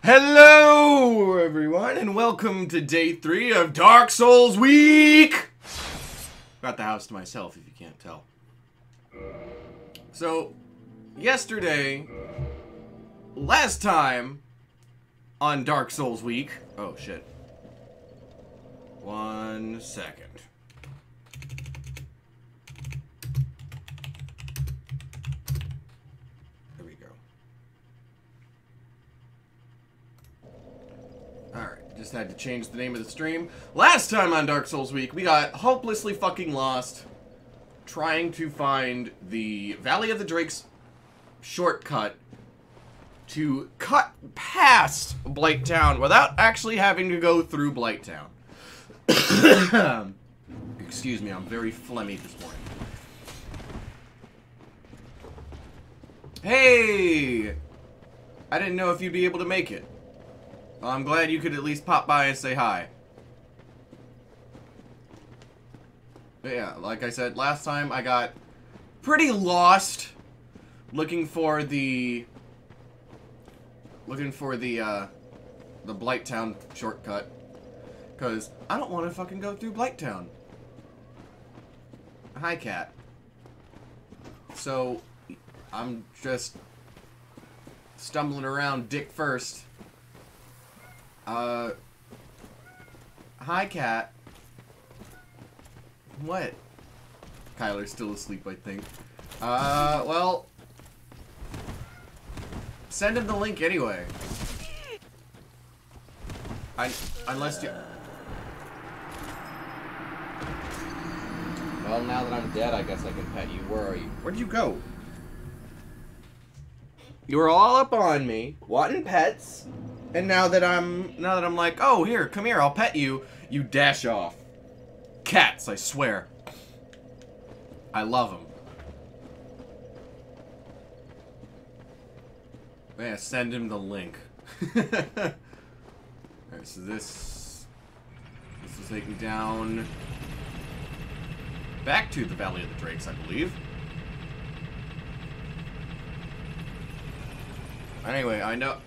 Hello, everyone, and welcome to day 3 of Dark Souls Week! Got the house to myself, if you can't tell. So, yesterday, last time on Dark Souls Week... Oh, shit. 1 second. There we go. Alright, just had to change the name of the stream. Last time on Dark Souls Week, we got hopelessly fucking lost trying to find the Valley of the Drakes shortcut to cut past Blighttown without actually having to go through Blighttown. Excuse me, I'm very phlegmy this morning. Hey! I didn't know if you'd be able to make it. Well, I'm glad you could at least pop by and say hi. But yeah, like I said, last time I got pretty lost looking for the Blighttown shortcut. Because I don't want to fucking go through Blighttown. Hi, cat. So, I'm just stumbling around dick first. Hi, cat. What? Kyler's still asleep, I think. Well... Send him the link anyway. Unless you... Well, now that I'm dead, I guess I can pet you. Where are you? Where'd you go? You were all up on me, wanting pets, and now that I'm like, oh, here, come here, I'll pet you, you dash off. Cats, I swear. I love them. Yeah, send him the link. Alright, so this will take me down back to the Valley of the Drakes, I believe. Anyway, I know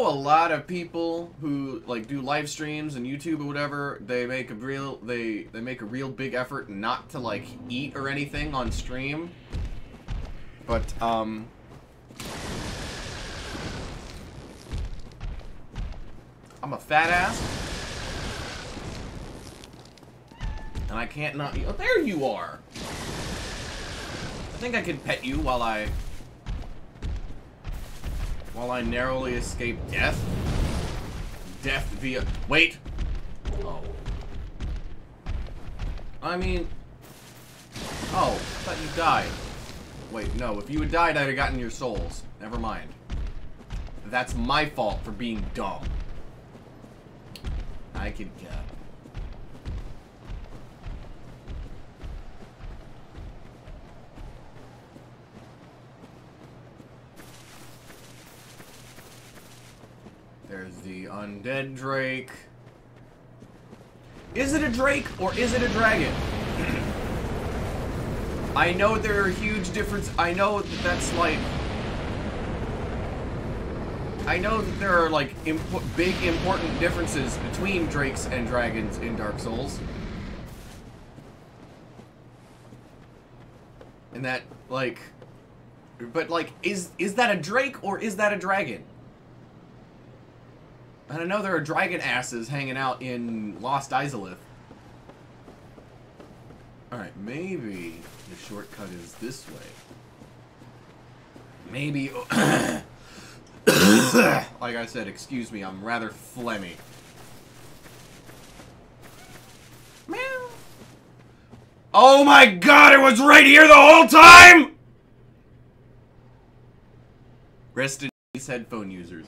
a lot of people who like do live streams and YouTube or whatever. They make a real big effort not to like eat or anything on stream. But I'm a fat ass, and I can't not eat. Oh, there you are. I think I could pet you while I narrowly escape death. Death via... Wait! Oh. I mean... Oh, I thought you died. Wait, no. If you had died, I'd have gotten your souls. Never mind. That's my fault for being dumb. I could... There's the undead Drake. Is it a Drake or is it a dragon? I know there are huge differences. I know that that's like... I know that there are like big important differences between Drakes and dragons in Dark Souls. And that, like... But like, is that a Drake or is that a dragon? And I know there are dragon asses hanging out in Lost Izalith. Alright, maybe the shortcut is this way. Maybe... Like I said, excuse me, I'm rather phlegmy. Meow. Oh my god, it was right here the whole time! Rest in peace, headphone users.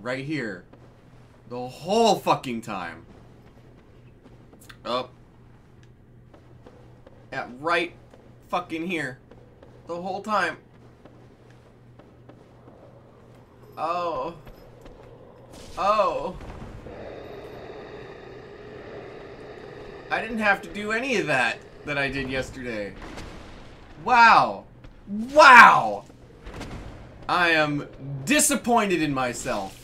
Right here. The whole fucking time. Oh. Yeah, right fucking here. The whole time. Oh. Oh. I didn't have to do any of that I did yesterday. Wow. Wow! I am disappointed in myself.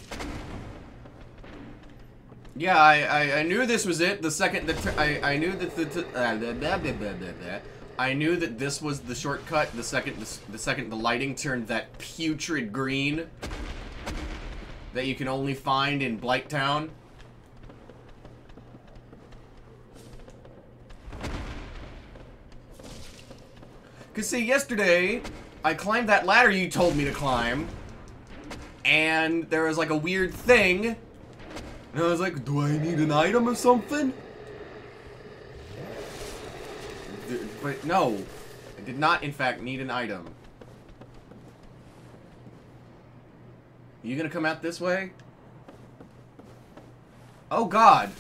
Yeah, I knew this was it. The second that I knew that I knew that this was the shortcut. The second the lighting turned that putrid green that you can only find in Blighttown. Cause see, yesterday I climbed that ladder you told me to climb, and there was like a weird thing. And I was like, do I need an item or something? But no, I did not, in fact, need an item. You gonna come out this way? Oh God.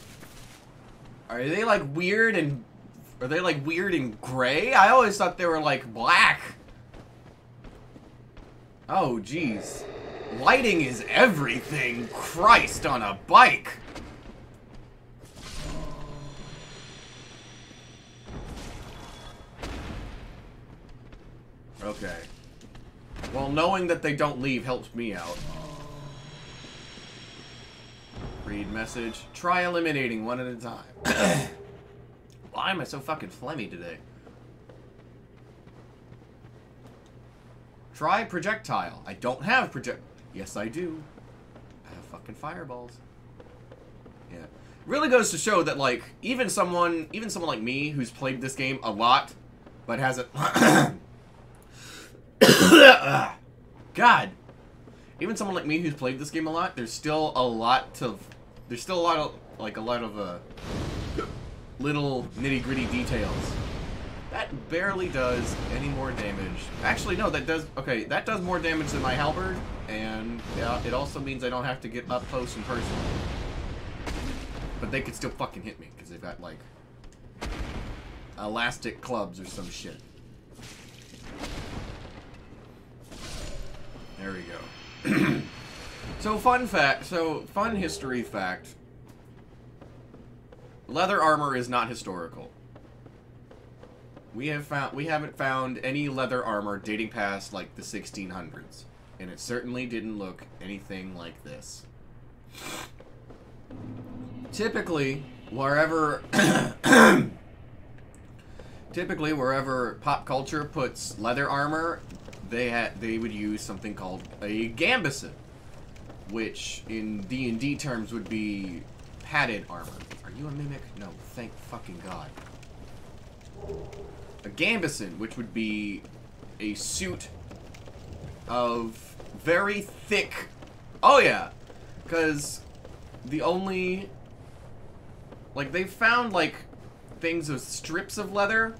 Are they like weird and... Are they like weird and gray? I always thought they were like black. Oh, jeez. Lighting is everything. Christ on a bike. Okay. Well, knowing that they don't leave helps me out. Read message. Try eliminating one at a time. Why am I so fucking phlegmy today? Try projectile. I don't have project... Yes, I do. I have fucking fireballs. Yeah. Really goes to show that, like, even someone like me who's played this game a lot, but hasn't... God. Even someone like me who's played this game a lot, there's still a lot of... little nitty-gritty details. That barely does any more damage. Actually, no, that does... Okay, that does more damage than my halberd, and it also means I don't have to get up close and personal. But they could still fucking hit me, because they've got, like, elastic clubs or some shit. There we go. So, fun history fact. Leather armor is not historical. We haven't found any leather armor dating past, like, the 1600s. And it certainly didn't look anything like this. Typically, wherever pop culture puts leather armor, they would use something called a gambeson, which in D&D terms would be padded armor. Are you a mimic? No, thank fucking God. A gambeson, which would be a suit of very thick... Oh yeah, because the only... Like, they found, like, things of strips of leather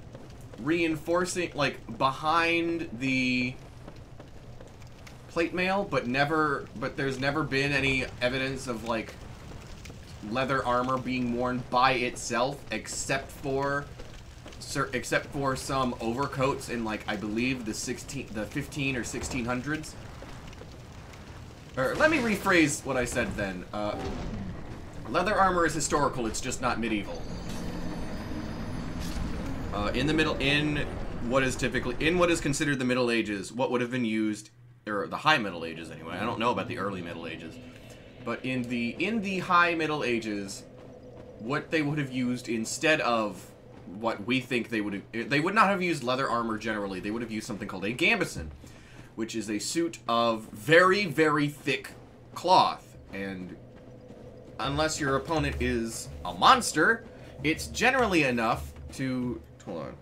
reinforcing, like, behind the plate mail, but there's never been any evidence of, like, leather armor being worn by itself, except for some overcoats in, like, I believe the 15 or 1600s. Or let me rephrase what I said then. Leather armor is historical, it's just not medieval. In what is considered the Middle Ages, what would have been used, or the High Middle Ages anyway. I don't know about the early Middle Ages. But in the High Middle Ages, what they would have used instead of what we think they would not have used leather armor generally. They would have used something called a gambeson, which is a suit of very, very thick cloth. And unless your opponent is a monster, it's generally enough to... Hold on.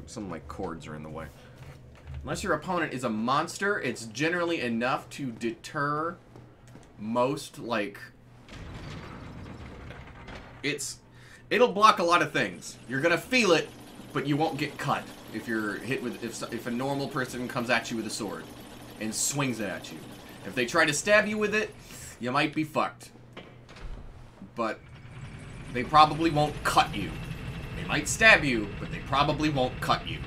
Some of my cords are in the way. Unless your opponent is a monster, it's generally enough to deter most, like... It'll block a lot of things. You're gonna feel it, but you won't get cut if you're hit with... If a normal person comes at you with a sword and swings it at you. If they try to stab you with it, you might be fucked. But they probably won't cut you. They might stab you, but they probably won't cut you.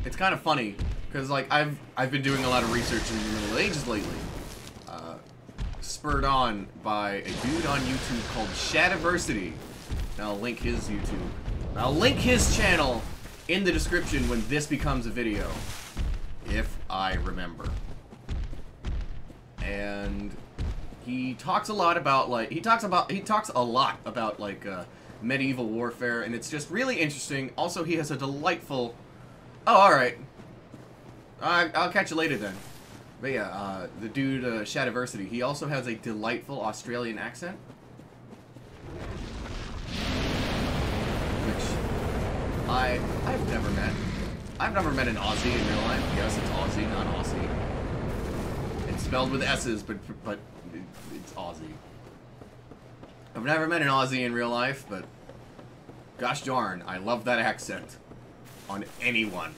it's kind of funny because like I've been doing a lot of research in the Middle Ages lately, spurred on by a dude on YouTube called Shadiversity. And I'll link his YouTube. I'll link his channel in the description when this becomes a video, if I remember. And he talks a lot about like medieval warfare, and it's just really interesting. Also, he has a delightful. Oh, all right. I'll catch you later then. But yeah, the dude Shadiversity. He also has a delightful Australian accent, which I've never met. I've never met an Aussie in real life. Yes, it's Aussie, not Aussie. It's spelled with S's, but it's Aussie. I've never met an Aussie in real life, but gosh darn, I love that accent on anyone.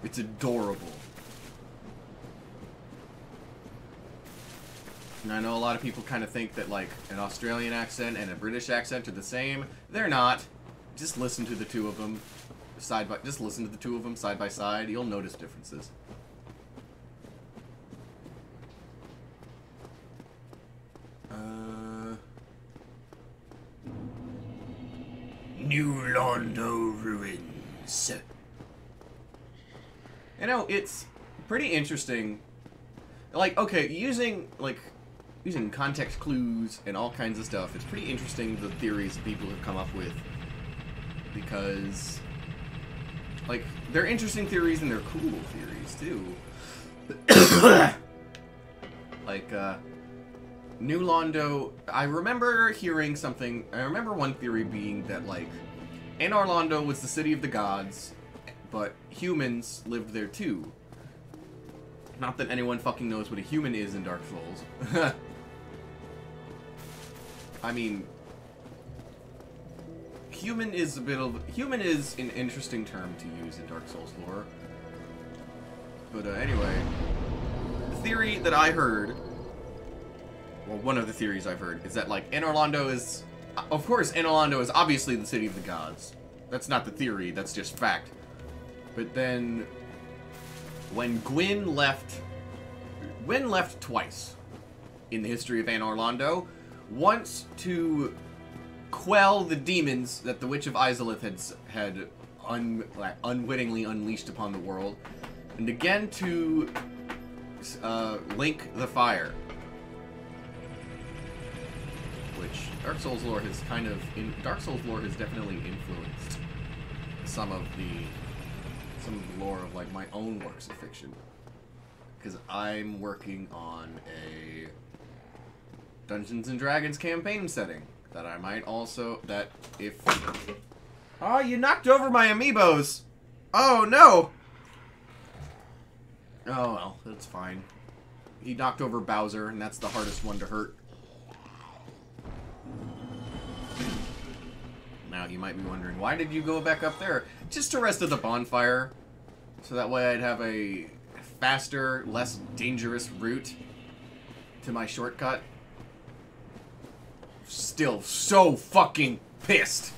It's adorable. And I know a lot of people kind of think that like an Australian accent and a British accent are the same. They're not. Just listen to the two of them side by side. You'll notice differences. New Londo ruins. You know, it's pretty interesting. Like, okay, using context clues and all kinds of stuff, it's pretty interesting the theories people have come up with. Because, like, they're interesting theories and they're cool theories, too. Like, New Londo, I remember hearing something, I remember one theory being that, like, Anor Londo was the city of the gods, but humans lived there too. Not that anyone fucking knows what a human is in Dark Souls. I mean, human is an interesting term to use in Dark Souls lore. But anyway, the theory that I heard, well, one of the theories I've heard, is that, like, Anor Londo is, of course, Anor Londo is obviously the city of the gods. That's not the theory, that's just fact. But then, when Gwyn left twice in the history of Anor Londo. Once to quell the demons that the Witch of Izalith had unwittingly unleashed upon the world, and again to link the fire. Which Dark Souls lore has definitely influenced some of the lore of like my own works of fiction, because I'm working on a Dungeons and Dragons campaign setting that I might also Oh, you knocked over my amiibos. Oh no. Oh well, that's fine. He knocked over Bowser, and that's the hardest one to hurt. Now you might be wondering, why did you go back up there? Just to rest at the bonfire, so that way I'd have a faster, less dangerous route to my shortcut. Still so fucking pissed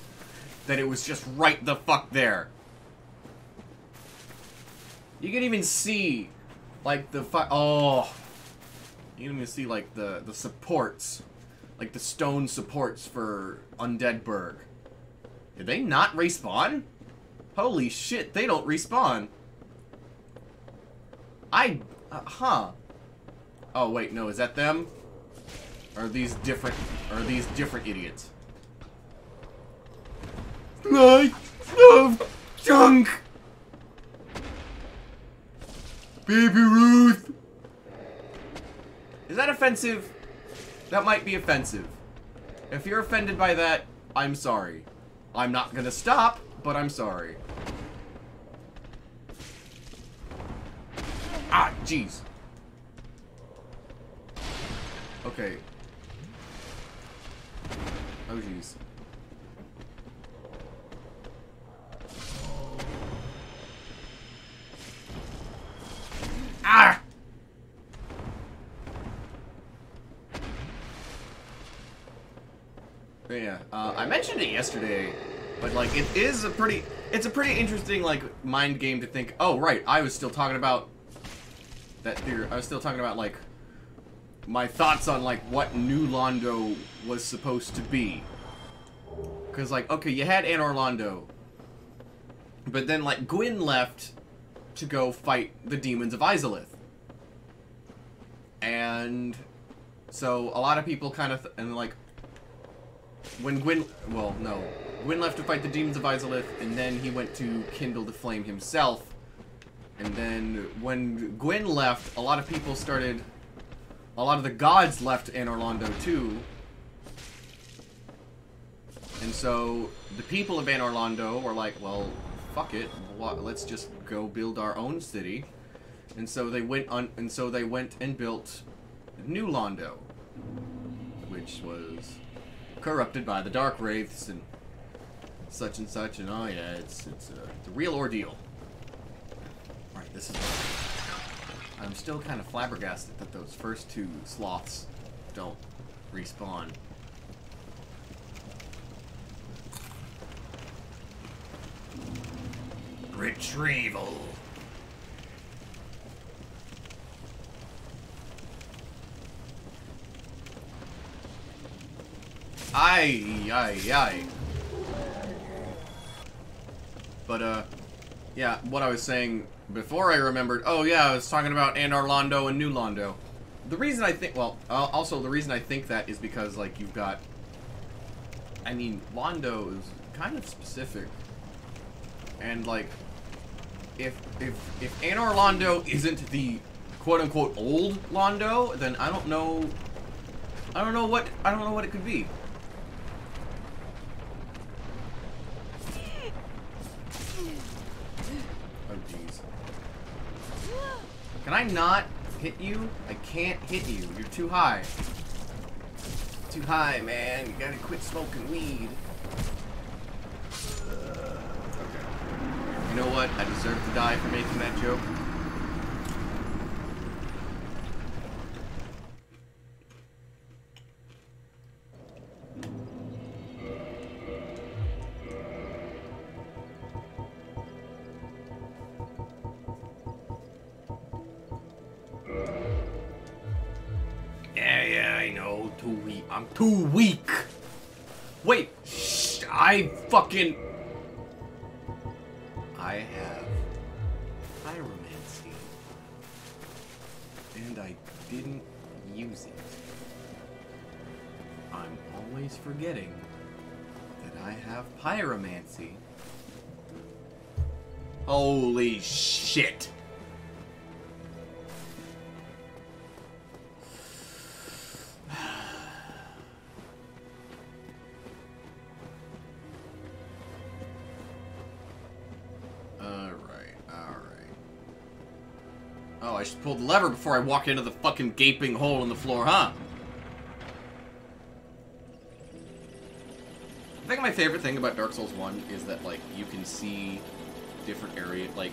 that it was just right the fuck there. You can even see, like, oh. You can even see, like, the supports. Like, the stone supports for Undead Burg. Did they not respawn? Holy shit, they don't respawn. Huh. Oh, wait, no, is that them? Or are these different idiots? I love junk! Baby Ruth! Is that offensive? That might be offensive. If you're offended by that, I'm sorry. I'm not gonna stop, but I'm sorry. Ah, jeez. Okay. Oh, jeez. Ah! But yeah, I mentioned it yesterday, but like, it's It's a pretty interesting, like, mind game to think, oh, right, I was still talking about that theory. I was still talking about, like, my thoughts on, like, what New Londo was supposed to be. Because, like, okay, you had Anor Londo, but then, like, Gwyn left to go fight the demons of Izalith. And so a lot of people kind of, and like, when Gwyn, well, no, Gwyn left to fight the demons of Izalith, and then he went to kindle the flame himself. And then when Gwyn left, a lot of people started, a lot of the gods left Anor Londo too. And so the people of Anor Londo were like, well, fuck it, let's just go build our own city. And so they went and built New Londo, which was corrupted by the Dark Wraiths and such, and oh yeah, it's a real ordeal. Right, this is. I'm still kind of flabbergasted that those first two sloths don't respawn. Retrieval. Aye. But, yeah, what I was saying before I remembered, oh yeah, I was talking about Anor Londo and New Londo. The reason I think, well, also the reason I think that is because, like, you've got, I mean, Londo is kind of specific. And, like, if Anor Londo isn't the quote-unquote old Londo, then I don't know what it could be. Oh jeez. Can I not hit you? I can't hit you. You're too high. Too high, man. You gotta quit smoking weed. You know what? I deserve to die for making that joke. Yeah, I know. Too weak. I'm too weak. Wait. Shh, I have pyromancy, and I didn't use it. I'm always forgetting that I have pyromancy. Holy shit! Oh, I should pull the lever before I walk into the fucking gaping hole in the floor, huh? I think my favorite thing about Dark Souls 1 is that, like, you can see different areas, like...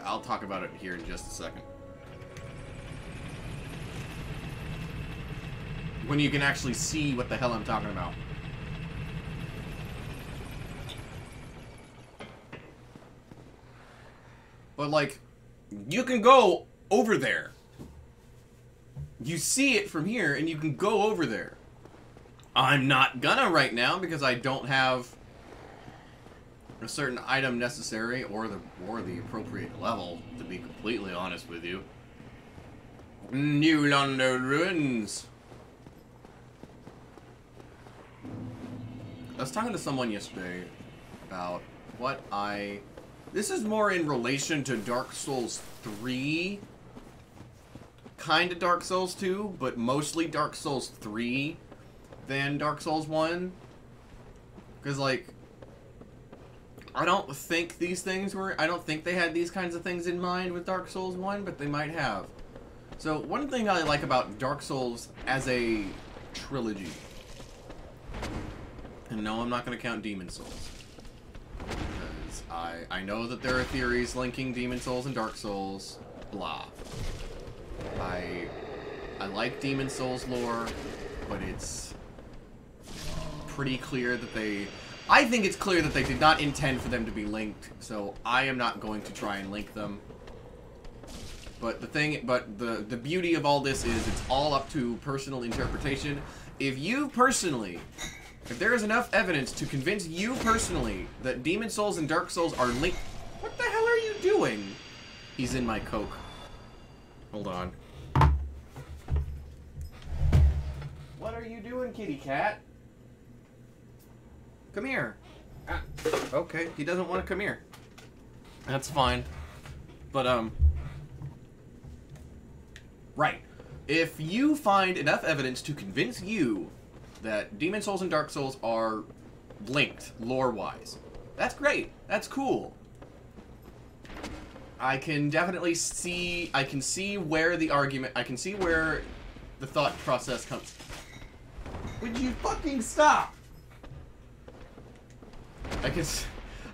I'll talk about it here in just a second. When you can actually see what the hell I'm talking about. But, like, you can go over there. You see it from here, and you can go over there. I'm not gonna right now, because I don't have a certain item necessary, or the appropriate level, to be completely honest with you. New Londo Ruins. I was talking to someone yesterday about what this is more in relation to Dark Souls 3, kind of Dark Souls 2, but mostly Dark Souls 3 than Dark Souls 1. Because, like, I don't think I don't think they had these kinds of things in mind with Dark Souls 1, but they might have. So, one thing I like about Dark Souls as a trilogy, and no, I'm not going to count Demon Souls. I know that there are theories linking Demon Souls and Dark Souls, blah. I like Demon Souls lore, but it's pretty clear that they I think it's clear that they did not intend for them to be linked, so I am not going to try and link them. But the beauty of all this is it's all up to personal interpretation. If there is enough evidence to convince you personally that Demon Souls and Dark Souls are linked... What the hell are you doing? He's in my Coke. Hold on. What are you doing, kitty cat? Come here. Ah, okay, he doesn't want to come here. That's fine. But, right. If you find enough evidence to convince you that Demon Souls and Dark Souls are linked, lore-wise, that's great. That's cool. I can definitely see... I can see where the argument... I can see where the thought process comes... Would you fucking stop?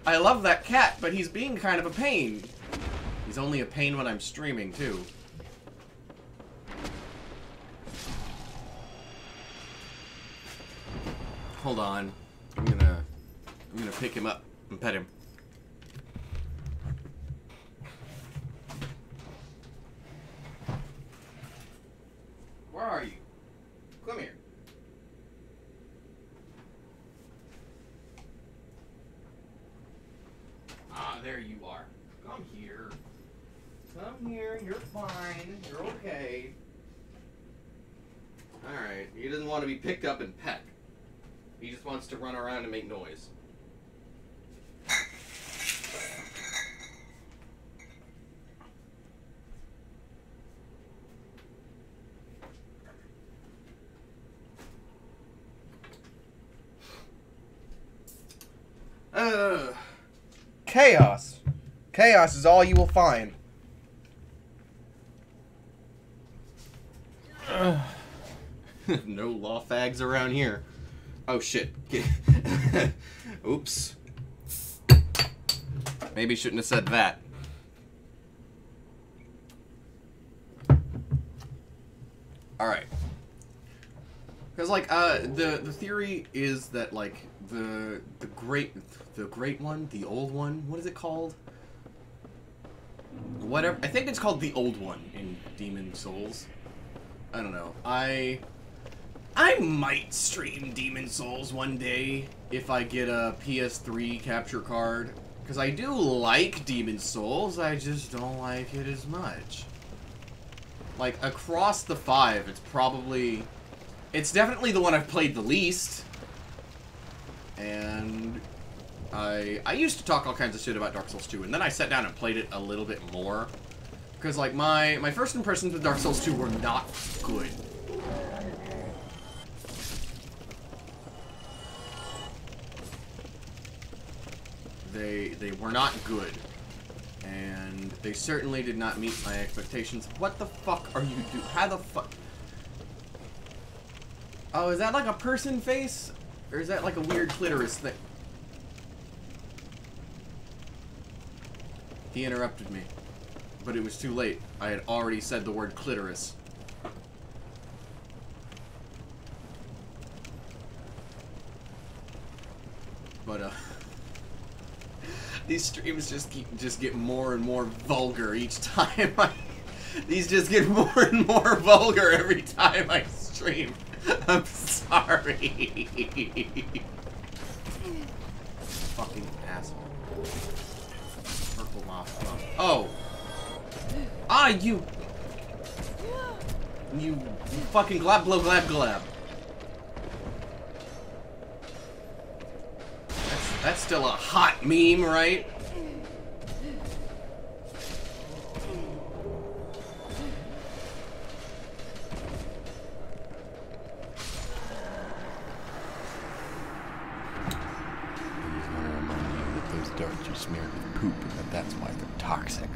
I love that cat, but he's being kind of a pain. He's only a pain when I'm streaming, too. Hold on. I'm gonna pick him up and pet him. Where are you? Come here. Ah, there you are. Come here. Come here. You're fine. You're okay. Alright. He doesn't want to be picked up and pet. He just wants to run around and make noise. Chaos. Chaos is all you will find. No law fags around here. Oh shit. Oops. Maybe shouldn't have said that. Alright. Because, like, the theory is that, like, the great one, the old one, what is it called? Whatever, I think it's called the old one in Demon Souls. I don't know. I might stream Demon Souls one day if I get a PS3 capture card. Because I do like Demon Souls, I just don't like it as much. Like, across the 5, it's definitely the one I've played the least. And I used to talk all kinds of shit about Dark Souls 2, and then I sat down and played it a little bit more. Because, like, my first impressions with Dark Souls 2 were not good. They were not good. And they certainly did not meet my expectations. What the fuck are you doing? How the fuck? Oh, is that like a person face? Or is that like a weird clitoris thing? He interrupted me. But it was too late. I had already said the word clitoris. But, these streams just get more and more vulgar each time these just get more and more vulgar every time I stream. I'm sorry. Fucking asshole. Purple moth. Oh. Ah, you fucking glab blow glab glab. That's still a hot meme, right? Those darts are smeared with poop, and that's why they're toxic.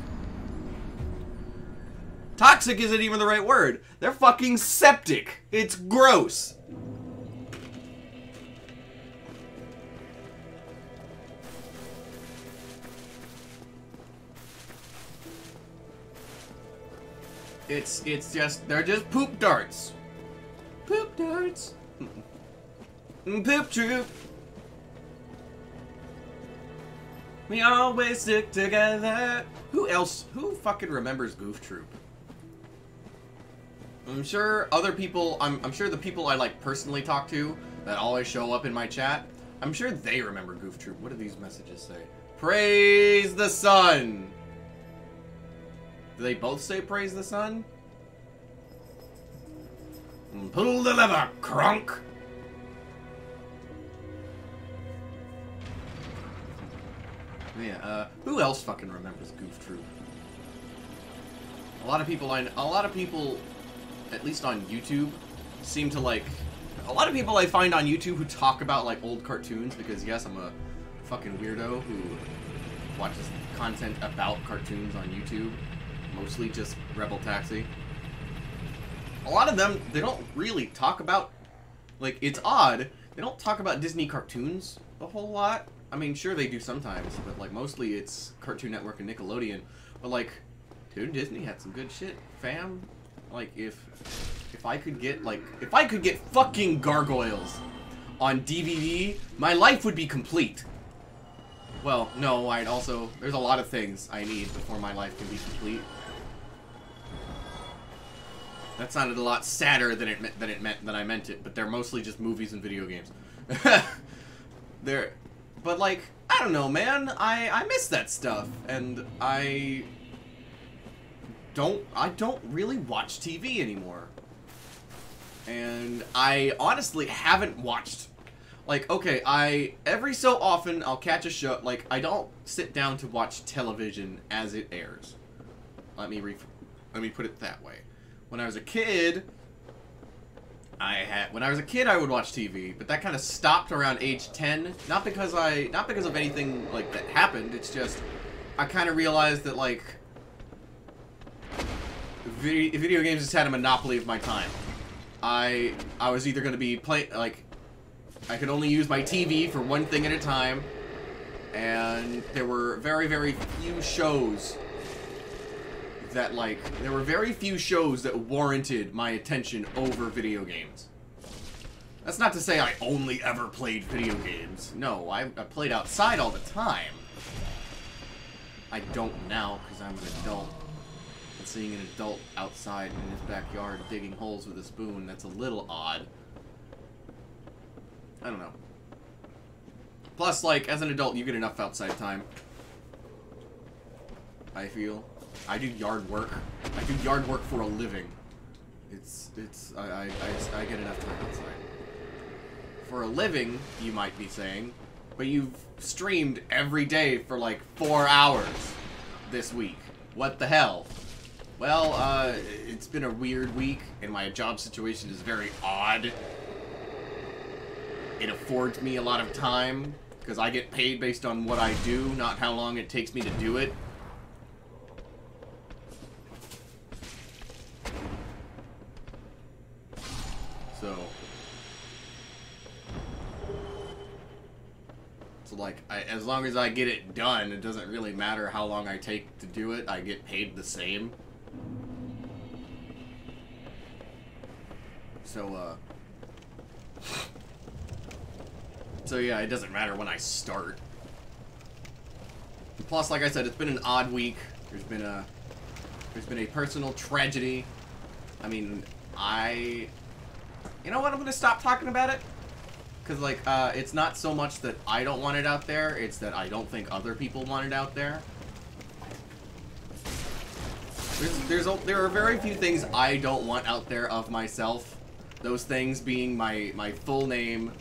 Toxic isn't even the right word. They're fucking septic. It's gross. It's just, they're just poop darts. Poop darts. Poop troop. We always stick together. Who fucking remembers Goof Troop? I'm sure other people, I'm sure the people I like personally talk to that always show up in my chat, I'm sure they remember Goof Troop. What do these messages say? Praise the sun! Do they both say praise the sun? Pull the lever, crunk! Yeah, who else fucking remembers Goof Troop? A lot of people, at least on YouTube, seem to like... A lot of people I find on YouTube who talk about, like, old cartoons, because, yes, I'm a fucking weirdo who watches content about cartoons on YouTube. Mostly just Rebel Taxi. A lot of them, they don't really talk about... Like, it's odd. They don't talk about Disney cartoons a whole lot. I mean, sure they do sometimes, but, like, mostly it's Cartoon Network and Nickelodeon. But, like, dude, Disney had some good shit, fam. Like, if I could get, like, if I could get fucking Gargoyles on DVD, my life would be complete. Well, no, I'd also, there's a lot of things I need before my life can be complete. That sounded a lot sadder than I meant it, but they're mostly just movies and video games. But, like, I don't know, man. I miss that stuff, and I don't really watch TV anymore. And I honestly haven't watched, like, okay, every so often I'll catch a show, like, I don't sit down to watch television as it airs. Let me put it that way. When I was a kid, I would watch TV, but that kind of stopped around age 10. Not because of anything like that happened. It's just I kind of realized that, like, video games just had a monopoly of my time. I was either going to be like, I could only use my TV for one thing at a time, and there were very, very few shows that, like, that warranted my attention over video games. That's not to say I only ever played video games. No, I played outside all the time. I don't now, because I'm an adult. And seeing an adult outside in his backyard digging holes with a spoon, that's a little odd. I don't know. Plus, like, as an adult, you get enough outside time. I feel. I do yard work. I do yard work for a living. I get enough time outside. For a living, you might be saying, but you've streamed every day for like 4 hours this week. What the hell? Well, it's been a weird week, and my job situation is very odd. It affords me a lot of time, because I get paid based on what I do, not how long it takes me to do it. So like, as long as I get it done, it doesn't really matter how long I take to do it. I get paid the same. So yeah, it doesn't matter when I start. Plus, like I said, it's been an odd week. There's been a personal tragedy. I mean, you know what? I'm gonna stop talking about it. Because, like, it's not so much that I don't want it out there, it's that I don't think other people want it out there. There are very few things I don't want out there of myself. Those things being my full name,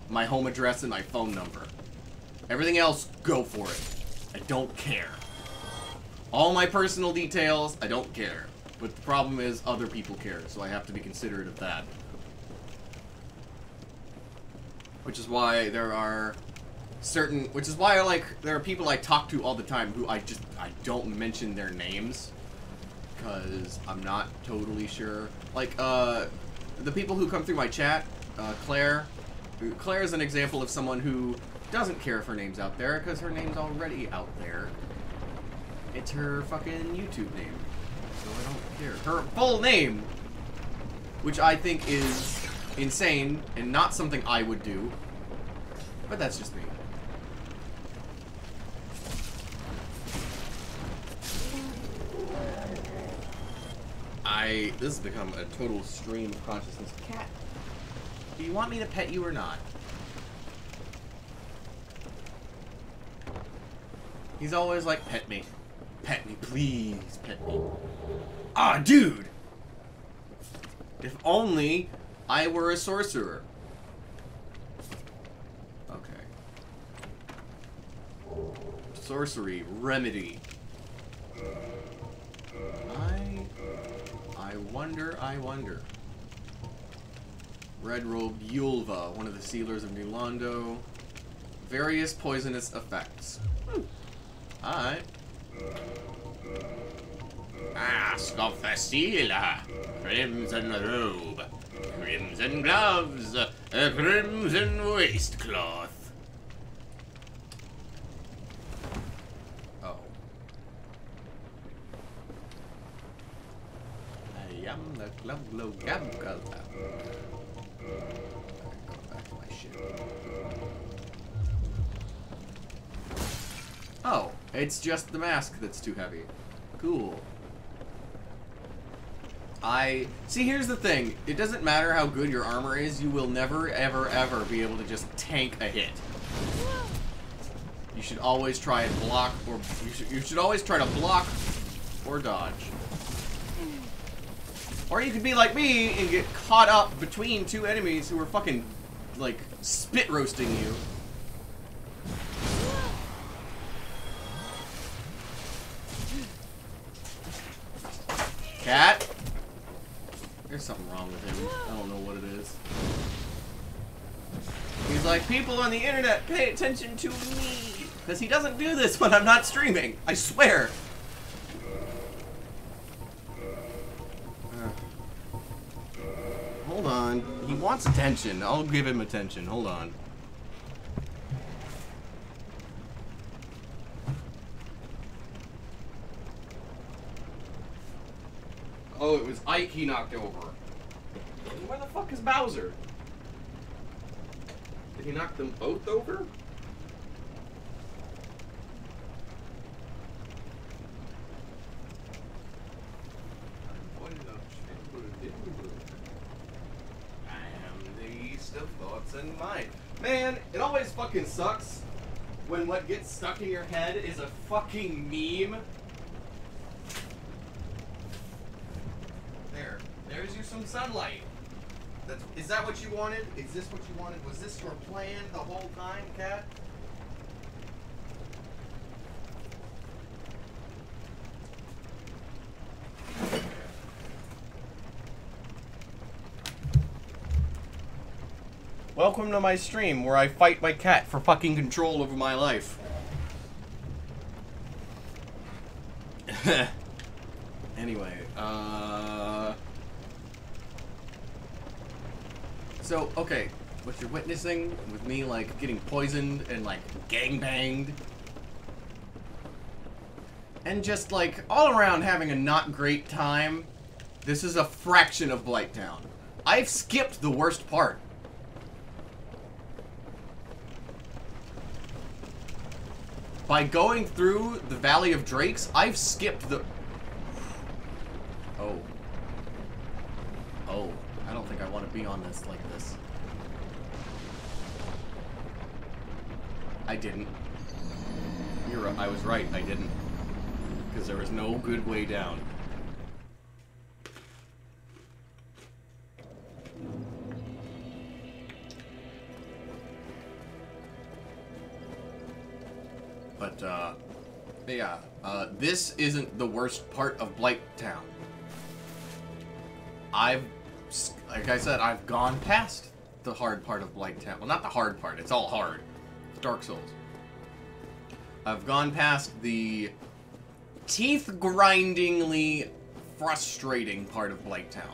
my home address, and my phone number. Everything else, go for it. I don't care. All my personal details, I don't care. But the problem is, other people care, so I have to be considerate of that. Which is why there are there are people I talk to all the time who I don't mention their names. Because I'm not totally sure. Like, the people who come through my chat, Claire is an example of someone who doesn't care if her name's out there, because her name's already out there. It's her fucking YouTube name. So I don't care. Her full name, which I think is insane and not something I would do, but that's just me. This has become a total stream of consciousness. Cat, do you want me to pet you or not? He's always like, pet me. Pet me, please, pet me. Ah, dude! If only I were a sorcerer. Okay. Sorcery, remedy. I wonder. Red Robe Yulva, one of the sealers of Nilando. Various poisonous effects. Alright. Ask of the sealer. Crimson robe. Crimson gloves. A crimson waistcloth. Oh. I am the Glublo Gabgala. Go back to my ship. Oh, it's just the mask that's too heavy. Cool. See, here's the thing. It doesn't matter how good your armor is, you will never, ever, ever be able to just tank a hit. You should always try and block, or you should always try to block or dodge. Or you could be like me and get caught up between two enemies who are fucking, like, spit roasting you. Cat? There's something wrong with him. I don't know what it is. He's like, people on the internet, pay attention to me. Because he doesn't do this when I'm not streaming. I swear. Hold on. He wants attention. I'll give him attention. Hold on. Oh, it was Ike he knocked over. Where the fuck is Bowser? Did he knock them both over? I am the east of thoughts and mind. Man, it always fucking sucks when what gets stuck in your head is a fucking meme. There's you some sunlight. Is that what you wanted? Is this what you wanted? Was this your plan the whole time, Cat? Welcome to my stream where I fight my cat for fucking control over my life. Anyway, so, okay, what you're witnessing with me, like, getting poisoned and, like, gangbanged, and just, like, all around having a not great time, this is a fraction of Blighttown. I've skipped the worst part. By going through the Valley of Drakes, I've skipped the... Oh. Oh. I don't think I want to be on this like this. I didn't. I was right, I didn't. Because there was no good way down. But, yeah, this isn't the worst part of Blighttown. Like I said, I've gone past the hard part of Blighttown. Well, not the hard part, it's all hard. It's Dark Souls. I've gone past the teeth-grindingly frustrating part of Blighttown.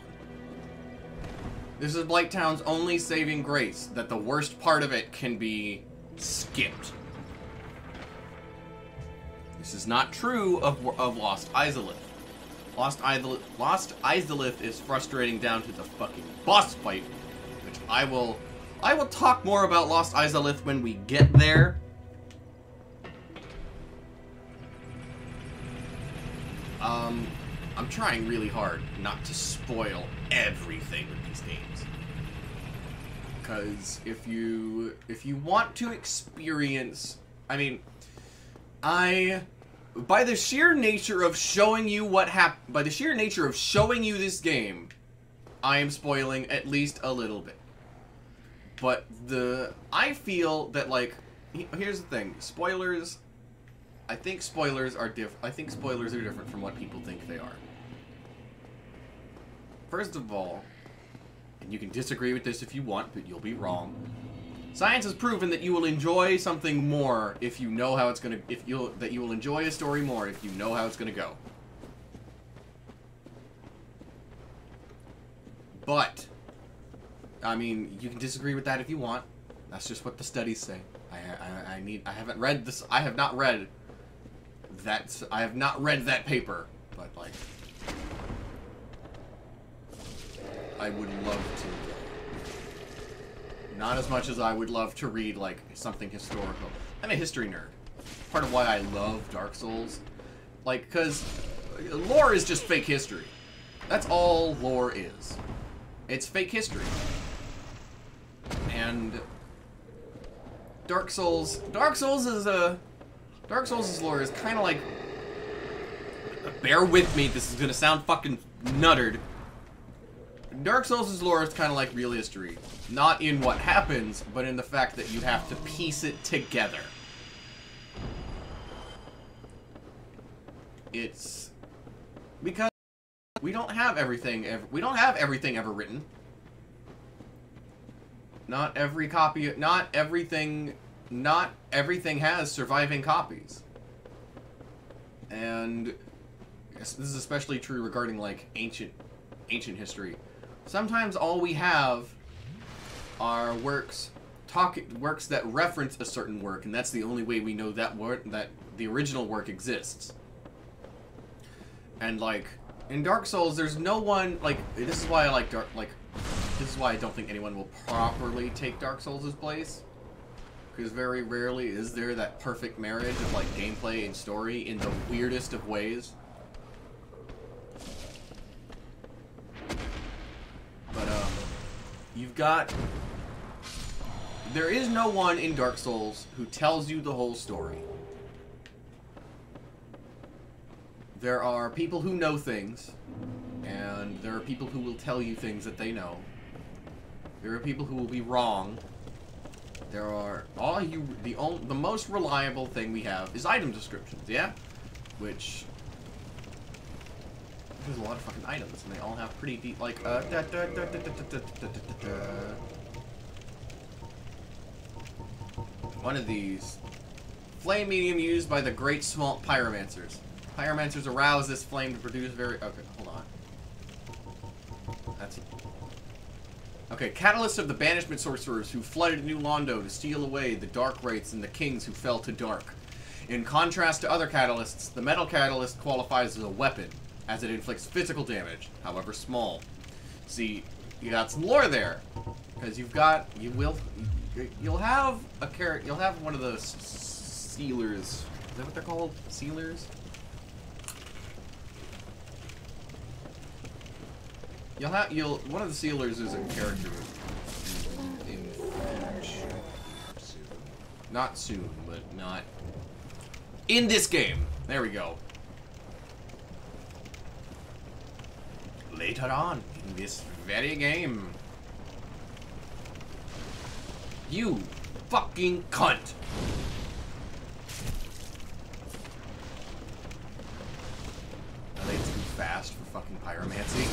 This is Blighttown's only saving grace, that the worst part of it can be skipped. This is not true of Lost Izalith. Lost Izalith is frustrating down to the fucking boss fight, which I will talk more about Lost Izalith when we get there. I'm trying really hard not to spoil everything with these games. Because if you want to experience, I mean, by the sheer nature of showing you what happened, by the sheer nature of showing you this game, I am spoiling at least a little bit. But I feel that, like, here's the thing, spoilers, I think spoilers are different from what people think they are. First of all, and you can disagree with this if you want, but you'll be wrong. Science has proven that you will enjoy something more if you know how it's gonna. That you will enjoy a story more if you know how it's gonna go. But, I mean, you can disagree with that if you want. That's just what the studies say. I haven't read this. I have not read that. I have not read that paper. But like, I would love to. Not as much as I would love to read, like, something historical. I'm a history nerd. Part of why I love Dark Souls. Like, because lore is just fake history. That's all lore is. It's fake history. And Dark Souls' lore is kind of like, bear with me, this is gonna sound fucking nuttered. Dark Souls' lore is kind of like real history. Not in what happens, but in the fact that you have to piece it together. It's because we don't have everything ever written. Not everything has surviving copies. And this is especially true regarding, like, ancient history. Sometimes all we have are works that reference a certain work, and that's the only way we know that the original work exists. And, like, in Dark Souls, there's no one, like, this is why I like this is why I don't think anyone will properly take Dark Souls' place. Because very rarely is there that perfect marriage of, like, gameplay and story in the weirdest of ways. But, there is no one in Dark Souls who tells you the whole story. There are people who know things, and there are people who will tell you things that they know. There are people who will be wrong. There are the most reliable thing we have is item descriptions, yeah? Which there's a lot of fucking items, and they all have pretty deep, like, one of these. Flame medium used by the Great Swamp Pyromancers. Pyromancers arouse this flame to produce okay, hold on. Okay, catalyst of the banishment sorcerers who flooded New Londo to steal away the dark wraiths and the kings who fell to dark. In contrast to other catalysts, the metal catalyst qualifies as a weapon, as it inflicts physical damage, however small. See, you got some lore there, because you'll have one of those sealers. Is that what they're called? Sealers? One of the sealers is a character in not soon, but not in this game. There we go. Later on in this very game. You fucking cunt. Are they too fast for fucking pyromancy?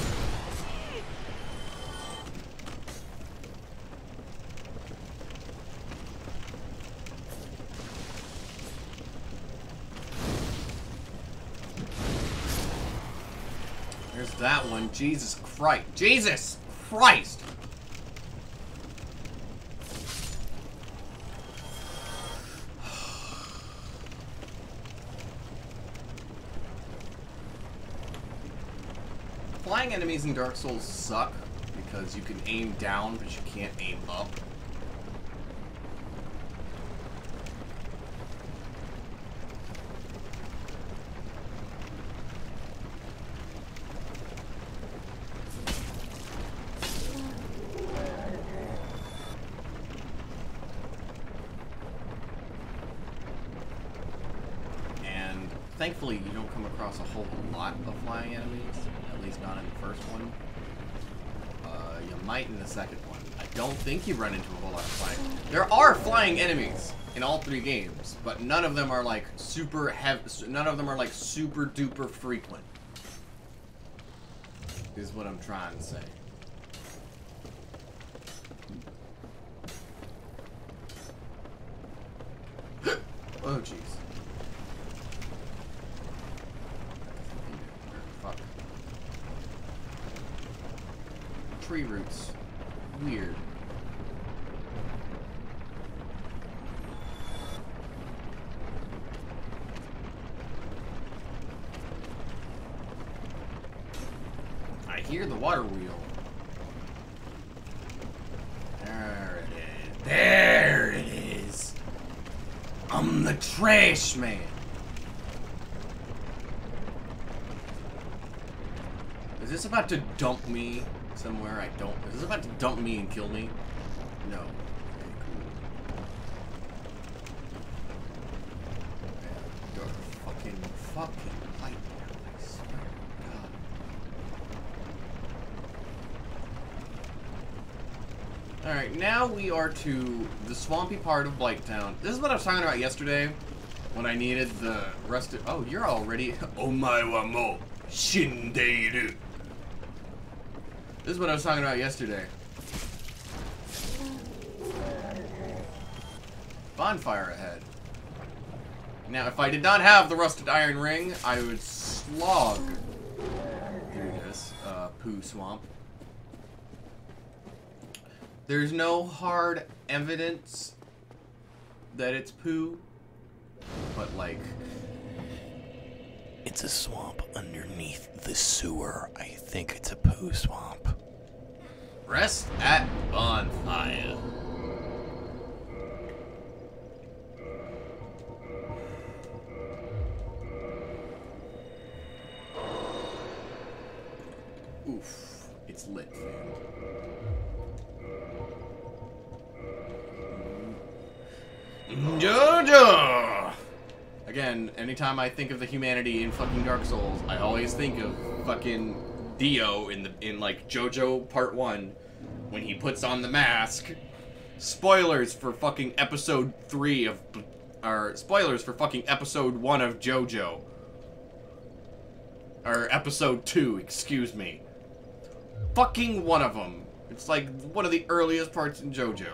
There's that one. Jesus Christ. Jesus Christ! Flying enemies in Dark Souls suck because you can aim down, but you can't aim up. Thankfully, you don't come across a whole lot of flying enemies, at least not in the first one. You might in the second one. I don't think you run into a whole lot of flying. There are flying enemies in all 3 games, but none of them are like super heavy. None of them are like super duper frequent. Is what I'm trying to say. Oh jeez. Fuck. Tree roots. Weird. I hear the water wheel. There it is. There it is. I'm the trash man. Is this about to dump me somewhere I don't? Is this about to dump me and kill me? No. Okay, cool. You're fucking light now, I swear to God. Alright, now we are to the swampy part of Blighttown. This is what I was talking about yesterday when I needed the rest of. Oh, you're already. Omae wa mo shindeiru. This is what I was talking about yesterday. Bonfire ahead. Now, if I did not have the rusted iron ring, I would slog through this poo swamp. There's no hard evidence that it's poo, but like... It's a swamp underneath the sewer. I think it's a poo swamp. Rest at bonfire. Oof, it's lit, fam. JoJo! Again, anytime I think of the humanity in fucking Dark Souls, I always think of fucking Dio in like JoJo Part 1 when he puts on the mask. Spoilers for fucking episode 3 of, or spoilers for fucking episode 1 of JoJo. Or episode 2, excuse me. Fucking one of them. It's like one of the earliest parts in JoJo.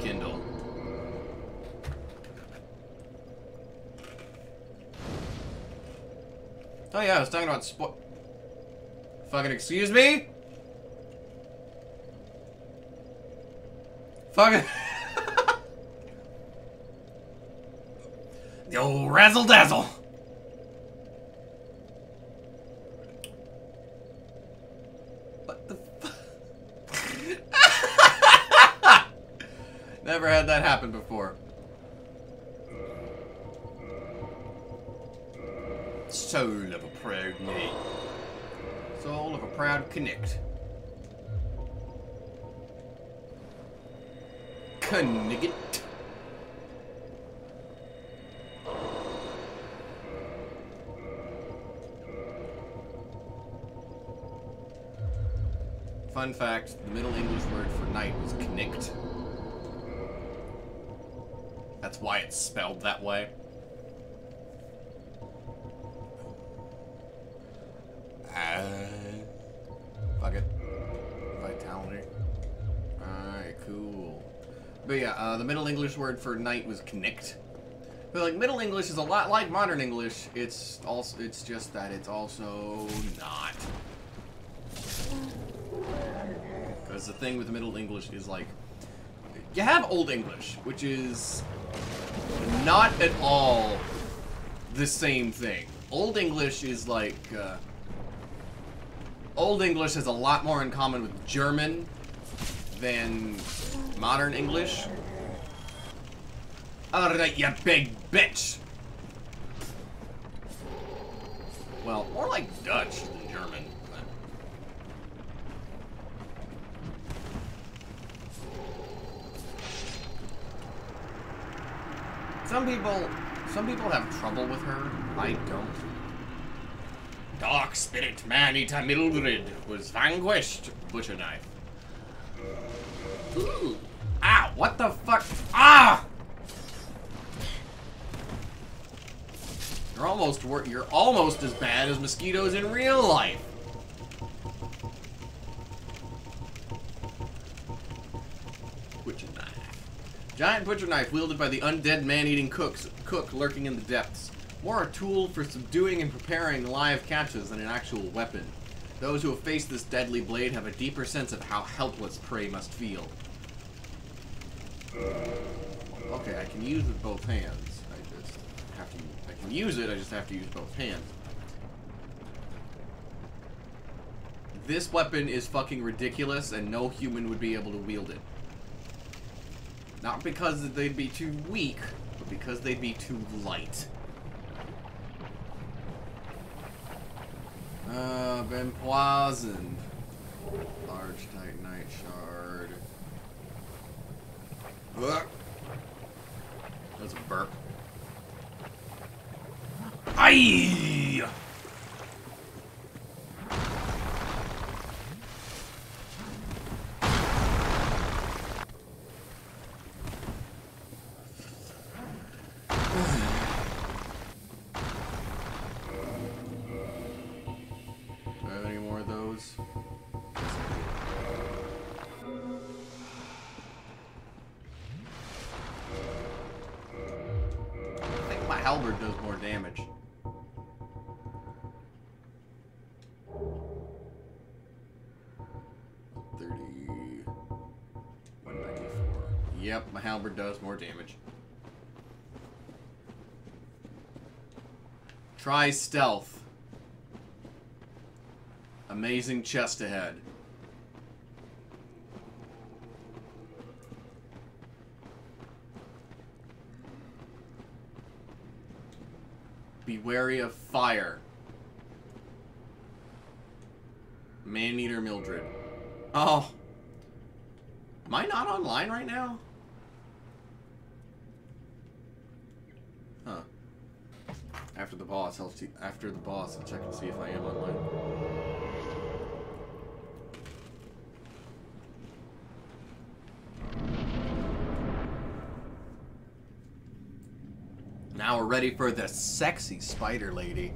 Kindle. Oh yeah, I was talking about fucking excuse me? Fucking the old razzle dazzle. What the fuck? Never had that happen before. Soul of a proud mate. Soul of a proud connect. Connigget. Fun fact, the Middle English word for night was knicked. That's why it's spelled that way. Fuck it. Vitality. Alright, cool. But yeah, the Middle English word for night was knicked. But like Middle English is a lot like Modern English. It's just that it's also not. Because the thing with Middle English is like you have Old English, which is not at all the same thing. Old English is like Old English has a lot more in common with German than Modern English. Alright, you big bitch! Well, more like Dutch than German. But... Some people have trouble with her. I don't. Dark spirit man-eater Mildred was vanquished. Butcher knife. Ooh. Ow! What the fuck? Ah! You're almost as bad as mosquitoes in real life. Butcher knife. Giant butcher knife wielded by the undead man-eating cook lurking in the depths. More a tool for subduing and preparing live catches than an actual weapon. Those who have faced this deadly blade have a deeper sense of how helpless prey must feel. Okay, I can use with both hands. I can use it, I just have to use both hands. This weapon is fucking ridiculous and no human would be able to wield it. Not because they'd be too weak, but because they'd be too light. Been poisoned. Large titanite shard. Ugh. That's a burp. Aye! Do I have any more of those? I think my halberd does more damage. Yep, my halberd does more damage. Try stealth. Amazing chest ahead. Be wary of fire. Man-eater Mildred. Oh. Am I not online right now? Huh. After the boss, I'll check and see if I am online. Now we're ready for the sexy spider lady.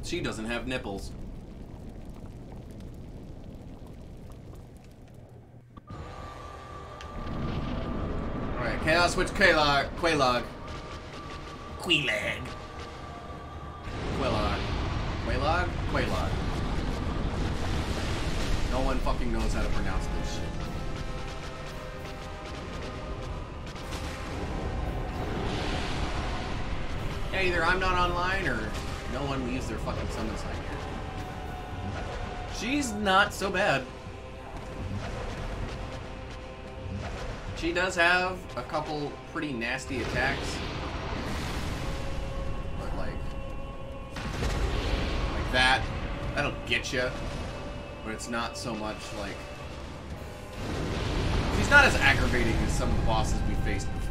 She doesn't have nipples. Alright, Chaos Witch Quelaag. Quelaag. Quelaag. Quelaag. No one fucking knows how to pronounce this shit. Yeah, either I'm not online or no one leaves their fucking summon sign here. She's not so bad. She does have a couple pretty nasty attacks. But like that, that'll get you. But it's not so much like... She's not as aggravating as some of the bosses we faced before.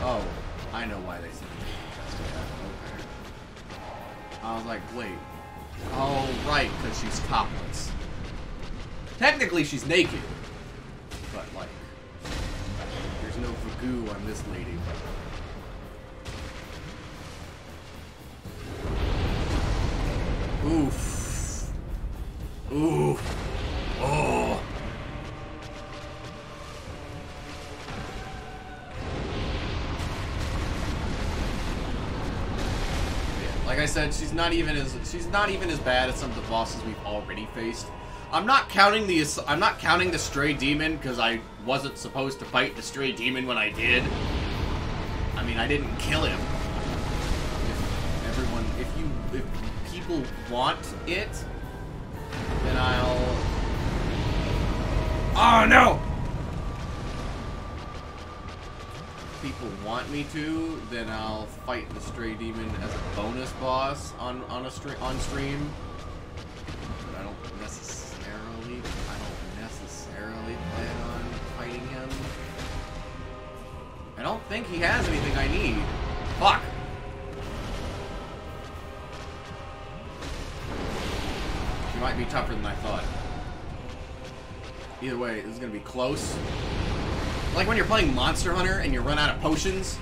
Oh, I know why they said that. I was like, wait. Oh, right, because she's topless. Technically, she's naked. But, like, there's no goo on this lady. Oof. Oof. Oh. Like I said, she's not even as bad as some of the bosses we've already faced. I'm not counting the stray demon because I wasn't supposed to fight the stray demon when I did. I mean, I didn't kill him. If people want it, then I'll. Oh no! People want me to, then I'll fight the stray demon as a bonus boss on stream. But I don't necessarily plan on fighting him. I don't think he has anything I need. Fuck. He might be tougher than I thought. Either way, this is gonna be close. Like when you're playing Monster Hunter and you run out of potions.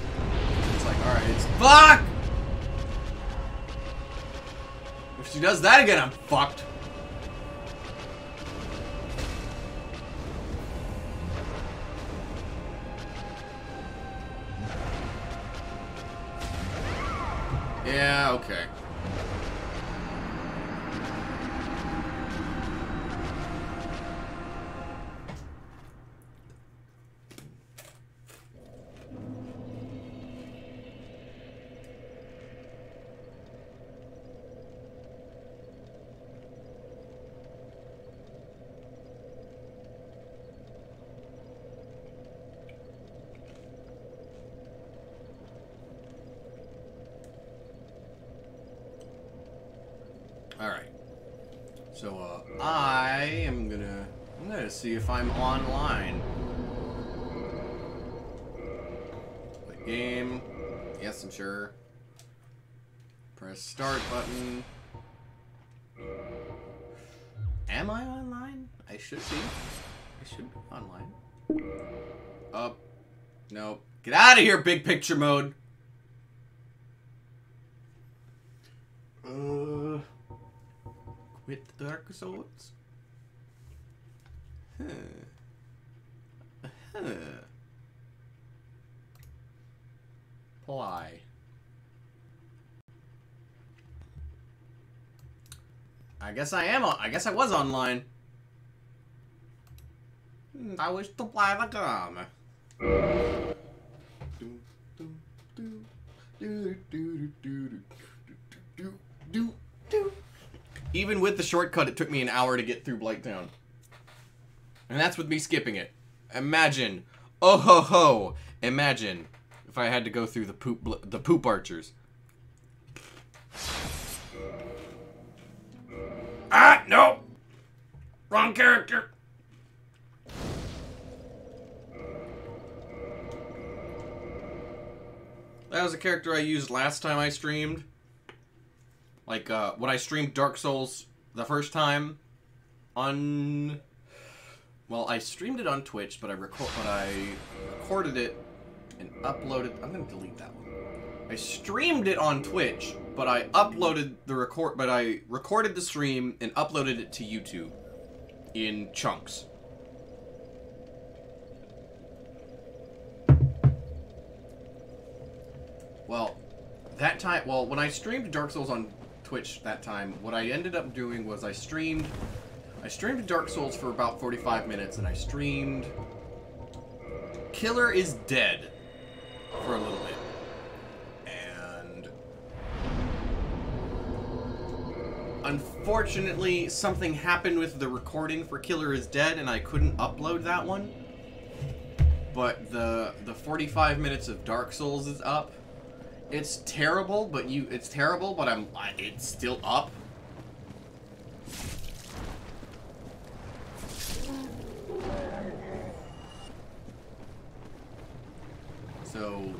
It's like, alright, it's fuck! If she does that again, I'm fucked. Yeah, okay. Alright. So, I'm gonna see if I'm online. Play game. Yes, I'm sure. Press start button. Am I online? I should be. I should be online. Up. Nope. Get out of here, big picture mode. Quit the Dark Souls. Play. I guess I am. I guess I was online. I wish to play the game. Even with the shortcut, it took me an hour to get through Blighttown. And that's with me skipping it. Imagine. Oh ho ho. Imagine if I had to go through the poop archers. Ah, no! Wrong character! That was a character I used last time I streamed. Like, when I streamed Dark Souls the first time on... Well, I streamed it on Twitch, but I recorded it and uploaded... I'm gonna delete that one. I streamed it on Twitch, but I uploaded the I recorded the stream and uploaded it to YouTube in chunks. Well, when I streamed Dark Souls on Twitch that time, what I ended up doing was I streamed Dark Souls for about 45 minutes, and I streamed Killer is Dead for a little bit. And unfortunately, something happened with the recording for Killer is Dead, and I couldn't upload that one. But the 45 minutes of Dark Souls is up. It's terrible, but it's still up. So,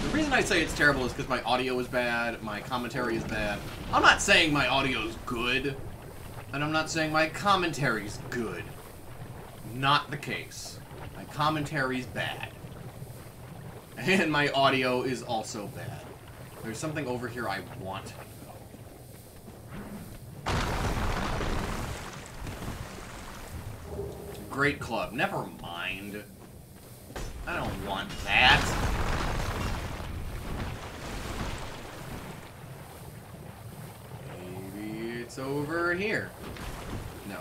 the reason I say it's terrible is because my audio is bad, my commentary is bad. I'm not saying my audio is good, and I'm not saying my commentary is good. Not the case. My commentary is bad. And my audio is also bad. There's something over here I want. Great club. Never mind. I don't want that. What's over here? No,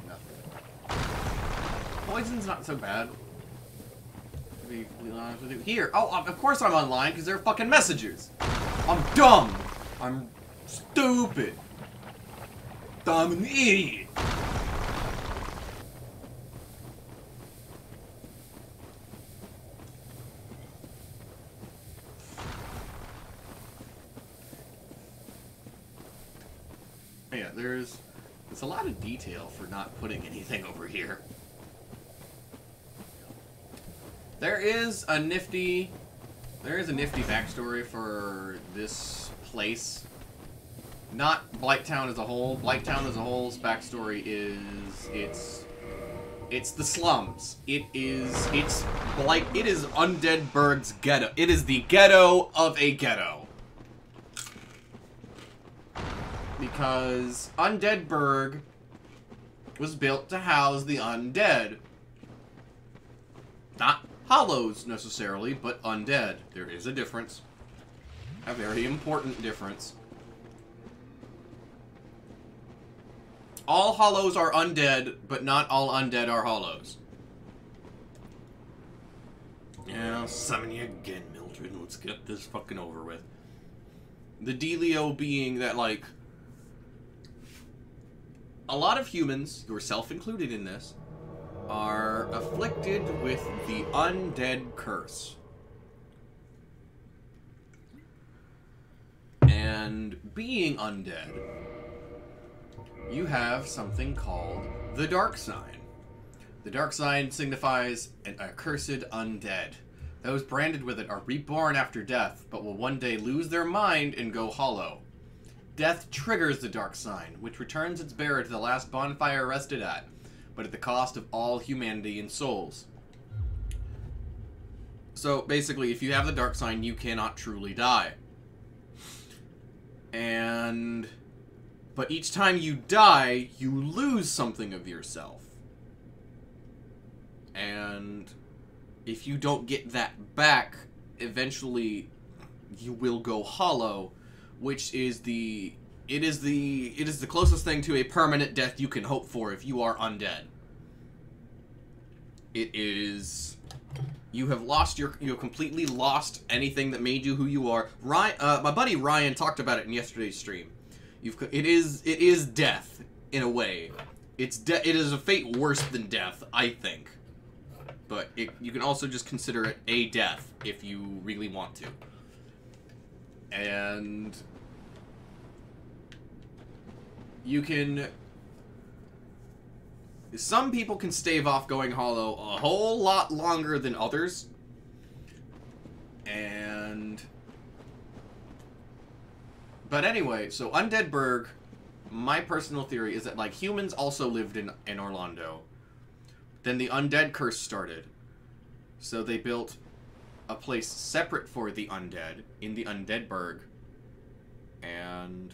nothing. Poison's not so bad. To be completely honest with you. Here! Oh, of course I'm online, because they're fucking messengers! I'm dumb! I'm stupid! I'm an idiot! Yeah, there's a lot of detail for not putting anything over here. There is a nifty backstory for this place. Not Blighttown as a whole. Blighttown as a whole's backstory is it's the slums. It is Undeadburg's ghetto. It is the ghetto of a ghetto. Because Undeadburg was built to house the undead. Not hollows, necessarily, but undead. There is a difference. A very important difference. All hollows are undead, but not all undead are hollows. Yeah, I'll summon you again, Mildred. Let's get this fucking over with. The dealio being that, like, a lot of humans, yourself included in this, are afflicted with the undead curse. And being undead, you have something called the Dark Sign. The Dark Sign signifies an accursed undead. Those branded with it are reborn after death, but will one day lose their mind and go hollow. Death triggers the Dark Sign, which returns its bearer to the last bonfire rested at, but at the cost of all humanity and souls. So, basically, if you have the Dark Sign, you cannot truly die. But each time you die, you lose something of yourself. And if you don't get that back, eventually you will go hollow, which is the closest thing to a permanent death you can hope for if you are undead. It is, you have completely lost anything that made you who you are. My buddy Ryan talked about it in yesterday's stream. It is death in a way. It is a fate worse than death, I think. But you can also just consider it a death if you really want to. And you can... Some people can stave off going hollow a whole lot longer than others. But anyway, so Undeadburg, my personal theory is that, like, humans also lived in Orlando. Then the undead curse started. So they built a place separate for the undead in the Undeadburg. And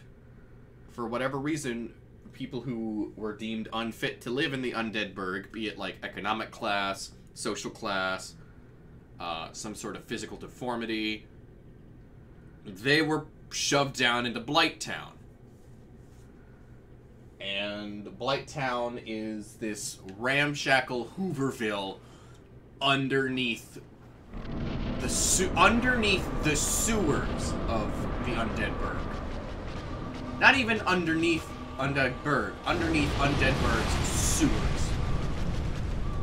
for whatever reason, people who were deemed unfit to live in the Undeadburg, be it like economic class, social class, some sort of physical deformity, they were shoved down into Blighttown. And Blighttown is this ramshackle Hooverville underneath the sewers of the Undeadburg. Not even underneath Undeadburg, underneath Undeadburg's sewers.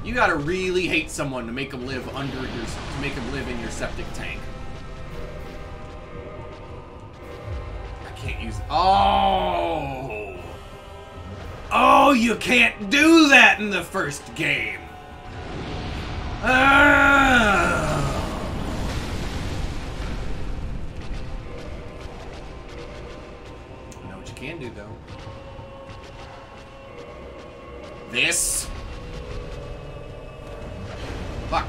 You gotta really hate someone to make them live in your septic tank. I can't use. Oh, you can't do that in the first game. You know what you can do, though? This. Fuck.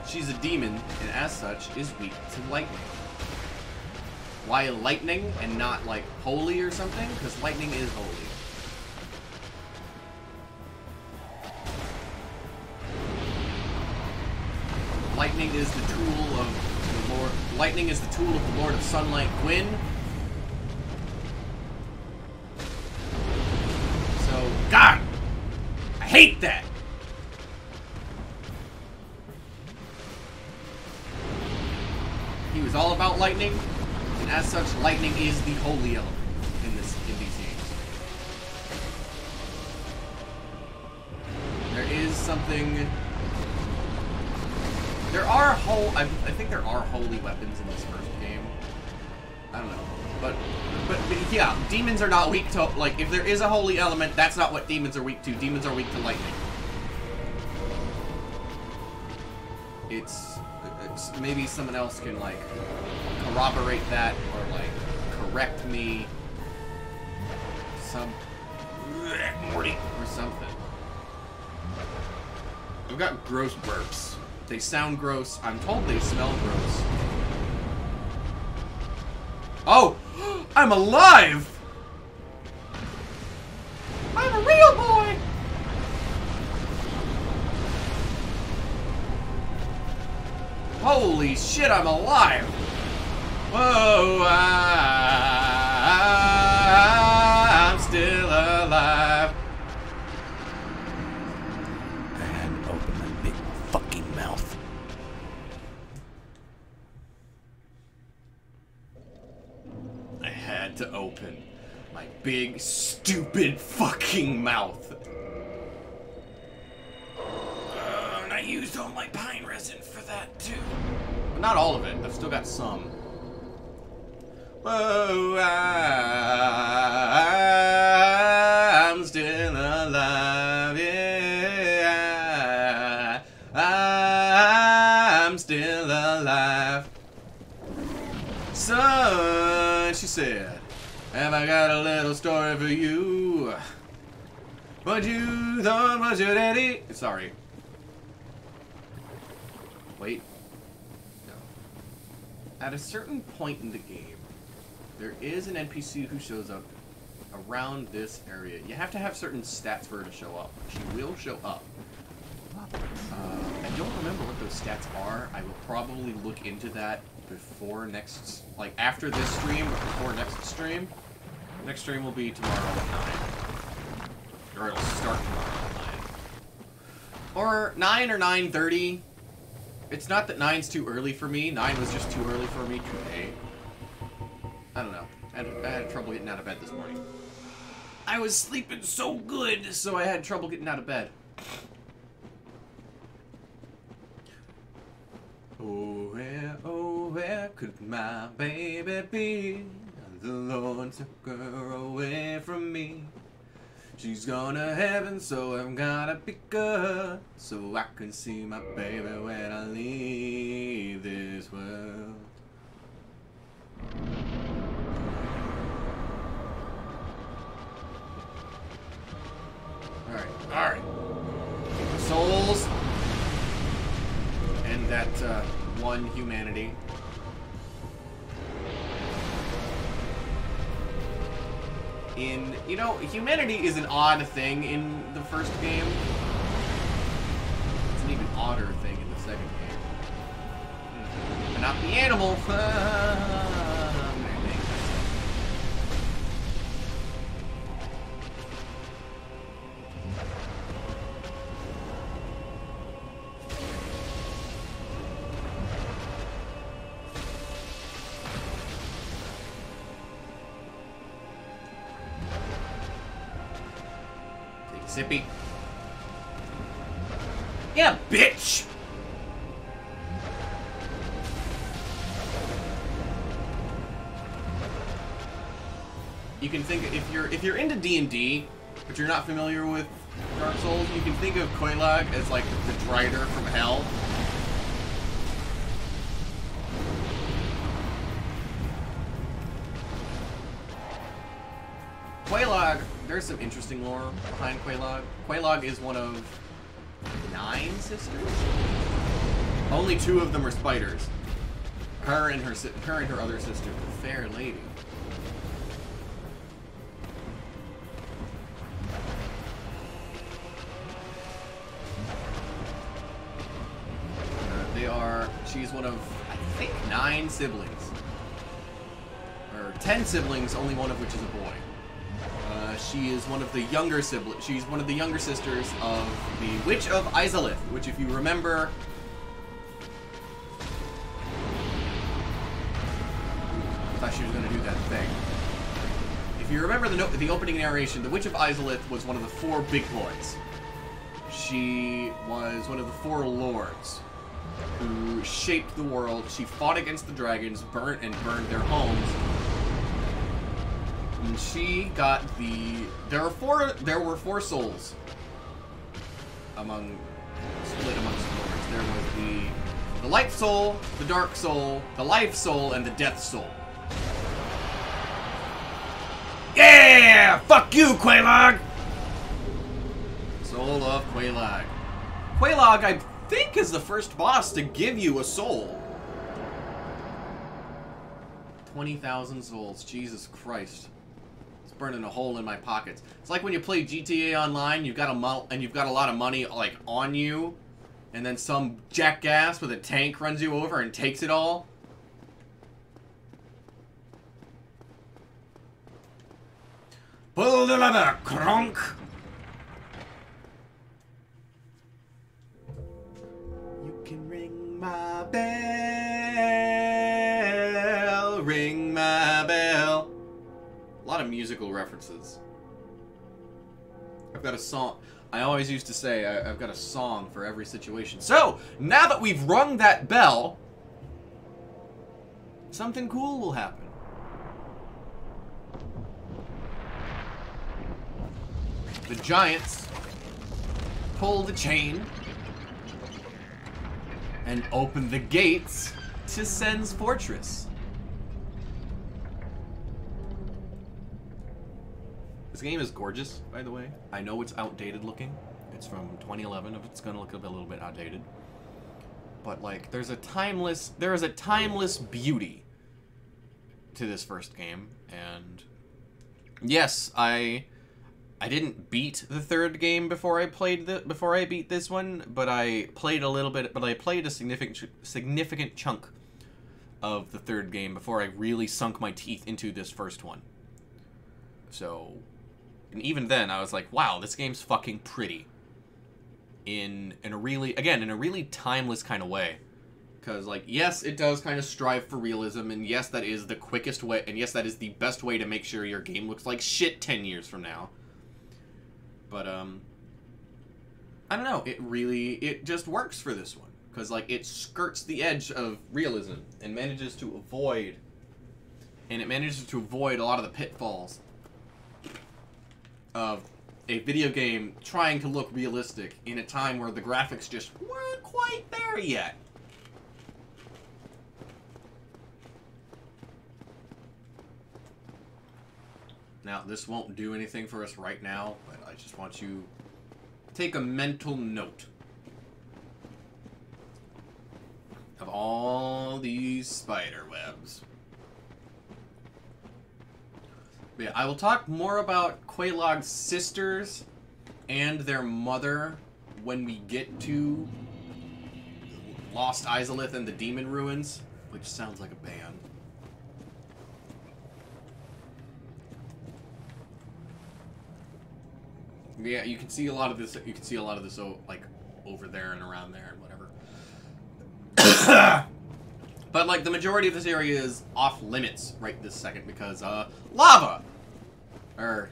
She's a demon, and as such, is weak to lightning. Why lightning and not, like, holy or something? Because lightning is holy. lightning is the tool of the Lord. Lightning is the tool of the Lord of Sunlight, Gwyn. So, God, I hate that. He was all about lightning, and as such, lightning is the holy element in these games. There is something. There are I think there are holy weapons in this first game. I don't know, but yeah, demons are not weak to, like, if there is a holy element, that's not what demons are weak to. Demons are weak to lightning. It's maybe someone else can, like, corroborate that or, like, correct me. Morty or something. I've got gross burps. They sound gross. I'm told they smell gross. Oh! I'm alive! I'm a real boy! Holy shit, I'm alive! Whoa, I'm still alive. And open my big fucking mouth. I had to open my big, stupid fucking mouth. And I used all my pine resin for that too. But not all of it. I've still got some. Whoa, I'm still alive, yeah. I'm still alive. Son, she said, have I got a little story for you? But you thought was your daddy? Sorry. Wait. No. At a certain point in the game, there is an NPC who shows up around this area. You have to have certain stats for her to show up. She will show up. I don't remember what those stats are. I will probably look into that before next, like after this stream, or before next stream. Next stream will be tomorrow at 9. Or it'll start tomorrow at 9. Or 9 or 9:30. It's not that 9's too early for me. 9 was just too early for me today. I don't know. I had trouble getting out of bed this morning. I was sleeping so good, so I had trouble getting out of bed. Oh, where could my baby be? The Lord took her away from me. She's gone to heaven, so I've gotta pick her, so I can see my baby when I leave this world. Alright. Souls. And that, one humanity. You know, humanity is an odd thing in the first game. It's an even odder thing in the second game. But not the animal. Zippy. Yeah, bitch! You can think, if you're into D&D, but you're not familiar with Dark Souls, you can think of Quelaag as like the Drider from Hell. Quelaag, there's some interesting lore behind Quelaag. Quelaag is one of 9 sisters? Only 2 of them are spiders. Her and her other sister, the Fair Lady. She's one of, I think, 9 siblings. Or 10 siblings, only one of which is a boy. She is one of the younger siblings. She's one of the younger sisters of the Witch of Izalith, which, if you remember, I thought she was going to do that thing. If you remember the opening narration, the Witch of Izalith was one of the 4 big boys. She was one of the 4 lords who shaped the world. She fought against the dragons, burned their homes. And she got the... There were 4 souls split amongst the lords. There was the light soul, the dark soul, the life soul, and the death soul. Yeah! Fuck you, Quelaag! Soul of Quelaag. Quelaag, I think, is the first boss to give you a soul. 20,000 souls. Jesus Christ. It's burning a hole in my pockets. It's like when you play GTA Online, you've got a lot of money, like, on you, and then some jackass with a tank runs you over and takes it all. Pull the lever, Kronk! You can ring my bell, ring my bell. A lot of musical references. I've got a song. I always used to say I've got a song for every situation. So, now that we've rung that bell, something cool will happen. The giants pull the chain and open the gates to Sen's fortress. This game is gorgeous, by the way. I know it's outdated looking. It's from 2011. It's gonna look a little bit outdated. But like, there is a timeless beauty to this first game. And yes, I didn't beat the third game before I beat this one, but I played a little bit. But I played a significant chunk of the third game before I really sunk my teeth into this first one. So, and even then, I was like, wow, this game's fucking pretty. In a really timeless kind of way. Because, like, yes, it does kind of strive for realism, and yes, that is the quickest way, and yes, that is the best way to make sure your game looks like shit 10 years from now. But, I don't know, it just works for this one. Because, like, it skirts the edge of realism and manages to avoid a lot of the pitfalls of a video game trying to look realistic in a time where the graphics just weren't quite there yet. Now, this won't do anything for us right now, but I just want you to take a mental note of all these spider webs. But yeah, I will talk more about Quelaag's sisters and their mother when we get to Lost Izalith and the Demon Ruins, which sounds like a band. Yeah, you can see a lot of this. You can see a lot of this, like, over there and around there and whatever. But like the majority of this area is off limits right this second because lava, or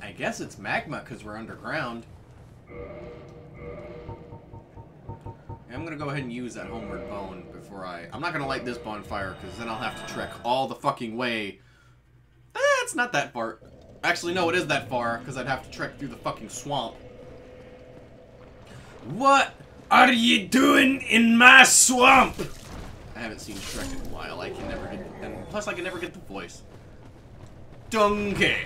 I guess it's magma because we're underground. I'm gonna go ahead and use that homeward bone before I'm not gonna light this bonfire because then I'll have to trek all the fucking way. It's not that far. Actually, no, it is that far, because I'd have to trek through the fucking swamp. What are you doing in my swamp? I haven't seen Shrek in a while. I can never get... And plus, I can never get the voice. Donkey.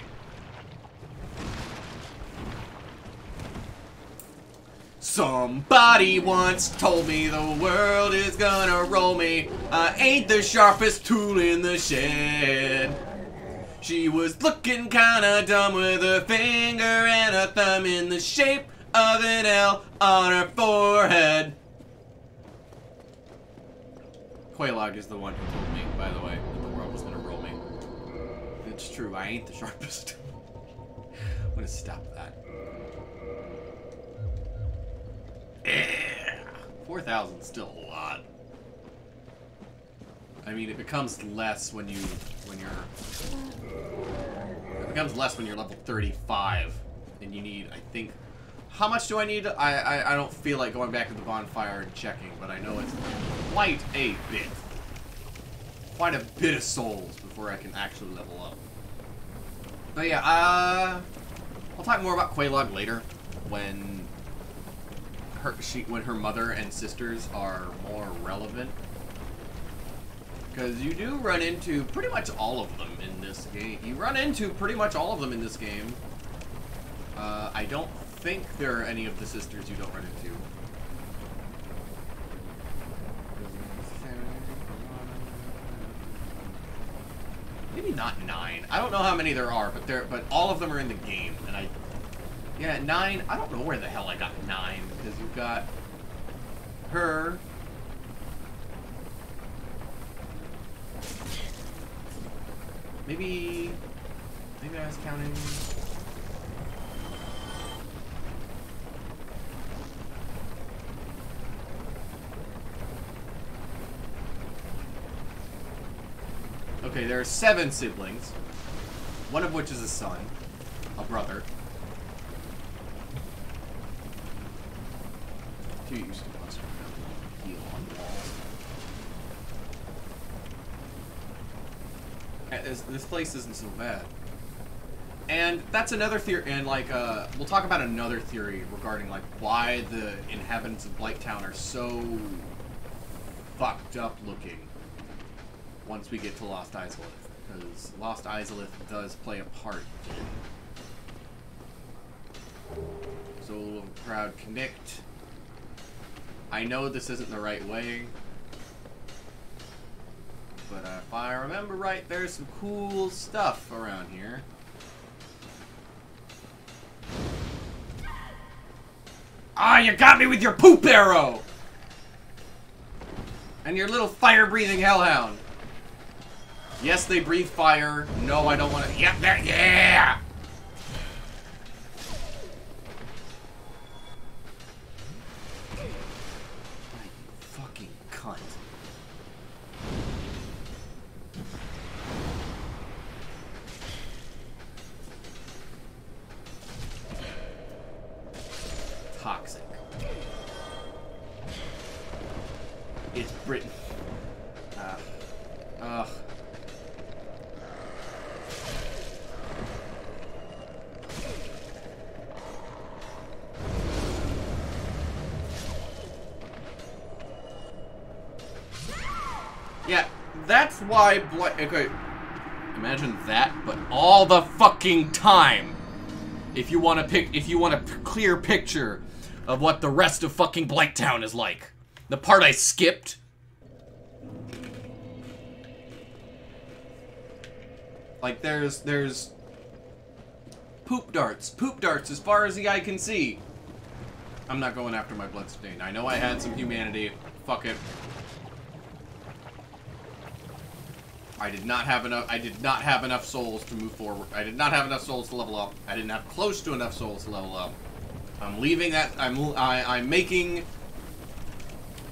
Somebody once told me the world is gonna roll me. I ain't the sharpest tool in the shed. She was looking kinda dumb with a finger and a thumb in the shape of an L on her forehead. Quelaag is the one who told me, by the way, that the world was gonna roll me. It's true, I ain't the sharpest. I'm gonna stop that. 4,000 still a lot. I mean, it becomes less when you're level 35, and you need, I think, how much do I need? I don't feel like going back to the bonfire and checking, but I know it's quite a bit of souls before I can actually level up. But yeah, I'll talk more about Quelaag later when her mother and sisters are more relevant. Because you do run into pretty much all of them in this game. I don't think there are any of the sisters you don't run into. Maybe not 9. I don't know how many there are, but all of them are in the game. And yeah, 9. I don't know where the hell I got 9 because you've got her. Maybe I was counting. Okay, there are 7 siblings, one of which is a son, a brother. 2 used to bust heal on the walls. This place isn't so bad. And that's another theory, and like, we'll talk about another theory regarding like why the inhabitants of Blighttown are so fucked up looking once we get to Lost Izalith, because Lost Izalith does play a part in. So, crowd connect. I know this isn't the right way, but if I remember right, there's some cool stuff around here. Ah, you got me with your poop arrow! And your little fire-breathing hellhound. Yes, they breathe fire. No, I don't want to. Yep, there. Yeah! Fucking cunt. Toxic. It's Britain. Ugh. Yeah, that's why okay, imagine that, but all the fucking time. If you want a clear picture of what the rest of fucking Blighttown is like. The part I skipped. Like there's poop darts as far as the eye can see. I'm not going after my bloodstain. I know I had some humanity. Fuck it. I did not have enough souls to move forward. I did not have enough souls to level up. I didn't have close to enough souls to level up. I'm leaving that. I'm making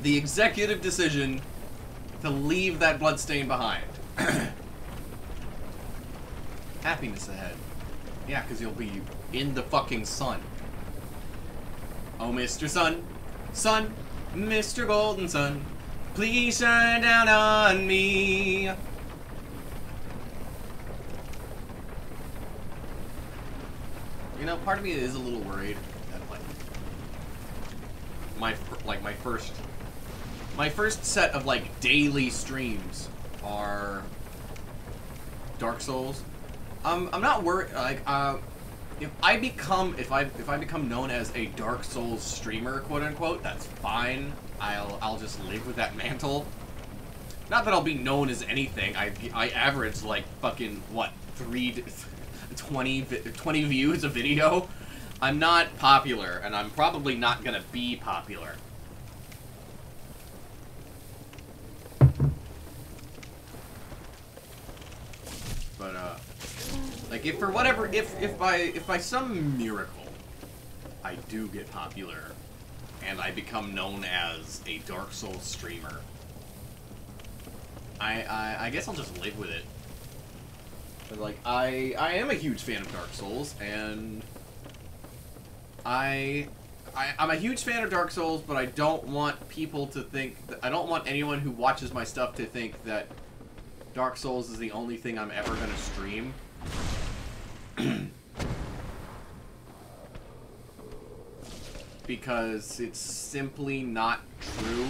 the executive decision to leave that bloodstain behind. Happiness ahead. Yeah, because you'll be in the fucking sun. Oh, Mr. Sun. Sun. Mr. Golden Sun. Please shine down on me. You know, part of me is a little worried that my first set of like daily streams are Dark Souls. I'm not worried. Like, if I become known as a Dark Souls streamer, quote unquote, that's fine. I'll just live with that mantle. Not that I'll be known as anything. I average like fucking what 20 views a video. I'm not popular, and I'm probably not gonna be popular. like, if for whatever, if by some miracle I do get popular and I become known as a Dark Souls streamer, I guess I'll just live with it. But, like, I am a huge fan of Dark Souls, and I'm a huge fan of Dark Souls, but I don't want people to think I don't want anyone who watches my stuff to think that Dark Souls is the only thing I'm ever gonna stream. Because it's simply not true.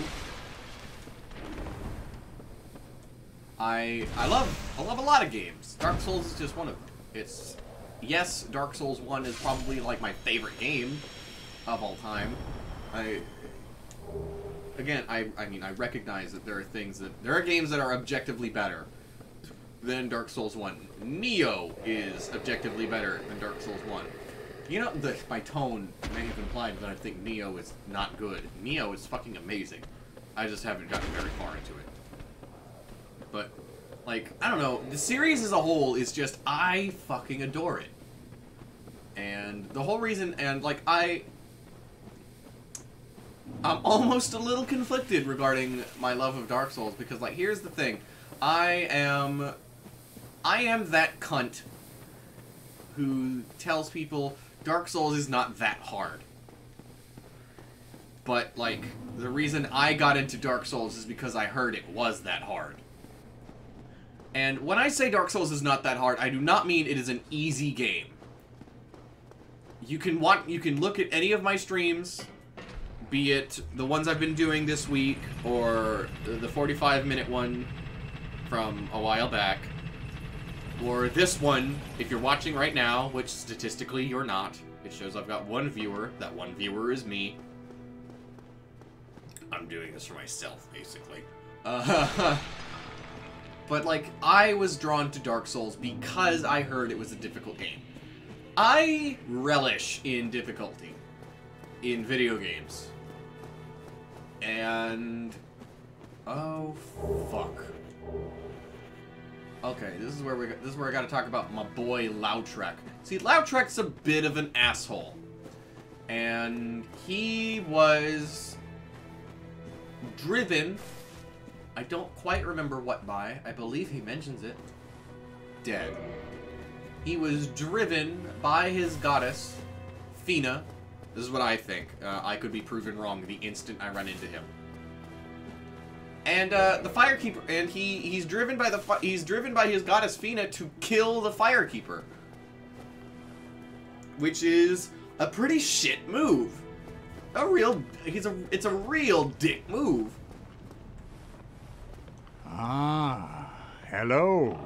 I love a lot of games. Dark Souls is just one of them. Yes, Dark Souls 1 is probably like my favorite game of all time. I mean, I recognize that there are games that are objectively better than Dark Souls 1. Nioh is objectively better than Dark Souls 1. You know, my tone may have implied that I think Nioh is not good. Nioh is fucking amazing. I just haven't gotten very far into it. But, like, I don't know, the series as a whole is just, I fucking adore it. And the whole reason, and, like, I'm almost a little conflicted regarding my love of Dark Souls, because, like, here's the thing. I am that cunt who tells people Dark Souls is not that hard. But, like, the reason I got into Dark Souls is because I heard it was that hard. And when I say Dark Souls is not that hard, I do not mean it is an easy game. You can look at any of my streams, be it the ones I've been doing this week, or the 45-minute one from a while back, or this one, if you're watching right now, which statistically you're not. It shows I've got one viewer. That one viewer is me. I'm doing this for myself, basically. But, like, I was drawn to Dark Souls because I heard it was a difficult game. I relish in difficulty in video games. And... oh, fuck. Okay, this is where I gotta talk about my boy Lautrec. See, Lautrec's a bit of an asshole. And he was driven, I don't quite remember what by, I believe he mentions it, dead. He was driven by his goddess, Fina. This is what I think. I could be proven wrong the instant I run into him. And the Firekeeper, and he's driven by his goddess Fina to kill the Firekeeper, which is a pretty shit move. It's a real dick move. Ah, hello.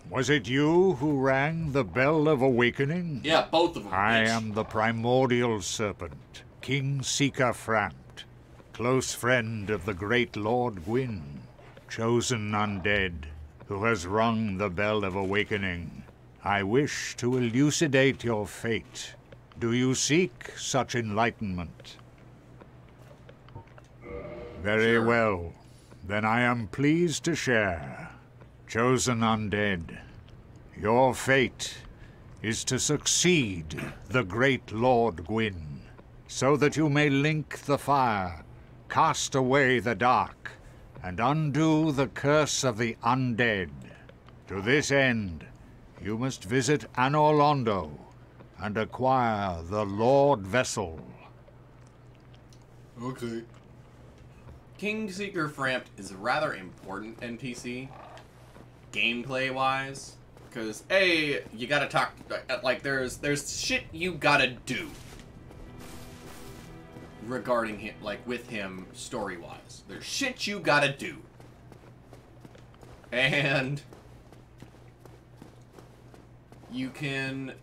Was it you who rang the Bell of Awakening? Yeah, both of them. I bitch. am the primordial serpent, King Sika Frampt, close friend of the great Lord Gwyn, chosen undead, who has rung the Bell of Awakening. I wish to elucidate your fate. Do you seek such enlightenment? Very Sure. well. Then I am pleased to share. Chosen undead, your fate is to succeed the great Lord Gwyn, so that you may link the fire, cast away the dark, and undo the curse of the undead. To this end, you must visit Anor Londo and acquire the Lord Vessel. Okay. King Seeker Frampt is a rather important NPC, gameplay-wise, because A, you gotta talk, like, there's shit you gotta do regarding him, like, with him, story-wise. There's shit you gotta do. And you can...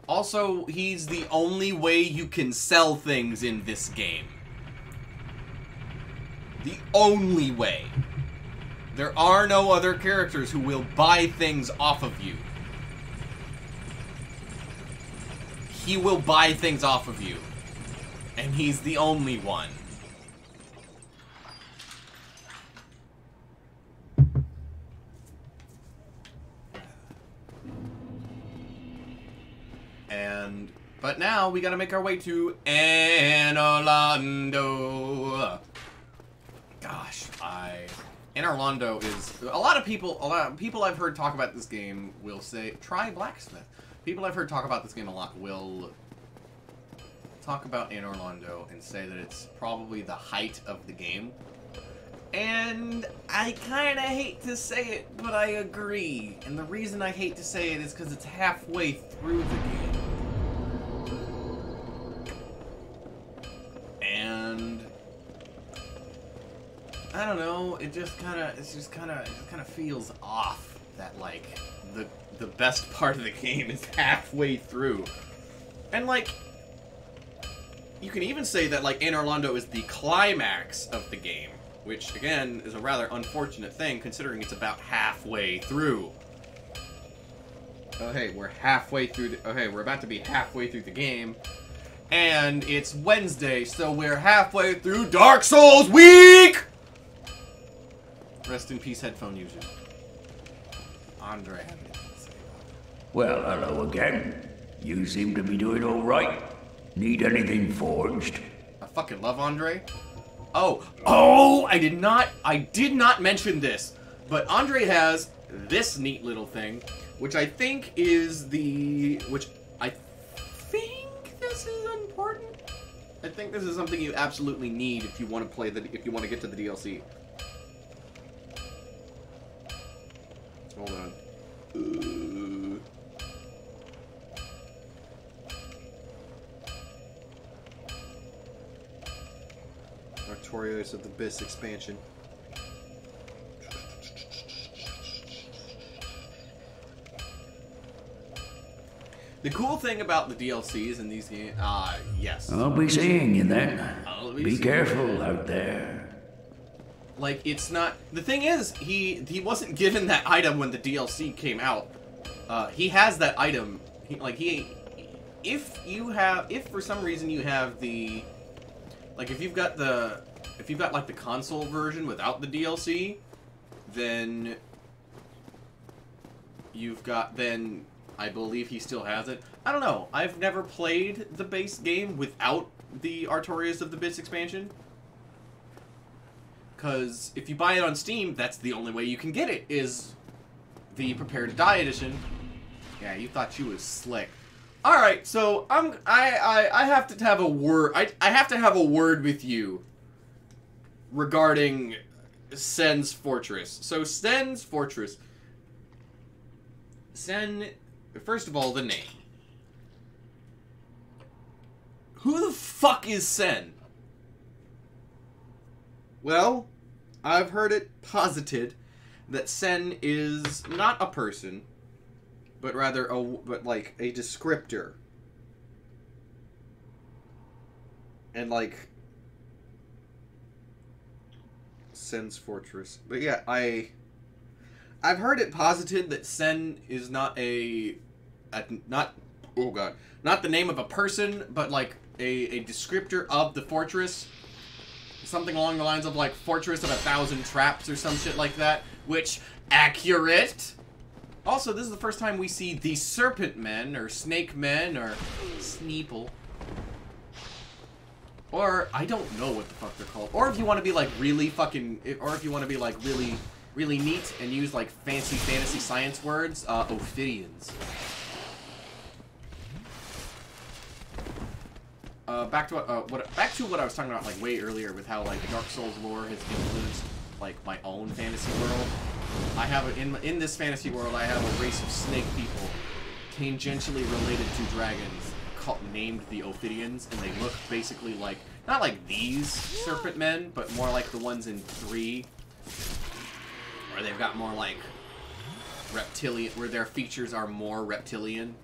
Also, he's the only way you can sell things in this game. The only way. There are no other characters who will buy things off of you. He will buy things off of you. And he's the only one. But now we gotta make our way to Anor Londo. Gosh, Anor Londo is a lot of people I've heard talk about this game will say try Blacksmith. People I've heard talk about this game a lot will talk about Anor Londo and say that it's probably the height of the game. And I kind of hate to say it, but I agree. And the reason I hate to say it is because it's halfway through the game. And I don't know, it just kind of feels off that like the best part of the game is halfway through. And like you can even say that like Anor Londo is the climax of the game, which again is a rather unfortunate thing considering it's about halfway through. Oh hey, we're halfway through we're about to be halfway through the game. And it's Wednesday, so we're halfway through Dark Souls week! Rest in peace, headphone users. Andre, have anything to say about it? Well, hello again. You seem to be doing all right. Need anything forged? I fucking love Andre. Oh, I did not mention this, but Andre has this neat little thing, which I think is this is important. I think this is something you absolutely need if you want to play if you want to get to the DLC. Hold on. Artorias of the Abyss expansion. The cool thing about the DLCs in these games, yes. I'll be seeing you then. Be seeing careful out there. Like, it's not... The thing is, he wasn't given that item when the DLC came out. He has that item. If for some reason you have the... Like, if you've got, like, the console version without the DLC, then... Then I believe he still has it. I don't know. I've never played the base game without the Artorias of the Abyss expansion. Because if you buy it on Steam, that's the only way you can get it, is the Prepare to Die edition. Yeah, you thought you was slick. Alright, so I have to have a word. I have to have a word with you regarding Sen's Fortress. So Sen's Fortress. Sen, first of all, the name. Who the fuck is Sen? Well, I've heard it posited that Sen is not a person, but rather like a descriptor. And like Sen's Fortress. But yeah, I've heard it posited that Sen is not not the name of a person, but like a descriptor of the fortress. Something along the lines of like Fortress of 1,000 Traps or some shit like that, which, accurate. Also, this is the first time we see the Serpent Men, or Snake Men, or Sneeple. Or, I don't know what the fuck they're called. Or if you want to be like really fucking, or if you want to be like really neat and use like fancy fantasy science words, Ophidians. Back to what I was talking about like way earlier with how like Dark Souls lore has influenced like my own fantasy world. I have in this fantasy world I have a race of snake people tangentially related to dragons named the Ophidians, and they look basically like not like these serpent men, but more like the ones in 3, where they've got more like reptilian, where their features are more reptilian.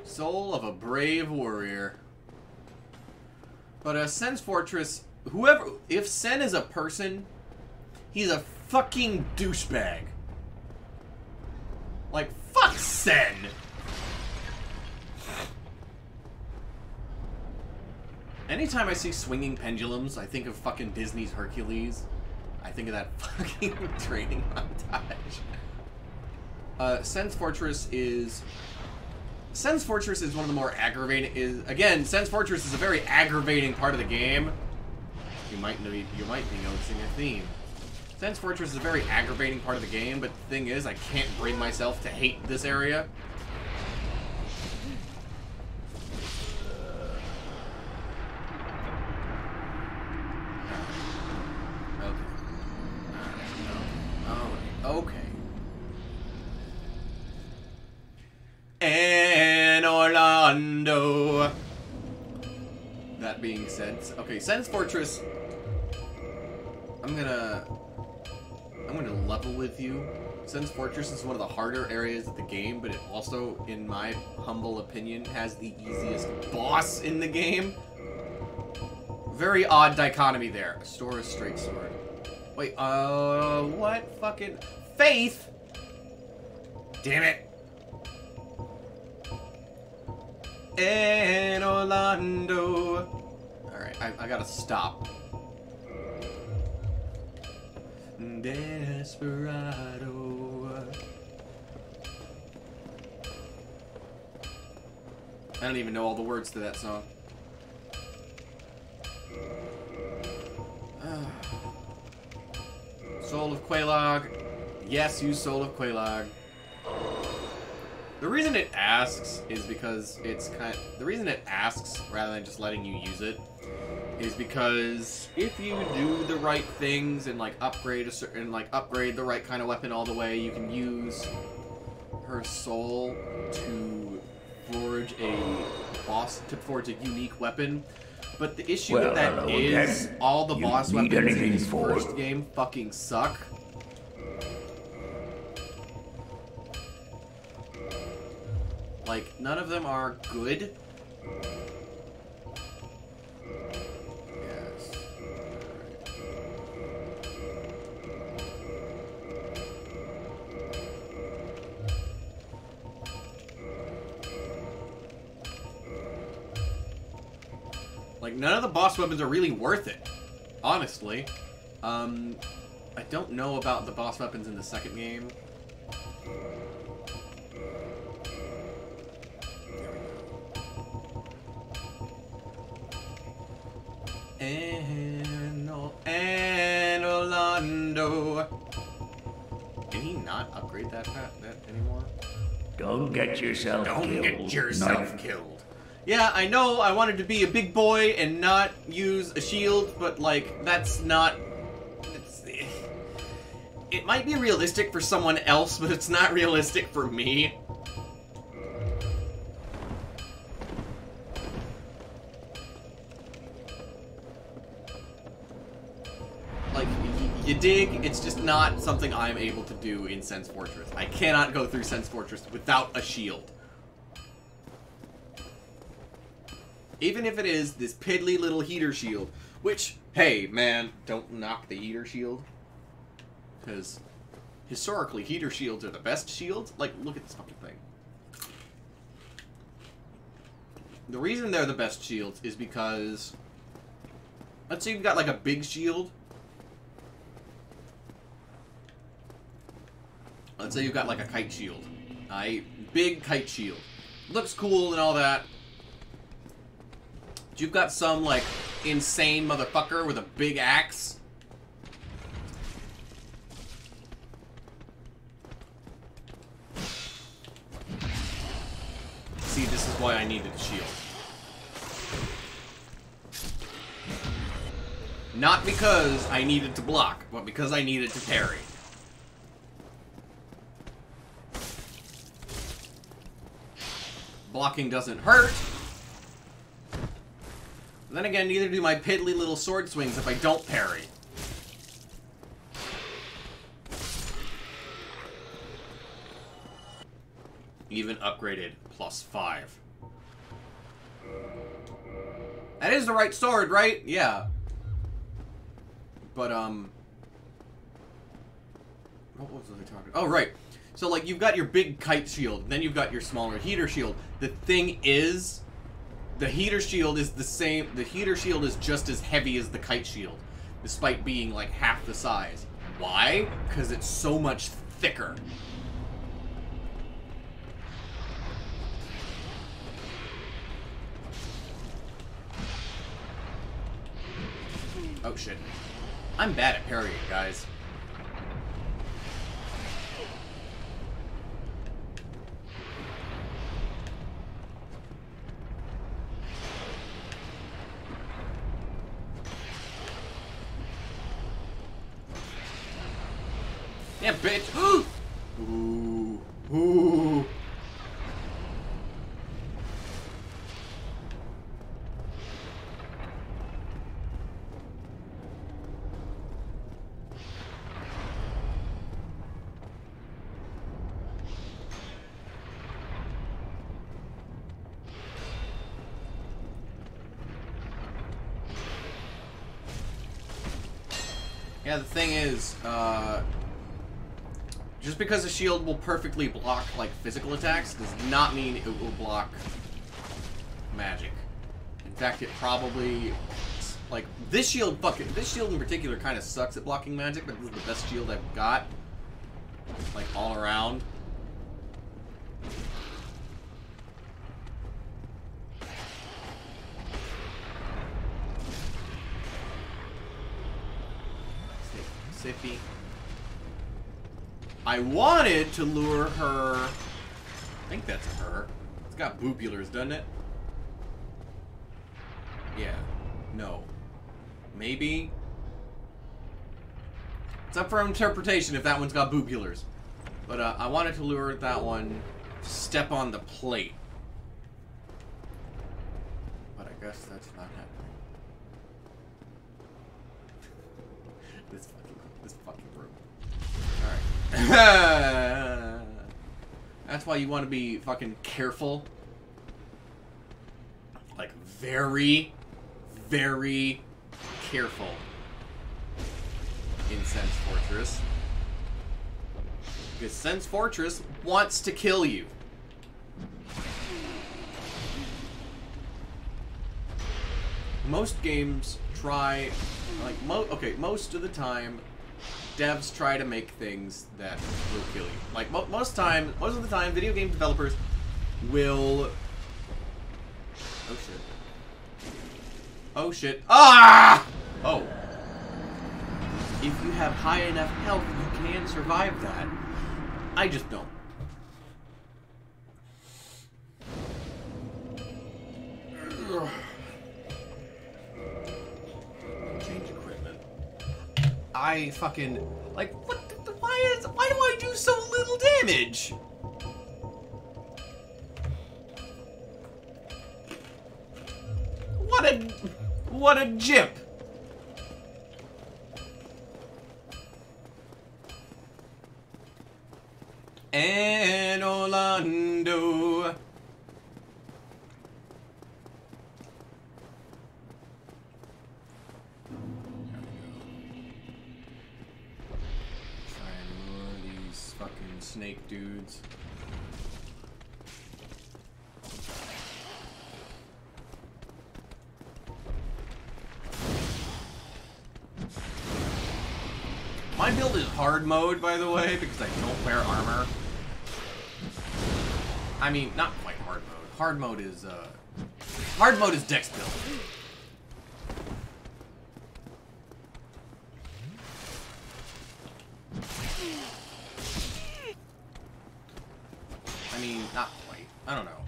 Soul of a brave warrior. But Sen's Fortress, if Sen is a person, he's a fucking douchebag. Like, fuck Sen! Anytime I see swinging pendulums, I think of fucking Disney's Hercules. I think of that fucking training montage. Sen's Fortress is one of the more aggravating. Sen's Fortress is a very aggravating part of the game. You might be noticing a theme. Sen's Fortress is a very aggravating part of the game, but the thing is, I can't bring myself to hate this area. Okay. And Orlando. That being said, okay, Sen's Fortress. I'm gonna level with you. Sen's Fortress is one of the harder areas of the game, but it also, in my humble opinion, has the easiest boss in the game. Very odd dichotomy there. Store a straight sword. Wait, what fucking... Faith? Damn it. And Orlando. Alright, I gotta stop. Desperado. I don't even know all the words to that song. Soul of Quelaag. Yes, use Soul of Quelaag. The reason it asks is because the reason it asks rather than just letting you use it is because if you do the right things and upgrade the right kind of weapon all the way, you can use her soul to forge a unique weapon. But the issue with that is all the boss weapons in this first game fucking suck. Like, none of them are good. Yes. Like, none of the boss weapons are really worth it. Honestly. I don't know about the boss weapons in the second game. And Orlando. Can he not upgrade that anymore? Don't get yourself killed. Don't get yourself killed. Yeah, I know I wanted to be a big boy and not use a shield, but that's not... It might be realistic for someone else, but it's not realistic for me. You dig? It's just not something I'm able to do in Sen's Fortress. I cannot go through Sen's Fortress without a shield. Even if it is this piddly little heater shield, which, hey, man, don't knock the heater shield. Because, historically, heater shields are the best shields. Look at this fucking thing. The reason they're the best shields is because, let's say you've got, a big shield. Let's say you've got, a kite shield. A big kite shield. Looks cool and all that. But you've got some, insane motherfucker with a big axe. See, this is why I needed a shield. Not because I needed to block, but because I needed to parry. Blocking doesn't hurt. Then again, neither do my piddly little sword swings if I don't parry. Even upgraded, +5. That is the right sword, right? Yeah. But, what was I talking about? Oh, right. So, you've got your big kite shield, then you've got your smaller heater shield. The thing is, the heater shield is the same. The heater shield is just as heavy as the kite shield, despite being like half the size. Why? Because it's so much thicker. Oh shit. I'm bad at parrying, guys. Yeah, bitch. Ooh. Ooh. Yeah, the thing is, just because a shield will perfectly block, like, physical attacks does not mean it will block magic. In fact, it probably, like, this shield in particular kind of sucks at blocking magic, but this is the best shield I've got, like, all around. Sippy. I wanted to lure her. I think that's her. It's got boopulars, doesn't it? Yeah. No. Maybe. It's up for interpretation if that one's got boopulars. But I wanted to lure that one to step on the plate. But I guess that's not happening. This fucking room. Alright. That's why you want to be fucking careful. Like, very, very careful in Sense Fortress. Because Sense Fortress wants to kill you. Most games try, like, most of the time, devs try to make things that will kill you. Like, most of the time, video game developers will... Oh, shit. Oh, shit. Ah! Oh. If you have high enough health, you can survive that. I just don't. Ugh. Change equipment. I fucking... Like, what the, why do I do so little damage? What a jip. And Orlando. Try and lure these fucking snake dudes. My build is hard mode, by the way, because I don't wear armor. I mean, not quite hard mode. Hard mode is dex build. I mean, not quite. I don't know.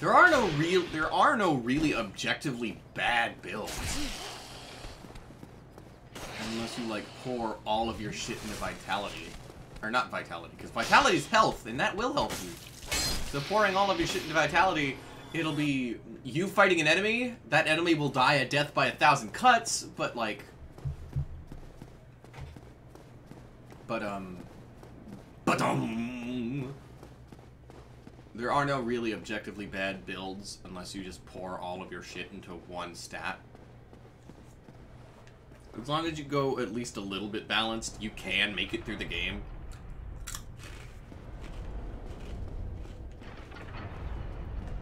There are no really objectively bad builds. Unless you, like, pour all of your shit into Vitality. Or not Vitality, because Vitality is health, and that will help you. So pouring all of your shit into Vitality, it'll be you fighting an enemy, that enemy will die a death by 1,000 cuts, but, like... There are no really objectively bad builds, unless you just pour all of your shit into one stat. As long as you go at least a little bit balanced, you can make it through the game.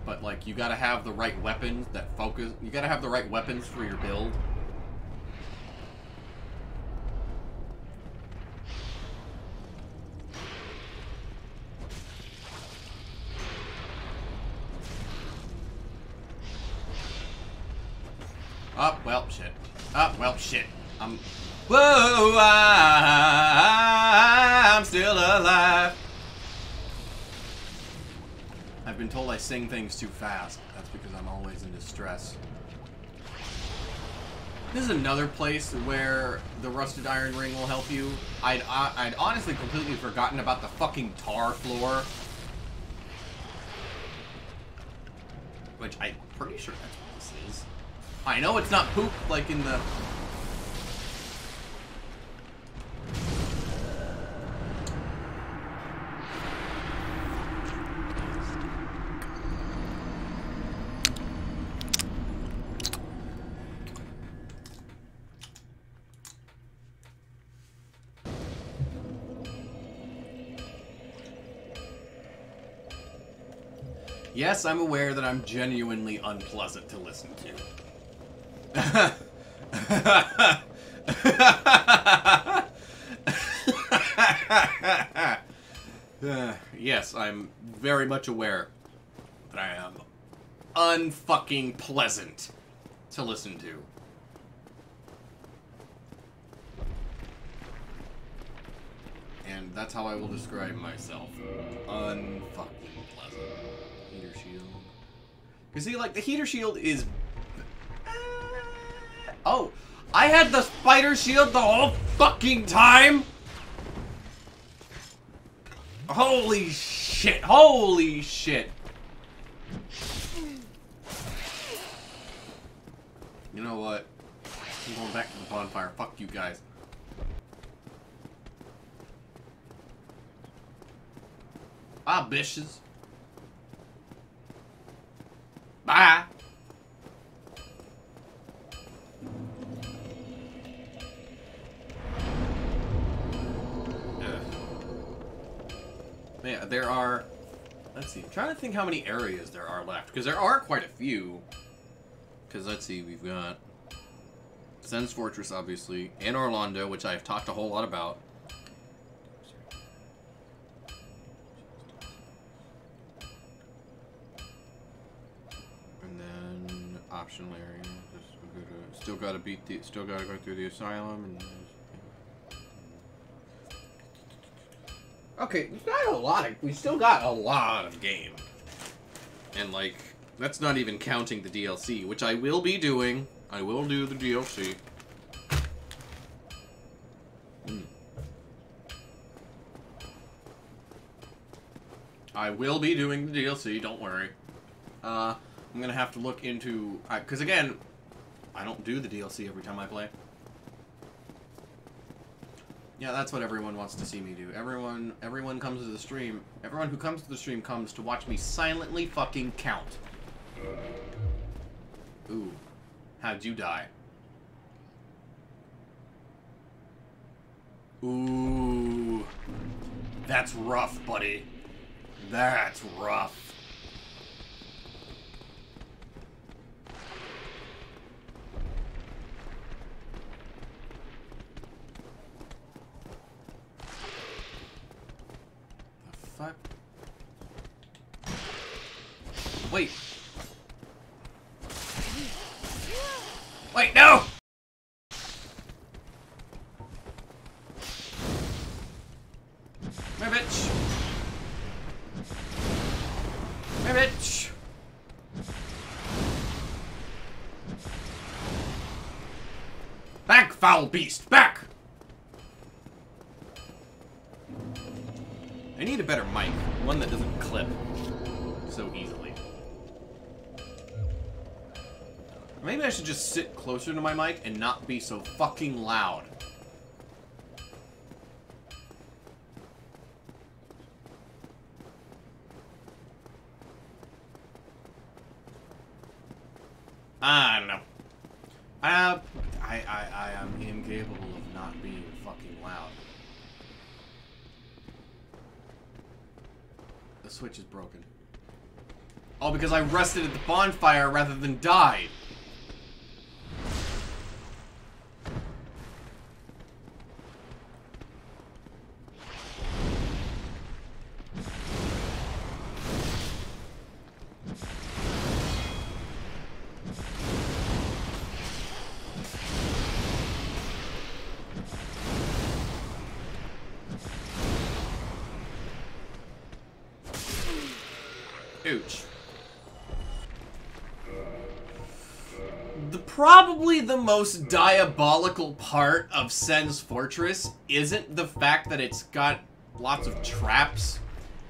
But but like you gotta have the right weapons that focus. You gotta have the right weapons for your build. Oh, well, shit. Oh, well, shit. Whoa, I'm still alive. I've been told I sing things too fast. That's because I'm always in distress. This is another place where the rusted iron ring will help you. I'd honestly completely forgotten about the fucking tar floor. Which I'm pretty sure that's what this is. I know it's not poop like in the... Yes, I'm aware that I'm genuinely unpleasant to listen to. Yes, I'm very much aware that I am unfucking pleasant to listen to. And that's how I will describe myself. Unfucking pleasant. Heater shield. You see, like, the heater shield is... Oh, I had the spider shield the whole fucking time? Holy shit. Holy shit. You know what? I'm going back to the bonfire. Fuck you guys. Ah, bitches. Bye. Yeah, there are... Let's see. I'm trying to think how many areas there are left. Because there are quite a few. Because, let's see, we've got... Sen's Fortress, obviously. And Orlando, which I've talked a whole lot about. And then... Optional area. Still gotta beat the... Still gotta go through the asylum. And... Okay, we've got a lot of... We still got a lot of game. And, like, that's not even counting the DLC, which I will be doing. I will do the DLC. I will be doing the DLC, don't worry. I'm gonna have to look into... Because, again, I don't do the DLC every time I play. Yeah, that's what everyone wants to see me do. Everyone comes to the stream. Everyone who comes to the stream comes to watch me silently fucking count. Ooh. How'd you die? Ooh. That's rough, buddy. That's rough. Fuck. Wait. Wait, no! My bitch. My bitch. Back, foul beast, back! I need a better mic. One that doesn't clip so easily. Maybe I should just sit closer to my mic and not be so fucking loud. I don't know. I am incapable of not being fucking loud. The switch is broken. All because I rested at the bonfire rather than died. Ouch. Probably the most diabolical part of Sen's Fortress isn't the fact that it's got lots of traps.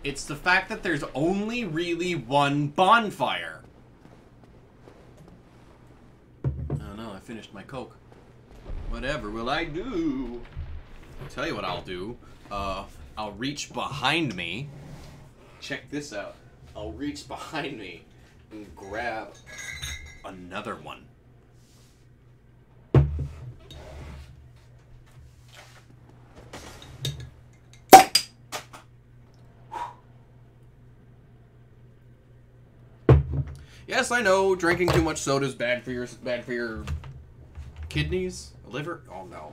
It's the fact that there's only really one bonfire. Oh no, I finished my Coke. Whatever will I do? I'll tell you what I'll do. I'll reach behind me. Check this out. I'll reach behind me and grab another one. Yes, I know drinking too much soda is bad for your kidneys, liver. Oh no,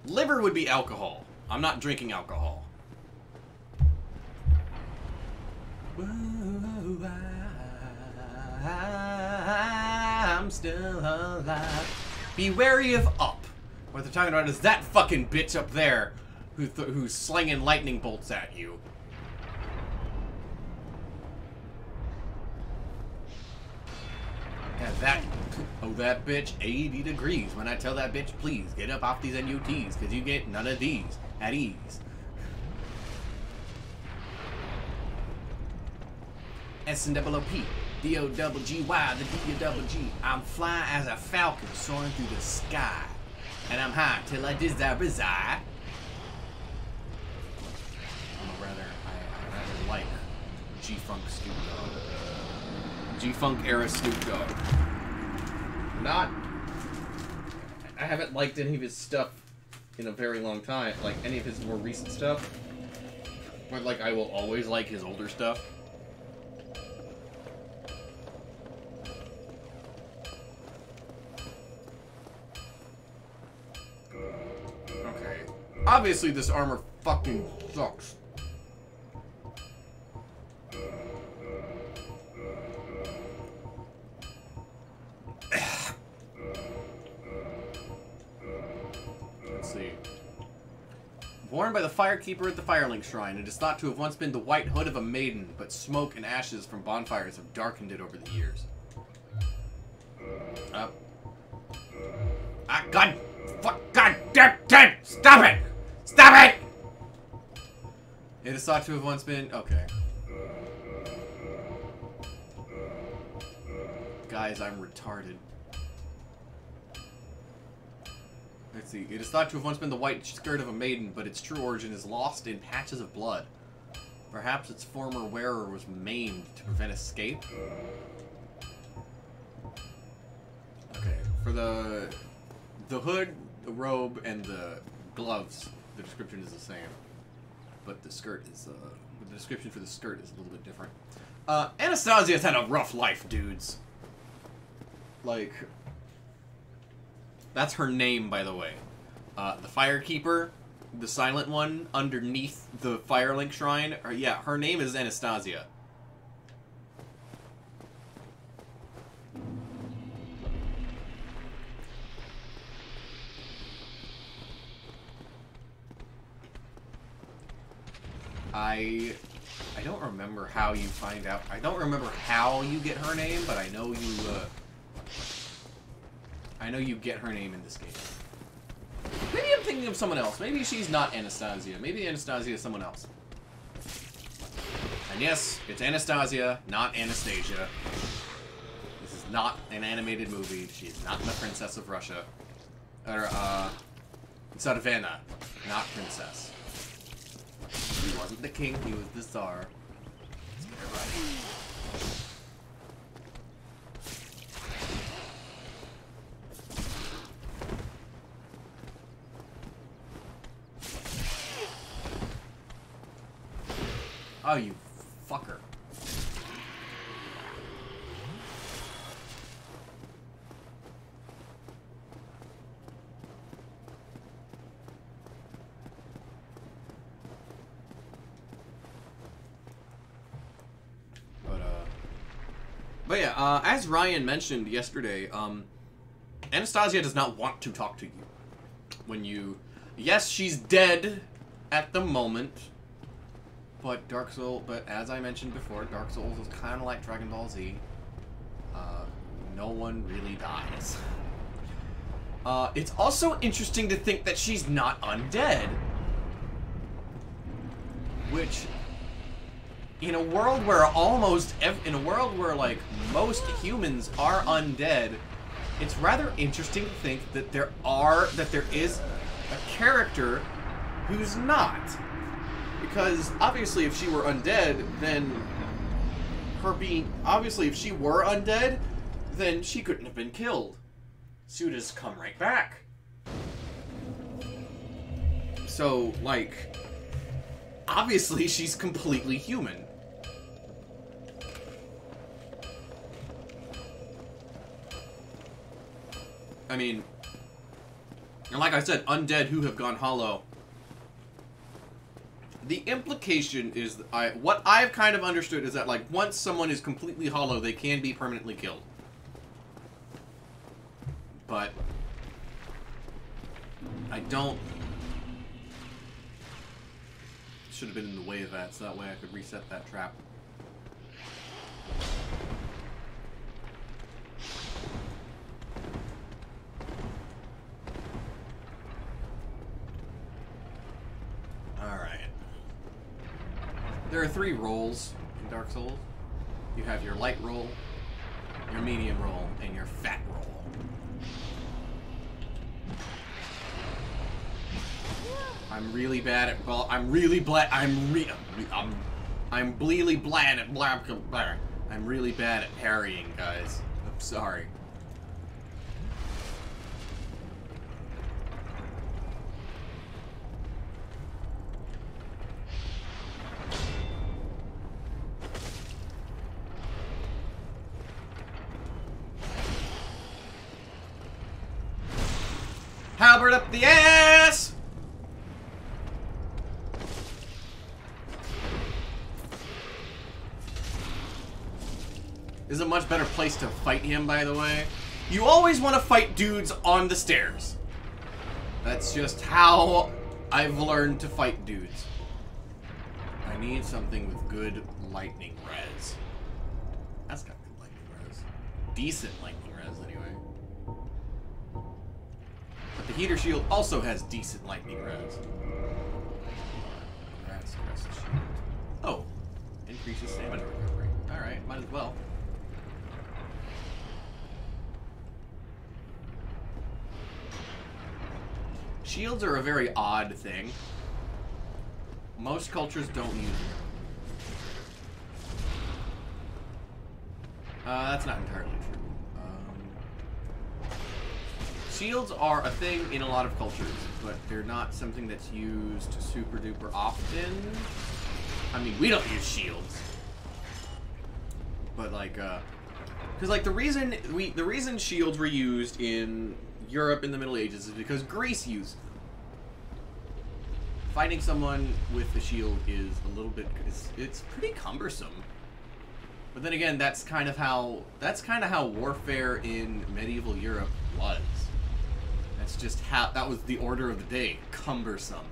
liver would be alcohol. I'm not drinking alcohol. Whoa, I'm still alive. Be wary of Up. What they're talking about is that fucking bitch up there who's slinging lightning bolts at you. Yeah, that bitch, 80 degrees. When I tell that bitch, please get up off these NUTs, because you get none of these at ease. S-N-O-O-P, D-O-double-G-Y, the D-O-double-G. I'm flying as a falcon soaring through the sky, and I'm high till I desire reside. I rather like G-Funk Snoop Dogg. G-Funk era Snoop Dogg. I haven't liked any of his stuff in a very long time. Like, any of his more recent stuff. But, like, I will always like his older stuff. Okay. Obviously, this armor fucking sucks. Worn by the Firekeeper at the Firelink Shrine, it is thought to have once been the white hood of a maiden, but smoke and ashes from bonfires have darkened it over the years. God damn it! Stop it! Stop it! It is thought to have once been... Okay. Guys, I'm retarded. Let's see. It is thought to have once been the white skirt of a maiden, but its true origin is lost in patches of blood. Perhaps its former wearer was maimed to prevent escape? Okay. For the hood, the robe, and the gloves, the description is the same. But the skirt is, the description for the skirt is a little bit different. Anastasia's had a rough life, dudes. Like... That's her name, by the way. The Firekeeper, the silent one, underneath the Firelink Shrine. Yeah, her name is Anastasia. I don't remember how you find out. I don't remember how you get her name, but I know you get her name in this game. Maybe I'm thinking of someone else. Maybe she's not Anastasia. Maybe Anastasia is someone else. And yes, it's Anastasia, not Anastasia. This is not an animated movie. She is not the Princess of Russia. Or, Tsarevna, not Princess. He wasn't the king, he was the Tsar. Let's get it right. Oh, you fucker. But yeah, as Ryan mentioned yesterday, Anastasia does not want to talk to you. When you... Yes, she's dead at the moment. But but as I mentioned before, Dark Souls is kind of like Dragon Ball Z. No one really dies. It's also interesting to think that she's not undead. Which... In a world where like most humans are undead, it's rather interesting to think that there is a character who's not. Because obviously if she were undead, then if she were undead, then she couldn't have been killed. She would just come right back. So, like, obviously she's completely human. I mean, and like I said, undead who have gone hollow. The implication is, what I've kind of understood is that, like, once someone is completely hollow, they can be permanently killed. But I don't... Should have been in the way of that, so that way I could reset that trap. Alright. There are 3 roles in Dark Souls. You have your light roll, your medium roll, and your fat roll. I'm really bad at, well, I'm really bad at parrying, guys. I'm sorry. Halberd up the ass! This is a much better place to fight him, by the way. You always want to fight dudes on the stairs. That's just how I've learned to fight dudes. I need something with good lightning res. That's got good lightning res. Decent lightning res, anyway. But the heater shield also has decent lightning res. That's crest shield. Oh. Increases stamina recovery. Alright, might as well. Shields are a very odd thing. Most cultures don't use them. That's not entirely true. Shields are a thing in a lot of cultures, but they're not something that's used super duper often. I mean, we don't use shields. But like, because like the reason shields were used in Europe in the Middle Ages is because Greece used them. Fighting someone with a shield is a little bit, it's pretty cumbersome. But then again, that's kind of how warfare in medieval Europe was. That's just how, that was the order of the day, cumbersome.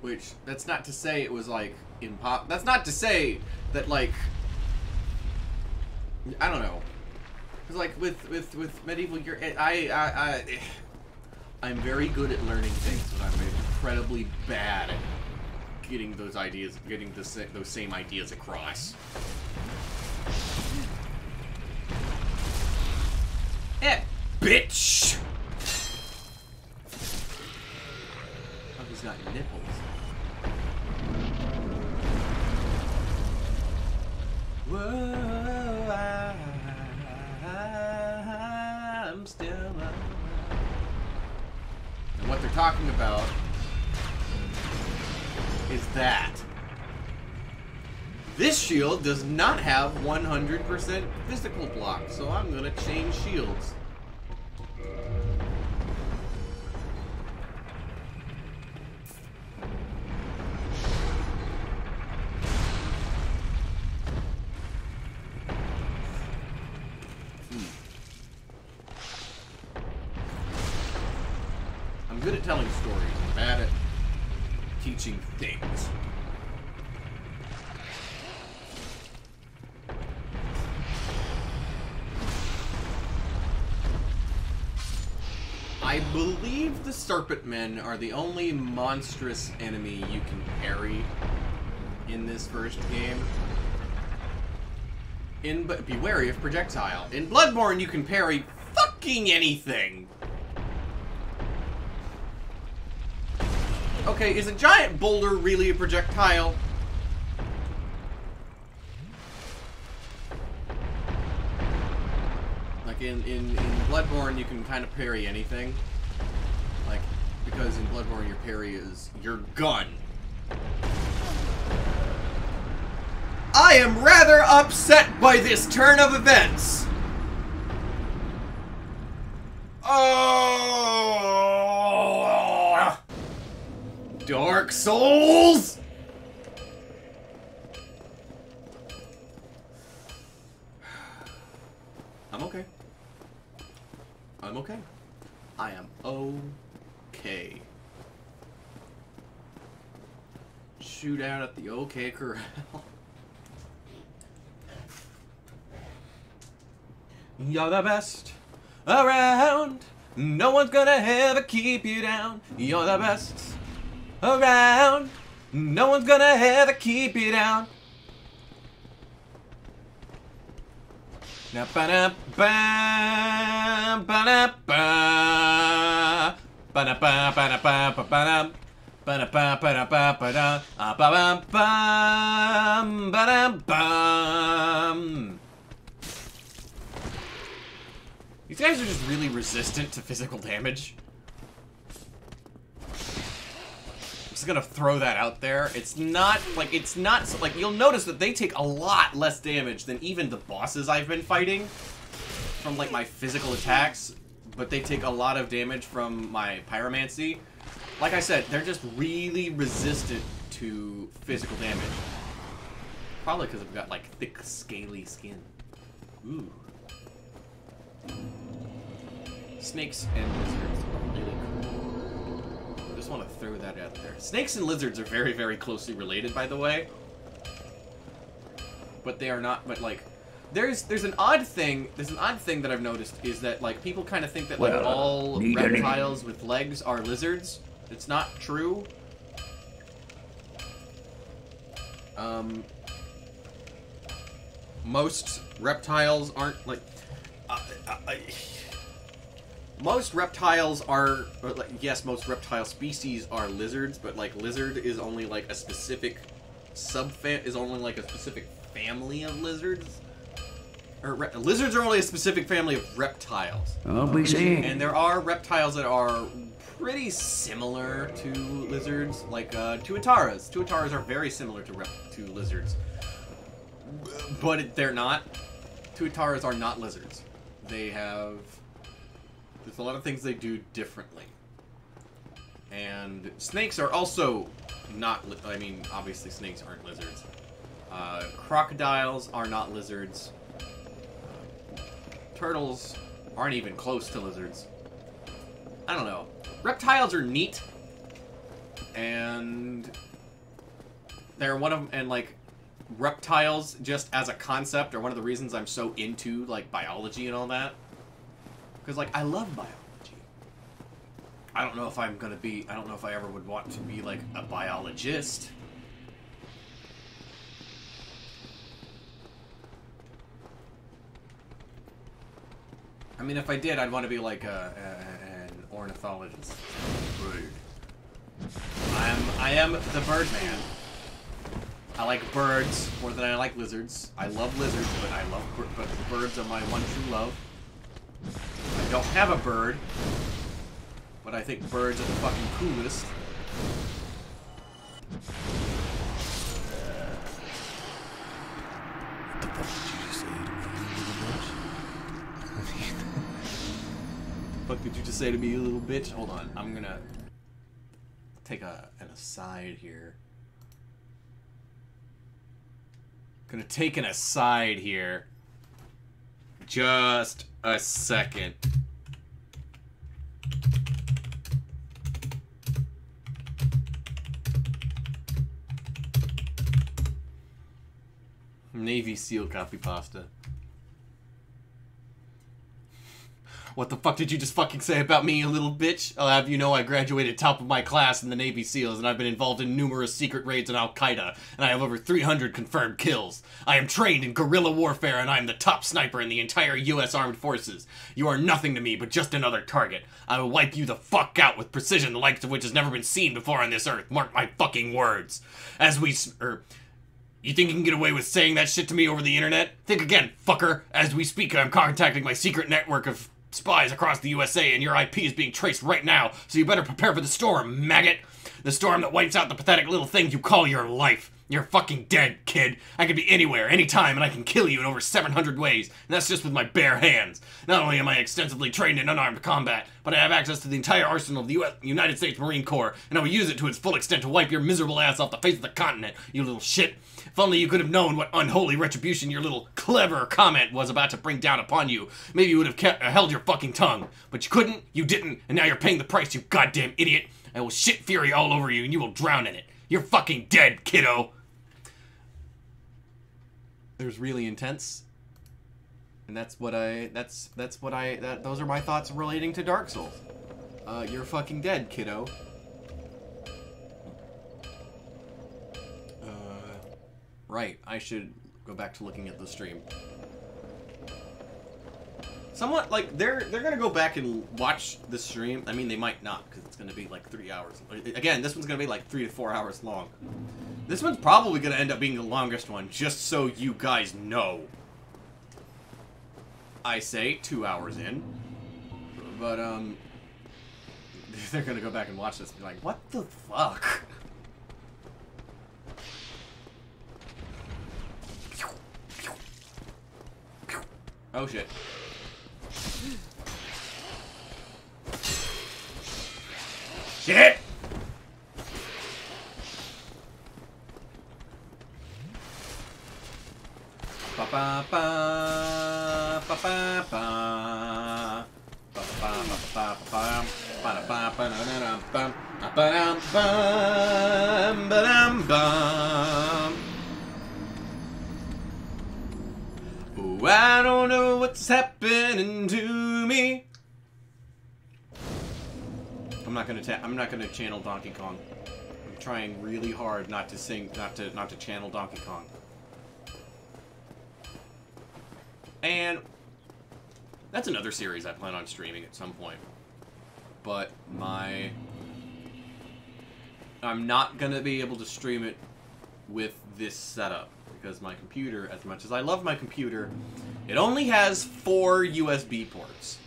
Which, that's not to say it was like, that's not to say that like, I don't know. Because like with medieval Europe, I'm very good at learning things, but I'm incredibly bad at getting those ideas, those same ideas across. Bitch! Oh, he's got nipples. Whoa, I'm still alive. And what they're talking about is that this shield does not have 100% physical block, so I'm gonna change shields. good at telling stories and bad at teaching things. I believe the Serpent Men are the only monstrous enemy you can parry in this first game. But be wary of projectile. In Bloodborne, you can parry fucking anything. Okay, is a giant boulder really a projectile? Like in Bloodborne, you can kind of parry anything. Like, because in Bloodborne, your parry is your gun. I am rather upset by this turn of events. Oh, Dark Souls. I'm okay. I'm okay. I am okay. Shootout at the OK Corral. You're the best around. No one's gonna ever keep you down. You're the best around. No one's gonna ever keep you down. Now ba-da ba ba-da ba ba-da ba ba-da ba ba-da ba-da ba ba-da ba ba-da ba ba ba-da ba. These guys are just really resistant to physical damage. I'm just gonna throw that out there. It's not, like, you'll notice that they take a lot less damage than even the bosses I've been fighting from, like, my physical attacks, but they take a lot of damage from my pyromancy. Like I said, they're just really resistant to physical damage. Probably because I've got, like, thick, scaly skin. Ooh. Snakes and lizards are really cool. I just want to throw that out there. Snakes and lizards are very, very closely related, by the way. But they are not, but like, there's an odd thing that I've noticed is that, like, people kind of think that, like, all reptiles with legs are lizards. It's not true. Most reptiles aren't, like, most reptiles are, like, yes, most reptile species are lizards, but, like, lizard is only, like, a specific specific family of lizards. Or lizards are only a specific family of reptiles. I'll be seeing. And there are reptiles that are pretty similar to lizards, like tuataras. Tuataras are very similar to lizards, but they're not. Tuataras are not lizards. There's a lot of things they do differently. And snakes are also not, I mean, obviously snakes aren't lizards. Crocodiles are not lizards. Turtles aren't even close to lizards. I don't know. Reptiles are neat. And they're one of them, and like, reptiles just as a concept are one of the reasons I'm so into, like, biology and all that. Because, like, I love biology. I don't know if I ever would want to be, like, a biologist. I mean, if I did, I'd want to be, like, an ornithologist. Bird. I am the bird man. I like birds more than I like lizards. I love lizards, but birds are my one true love. I don't have a bird, but I think birds are the fucking coolest. What did you just say to me, you little bitch? Hold on, I'm gonna take an aside here. Gonna take an aside here. Just a second. Navy SEAL copy pasta. What the fuck did you just fucking say about me, you little bitch? I'll have you know I graduated top of my class in the Navy SEALs, and I've been involved in numerous secret raids on Al-Qaeda, and I have over 300 confirmed kills. I am trained in guerrilla warfare, and I am the top sniper in the entire U.S. Armed Forces. You are nothing to me, but just another target. I will wipe you the fuck out with precision, the likes of which has never been seen before on this earth. Mark my fucking words. As we... You think you can get away with saying that shit to me over the internet? Think again, fucker. As we speak, I'm contacting my secret network of spies across the USA, and your IP is being traced right now, so you better prepare for the storm, maggot. The storm that wipes out the pathetic little thing you call your life. You're fucking dead, kid. I could be anywhere, anytime, and I can kill you in over 700 ways, and that's just with my bare hands. Not only am I extensively trained in unarmed combat, but I have access to the entire arsenal of the United States Marine Corps, and I will use it to its full extent to wipe your miserable ass off the face of the continent, you little shit. If only you could have known what unholy retribution your little clever comment was about to bring down upon you, maybe you would have held your fucking tongue. But you couldn't, you didn't, and now you're paying the price, you goddamn idiot. I will shit fury all over you, and you will drown in it. You're fucking dead, kiddo. It was really intense. And those are my thoughts relating to Dark Souls. You're fucking dead, kiddo. Right, I should go back to looking at the stream. Somewhat, like, they're gonna go back and watch the stream. I mean, they might not, because it's gonna be like 3 hours. Again, this one's gonna be like 3 to 4 hours long. This one's probably gonna end up being the longest one, just so you guys know. I say 2 hours in. But, they're gonna go back and watch this and be like, what the fuck? Oh shit. Shit! Ba ba ba ba ba ba ba ba ba ba ba ba ba. Oh, I don't know what's happening to me. I'm not gonna channel Donkey Kong. I'm trying really hard not to sing, not to channel Donkey Kong. And that's another series I plan on streaming at some point. But I'm not gonna be able to stream it with this setup because my computer, as much as I love my computer, it only has 4 USB ports.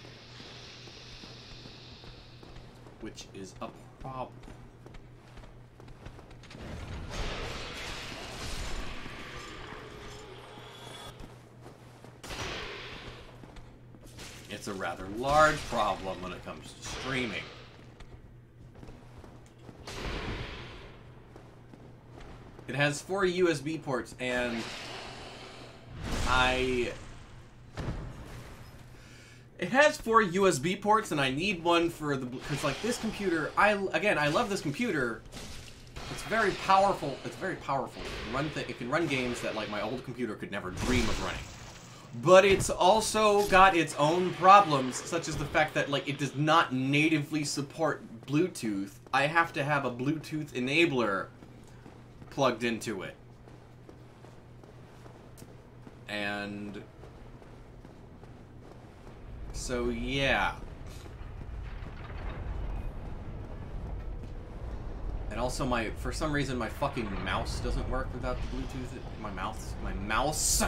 Which is a problem. It's a rather large problem when it comes to streaming. It has 4 USB ports, and it has 4 USB ports, and I need one for the... Because, like, this computer... I love this computer. It's very powerful. It's very powerful. It can run games that, like, my old computer could never dream of running. But it's also got its own problems, such as the fact that, like, it does not natively support Bluetooth. I have to have a Bluetooth enabler plugged into it. And... so, yeah. And also for some reason my fucking mouse doesn't work without the Bluetooth. My mouse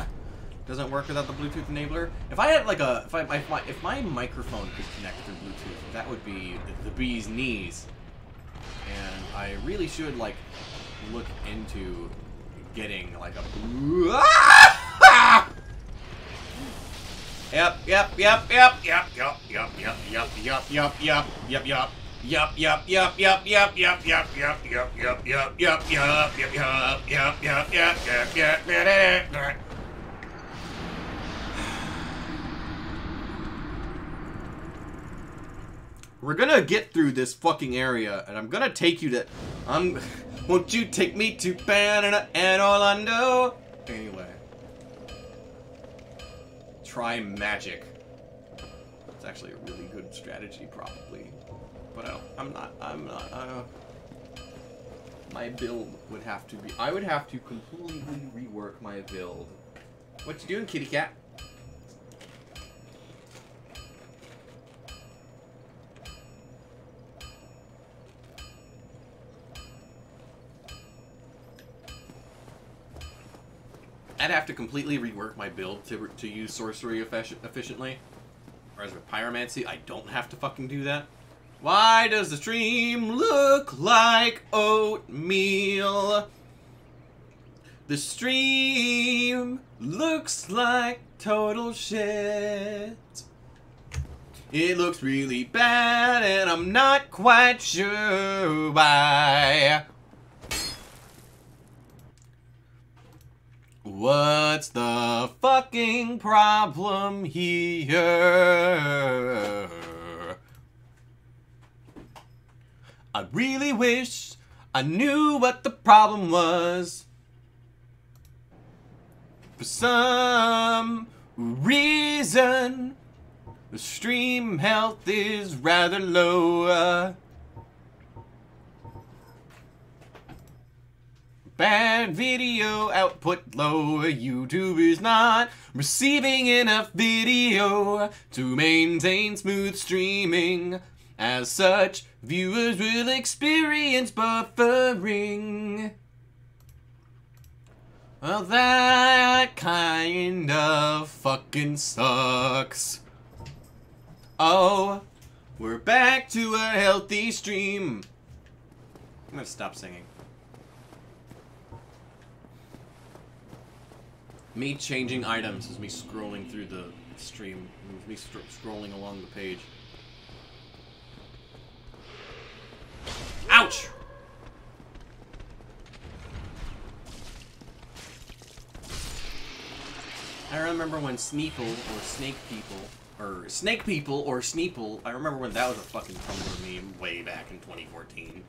doesn't work without the Bluetooth enabler. If I had like if my microphone could connect through Bluetooth, that would be the bee's knees. And I really should like look into getting like a Yep. We're gonna get through this fucking area, and I'm gonna take you to... won't you take me to Banana and Orlando? Anyway. try magic. It's actually a really good strategy, probably. But I'm not, my build would have to be, I would have to completely rework my build. What you doing, kitty cat? I'd have to completely rework my build to use sorcery efficiently. Whereas with pyromancy, I don't have to fucking do that. Why does the stream look like oatmeal? The stream looks like total shit. It looks really bad and I'm not quite sure why. What's the fucking problem here? I really wish I knew what the problem was. For some reason, the stream health is rather low. Bad video output low. YouTube is not receiving enough video to maintain smooth streaming. As such, viewers will experience buffering. Well, that kind of fucking sucks. Oh, we're back to a healthy stream. I'm gonna stop singing. Me changing items is me scrolling through the stream. Me scrolling along the page. Ouch! I remember when Sneeple or Snake People or Sneeple, I remember when that was a fucking Tumblr meme way back in 2014.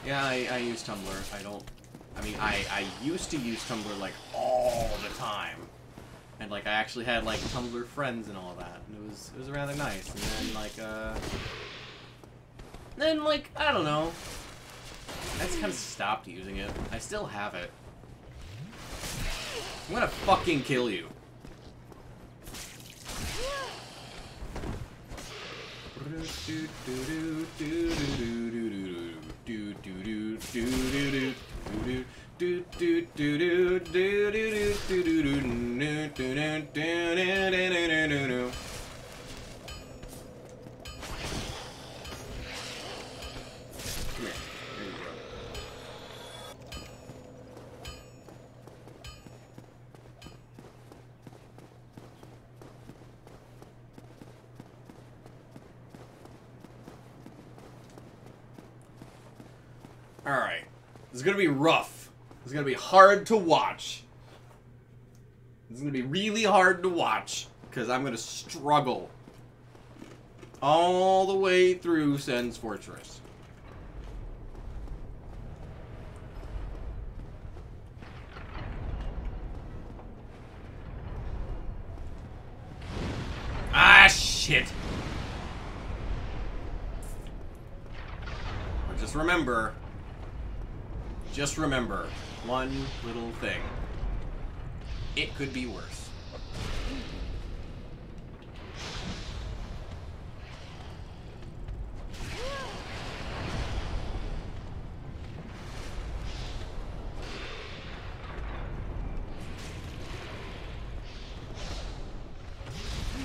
Yeah, I use Tumblr. I used to use Tumblr, like, all the time. And, like, I actually had, like, Tumblr friends and all that. And it was rather nice. And then, like, I don't know. I just kind of stopped using it. I still have it. I'm gonna fucking kill you. Alright. This is gonna be rough. This is gonna be hard to watch. This is gonna be really hard to watch, because I'm gonna struggle all the way through Sen's Fortress. Ah, shit! But just remember one little thing. It could be worse.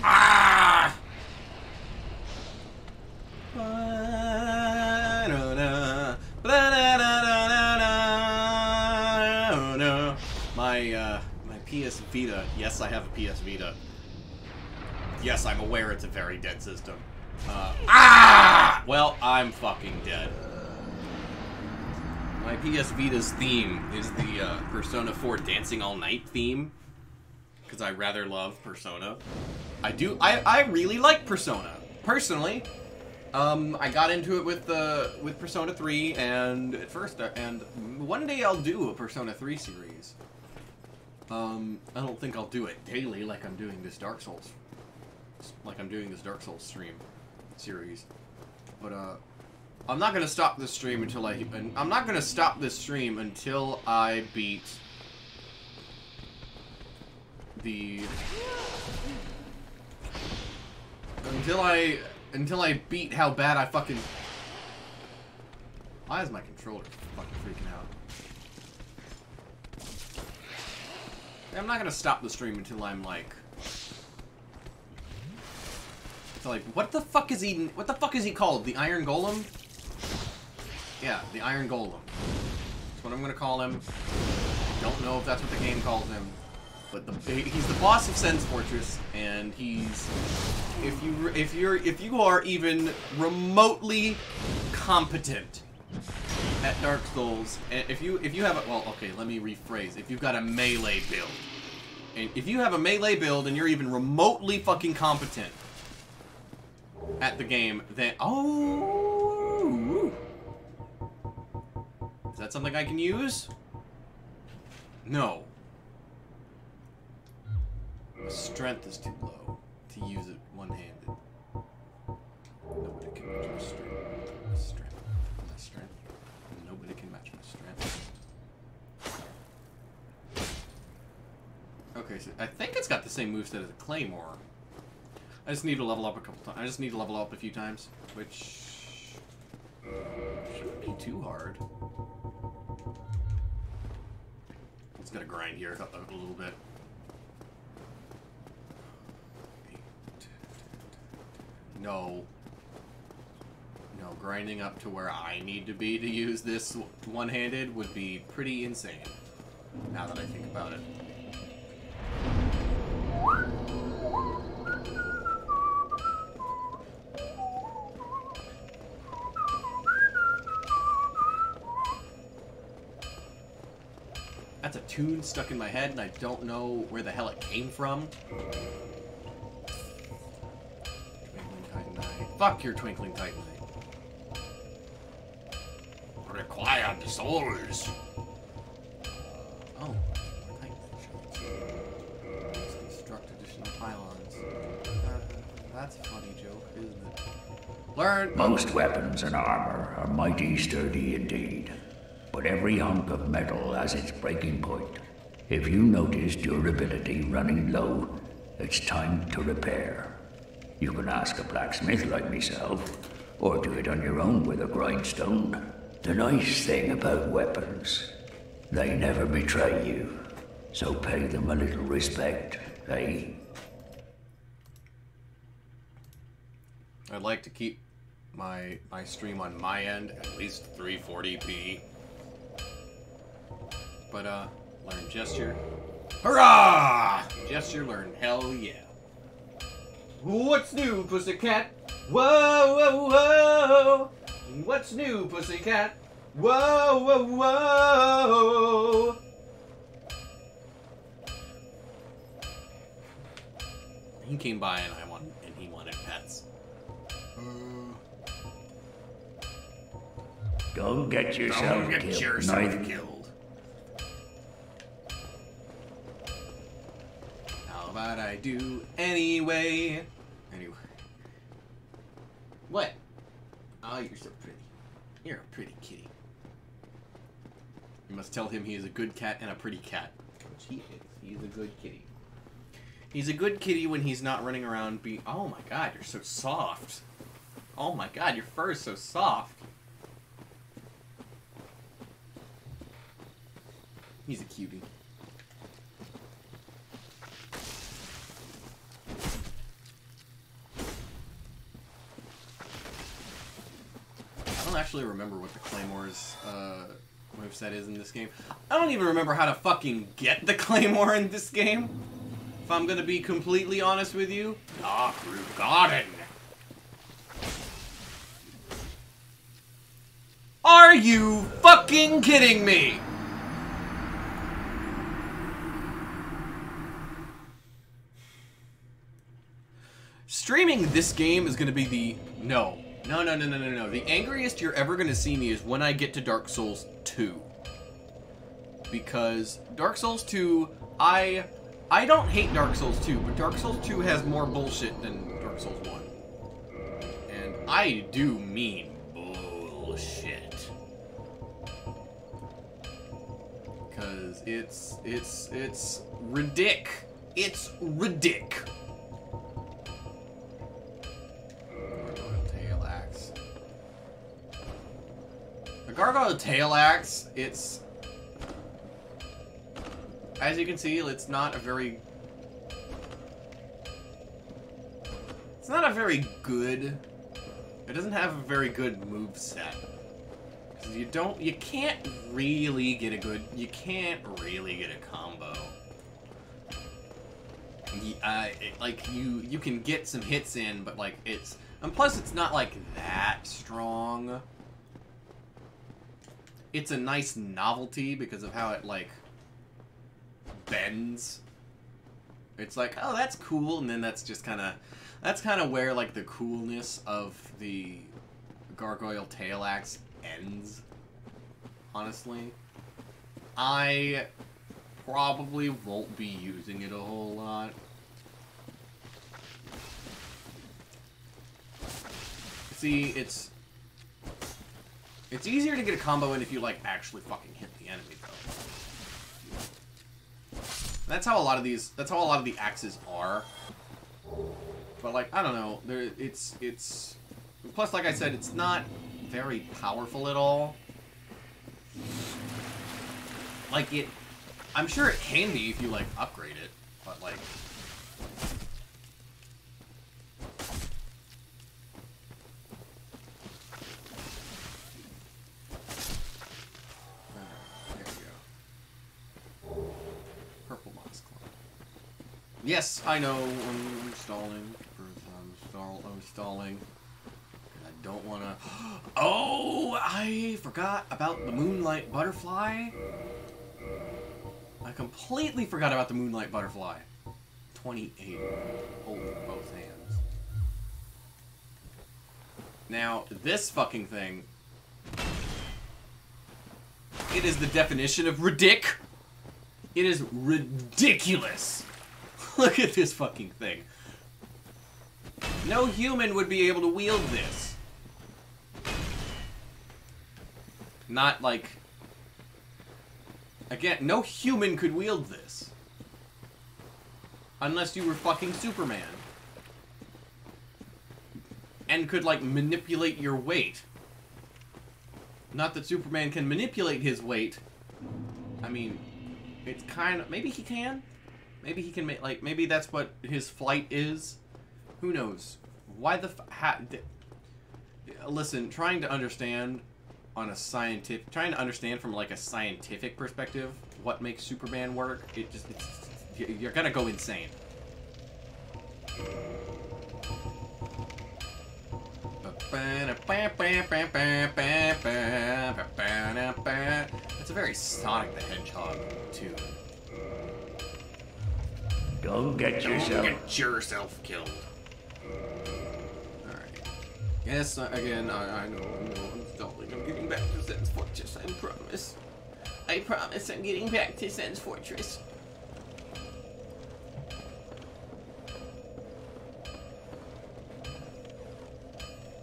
Ah! My PS Vita. Yes, I have a PS Vita. Yes, I'm aware it's a very dead system. Well, I'm fucking dead. My PS Vita's theme is the Persona 4 Dancing All Night theme. Because I rather love Persona. I really like Persona. Personally. I got into it with Persona 3 and at first, and one day I'll do a Persona 3 series. I don't think I'll do it daily like I'm doing this Dark Souls. Stream series. But, I'm not gonna stop this stream until I beat the... Until I beat how bad I fucking... Why is my controller fucking freaking out? I'm not gonna stop the stream until I'm like... what the fuck is he called? The Iron Golem? Yeah, the Iron Golem. That's what I'm gonna call him. Don't know if that's what the game calls him. But he's the boss of Sen's Fortress, and he's... If you are even remotely competent at Dark Souls, and if you have a... Well, okay, let me rephrase. If you've got a melee build, and if you have a melee build and you're even remotely fucking competent at the game, then... Oh! Is that something I can use? No. My strength is too low to use it one-handed. Nobody can match my strength. My strength. Nobody can match my strength. Okay, so I think it's got the same moveset as a Claymore. I just need to level up a couple times. I just need to level up a few times, which shouldn't be too hard. It's gotta grind here a little bit. No. No, grinding up to where I need to be to use this one-handed would be pretty insane, now that I think about it. That's a tune stuck in my head, and I don't know where the hell it came from. Fuck your Twinkling Titanite. Required souls. Oh, construct additional pylons. That's a funny joke, isn't it? Learn. Most weapons and armor are mighty sturdy indeed, but every hunk of metal has its breaking point. If you notice durability running low, it's time to repair. You can ask a blacksmith like myself, or do it on your own with a grindstone. The nice thing about weapons, they never betray you, so pay them a little respect, eh? I'd like to keep my stream on my end at least 340p. But, learn gesture. Hurrah! Gesture learn, hell yeah. What's new, pussycat? Whoa, whoa, whoa! What's new, pussycat? Whoa, whoa, whoa! He came by and he wanted pets. Go get yourself killed. How about I do anyway? Anyway. What? Oh, you're so pretty. You're a pretty kitty. You must tell him he is a good cat and a pretty cat. Which he is. He is a good kitty. He's a good kitty when he's not running around being... Oh my god, you're so soft. Oh my god, your fur is so soft. He's a cutie. I don't actually remember what the Claymore's moveset is in this game. I don't even remember how to fucking get the Claymore in this game. If I'm gonna be completely honest with you. Darkroot Garden. Are you fucking kidding me? Streaming this game is gonna be the... No. No. The angriest you're ever gonna see me is when I get to Dark Souls 2. Because Dark Souls 2 I don't hate Dark Souls 2, but Dark Souls 2 has more bullshit than Dark Souls 1. And I do mean bullshit. Because it's ridic. It's ridic. Gargoyle Tail Axe. The Gargoyle Tail Axe, it's... As you can see, it's not a very... It's not a very good... It doesn't have a very good moveset. You can't really get a good... You can't really get a combo. Like, you can get some hits in, but, like, it's... And plus, it's not, like, that strong. It's a nice novelty because of how it, like... bends. It's like, oh, that's cool, and then that's just kind of where like the coolness of the Gargoyle Tail Axe ends. Honestly, I probably won't be using it a whole lot. See, it's easier to get a combo in if you like actually fucking hit the enemy though. That's how a lot of these. That's how a lot of the axes are. But like, I don't know. It's. Plus, like I said, it's not very powerful at all. Like it. I'm sure it can be if you like upgrade it, but like. Yes, I know. I'm stalling. I'm stalling. I don't want to. Oh, I forgot about the Moonlight Butterfly. I completely forgot about the Moonlight Butterfly. 28. Hold with both hands. Now, this fucking thing. It is the definition of ridic. It is ridiculous. Look at this fucking thing. No human would be able to wield this. Not like... Again, no human could wield this. Unless you were fucking Superman. And could, like, manipulate your weight. Not that Superman can manipulate his weight. I mean, it's kind of... Maybe he can? Maybe he can make, like, maybe that's what his flight is. Who knows? Why the listen, trying to understand on a scientific, trying to understand from, like, a scientific perspective what makes Superman work, you're gonna go insane. It's a very Sonic the Hedgehog tune. Don't get yourself killed. Alright. Yes, again, I know, I'm stalling. I'm getting back to Zen's Fortress, I promise. I promise I'm getting back to Zen's Fortress.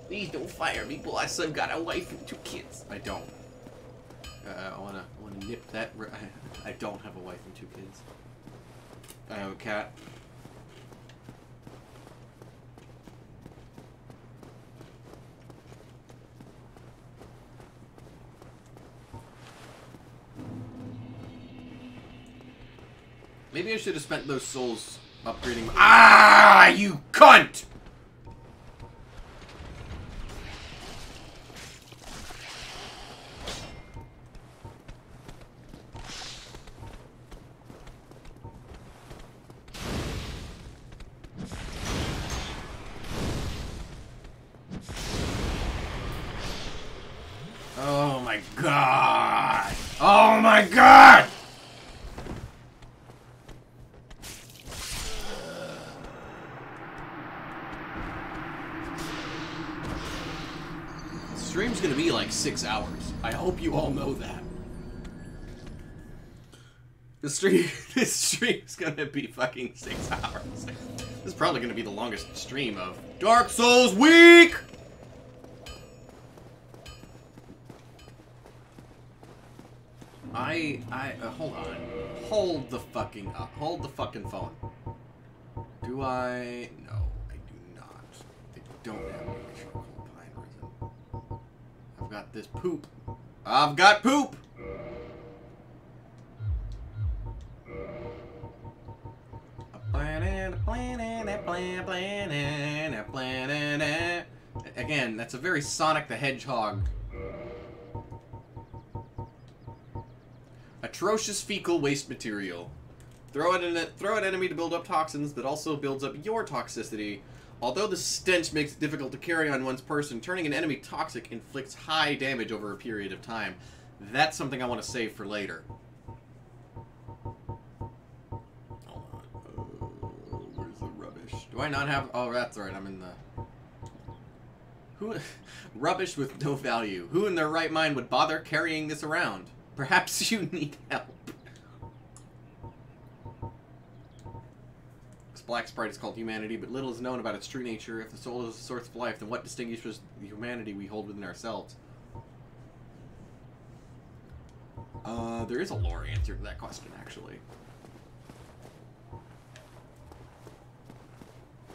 Please don't fire me, boss. I've got a wife and 2 kids. I don't. I wanna nip that. I don't have a wife and 2 kids. I have a cat. Maybe I should have spent those souls upgrading. Ah, you cunt! Oh my god! Oh my god! The stream's gonna be like 6 hours. I hope you all know that. This stream's gonna be fucking 6 hours. This is probably gonna be the longest stream of Dark Souls Week! Hold on. Hold the fucking phone. Do I? No, I do not. I don't have any charcoal pine resin. I've got this poop. I've got poop! Again, that's a very Sonic the Hedgehog. Atrocious fecal waste material. Throw at enemy to build up toxins that also builds up your toxicity. Although the stench makes it difficult to carry on one's person, turning an enemy toxic inflicts high damage over a period of time. That's something I want to save for later. Hold on. Where's the rubbish? Do I not have... Oh, that's right. I'm in the... Who... Rubbish with no value. Who in their right mind would bother carrying this around? Perhaps you need help. This black sprite is called humanity, but little is known about its true nature. If the soul is the source of life, then what distinguishes the humanity we hold within ourselves? There is a lore answer to that question, actually.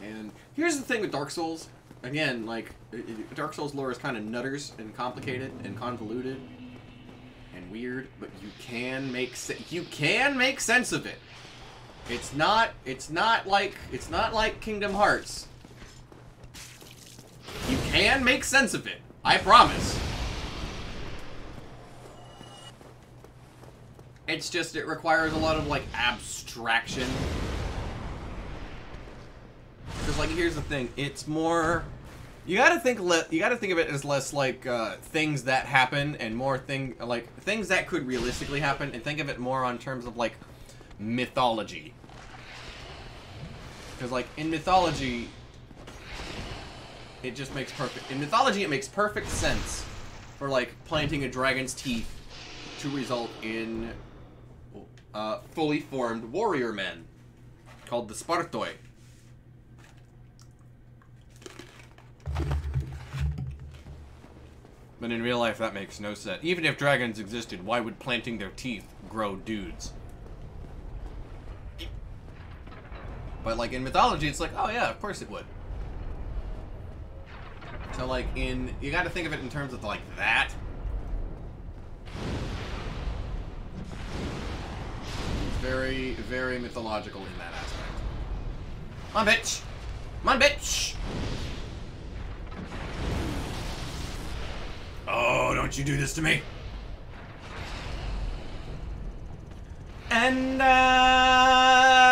And here's the thing with Dark Souls. Again, like, Dark Souls lore is kind of nutters and complicated and convoluted and weird, but you can make sense of it. It's not like Kingdom Hearts. You can make sense of it. I promise. It's just it requires a lot of like abstraction. Because like here's the thing, it's more you gotta think of it as less like things that happen and more things that could realistically happen, and think of it more on terms of like mythology. Because like in mythology, it just makes perfect. In mythology, it makes perfect sense for like planting a dragon's teeth to result in fully formed warrior men called the Spartoi. But in real life, that makes no sense. Even if dragons existed, why would planting their teeth grow dudes? But like in mythology, it's like, oh yeah, of course it would. So like you gotta think of it in terms of like that. It's very, very mythological in that aspect. Come on, bitch! Come on, bitch! Oh, don't you do this to me. And I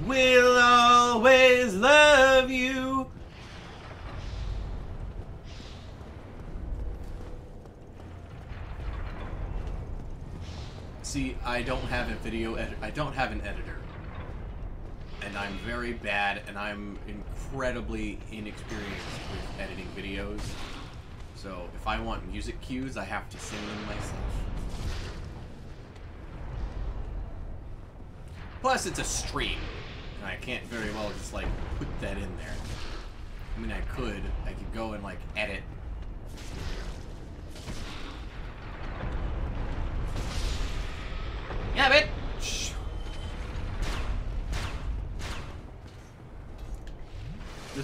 will always love you. See, I don't have a video edit. I don't have an editor. And I'm very bad, and I'm incredibly inexperienced with editing videos. So if I want music cues, I have to sing them myself. Plus, it's a stream, and I can't very well just like put that in there. I mean, I could go and like edit. Yeah, bitch. The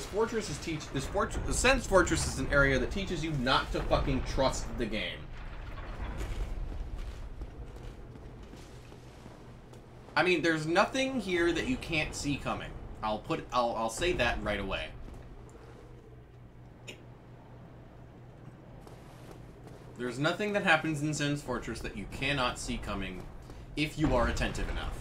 Sense Fortress is an area that teaches you not to fucking trust the game. I mean, there's nothing here that you can't see coming. I'll say that right away. There's nothing that happens in Sense Fortress that you cannot see coming if you are attentive enough.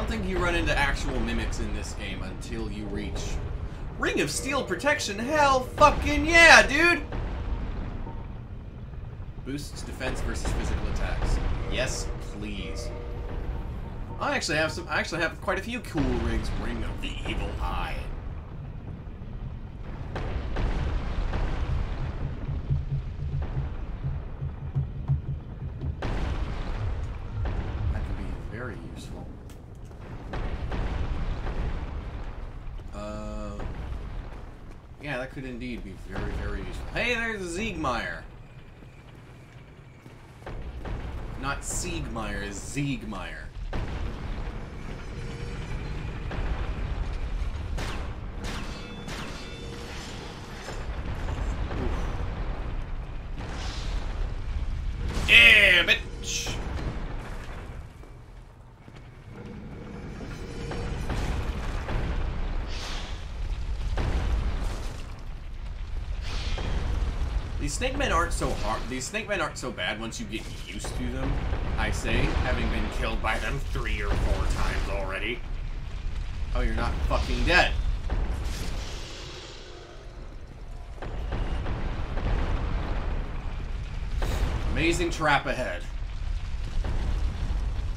don't think you run into actual mimics in this game until you reach Ring of Steel Protection. Hell fucking yeah, dude! Boosts defense versus physical attacks. Yes, please. I actually have quite a few cool rings. Ring of the Evil Eye. That could be very useful. Yeah, that could indeed be very, very useful. Hey, there's Siegmeyer. Not Siegmeyer, it's Siegmeyer. Yeah, bitch! These snake men aren't so hard. These snake men aren't so bad once you get used to them, I say, having been killed by them 3 or 4 times already. Oh, you're not fucking dead. Amazing trap ahead.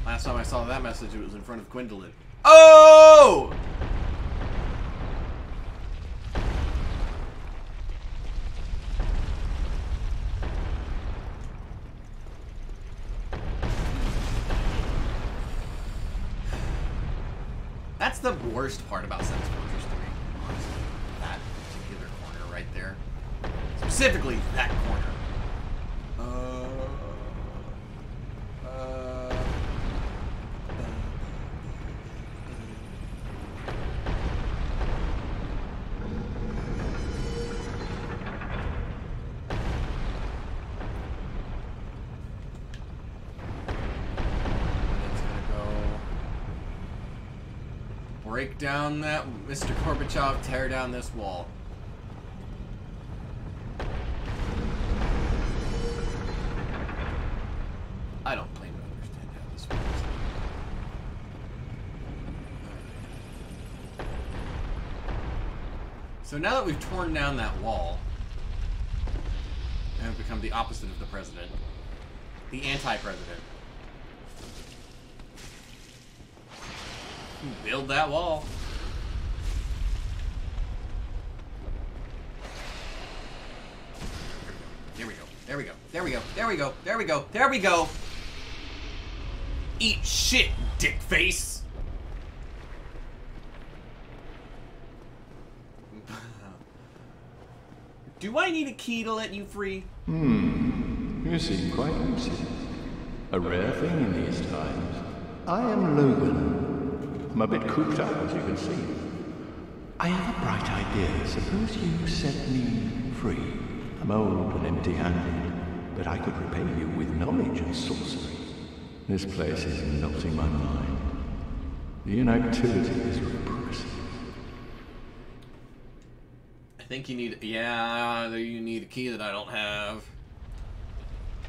Last time I saw that message, it was in front of Gwendolyn. Oh! That's the worst part about Sense Fortress 3, honestly. That particular corner right there. Specifically, that corner. Break down that, Mr. Gorbachev, tear down this wall. I don't claim to understand how this works. So now that we've torn down that wall, and have become the opposite of the president, the anti-president. Build that wall. There we go. There we go. There we go. There we go. There we go. There we go. Eat shit, dick face. Do I need a key to let you free? You seem quite lucid. A rare thing in these times. I am Logan. I'm a bit cooped up, as you can see. I have a bright idea. Suppose you set me free. I'm old and empty-handed, but I could repay you with knowledge and sorcery. This place is melting my mind. The inactivity is repressive. I think you need... Yeah, you need a key that I don't have.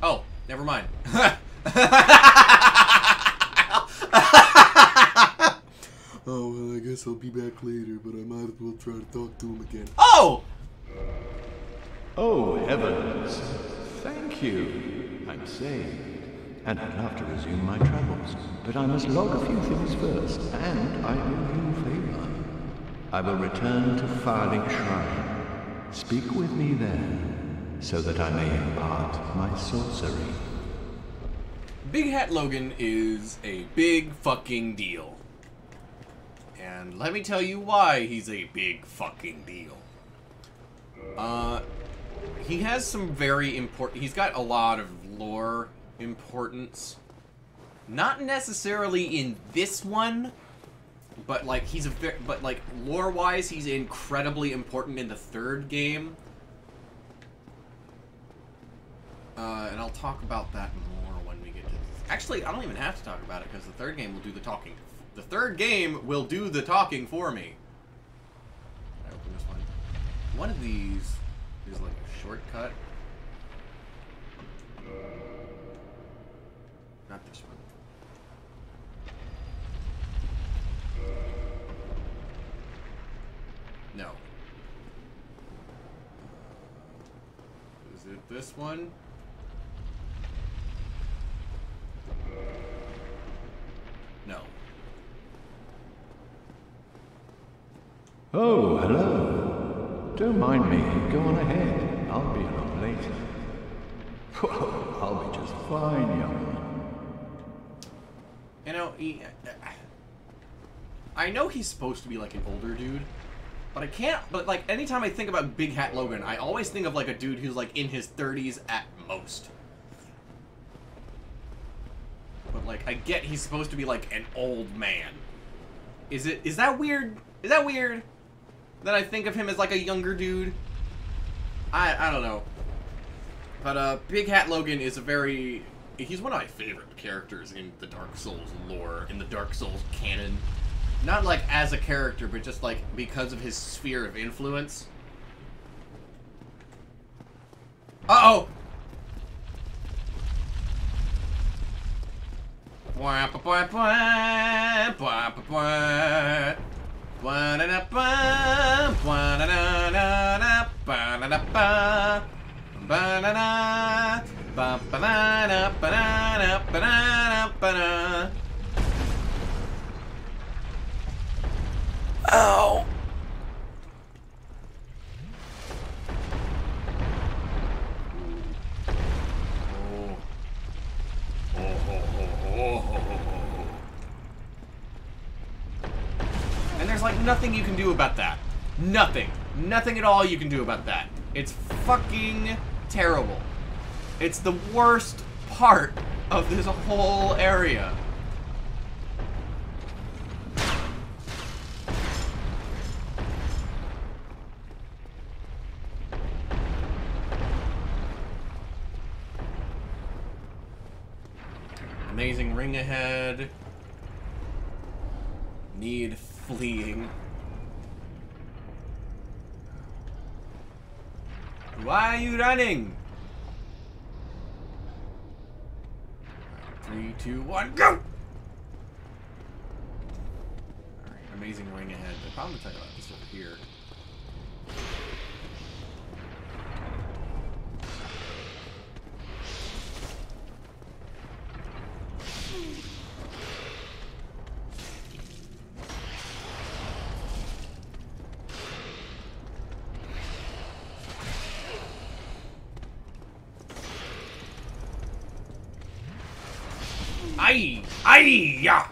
Oh, never mind. Oh, well, I guess I'll be back later, but I might as well try to talk to him again. Oh! Oh, heavens. Thank you. I'm saved. And I'd love to resume my travels. But I must log a few things first, and I owe you a favor. I will return to Farling Shrine. Speak with me there, so that I may impart my sorcery. Big Hat Logan is a big fucking deal. And let me tell you why he's a big fucking deal. He has some very important... He's got a lot of lore importance. Not necessarily in this one, but like he's a but like lore-wise, he's incredibly important in the third game. And I'll talk about that more when we get to this. Actually, I don't even have to talk about it because the third game will do the talking. The third game will do the talking for me. Can I open this one? One of these is like a shortcut. Not this one. Is it this one? No. Oh, hello. Don't mind me. Go on ahead. I'll be along later. Whoa, I'll be just fine, young one. You know, I know he's supposed to be like an older dude, but I can't. But like, anytime I think about Big Hat Logan, I always think of like a dude who's like in his 30s at most. But like, I get he's supposed to be like an old man. Is that weird? Is that weird? That I think of him as like a younger dude? I don't know. But Big Hat Logan is he's one of my favorite characters in the Dark Souls lore, in the Dark Souls canon. Not like as a character, but just like because of his sphere of influence. Uh-oh! Ow! And there's like nothing you can do about that. Nothing. Nothing at all you can do about that. It's fucking terrible. It's the worst part of this whole area. Amazing ring ahead. Need fleeing. Why are you running? 3, 2, 1, go! Alright, amazing ring ahead. The problem to tell you about this over here. Aye! Aye! Yeah!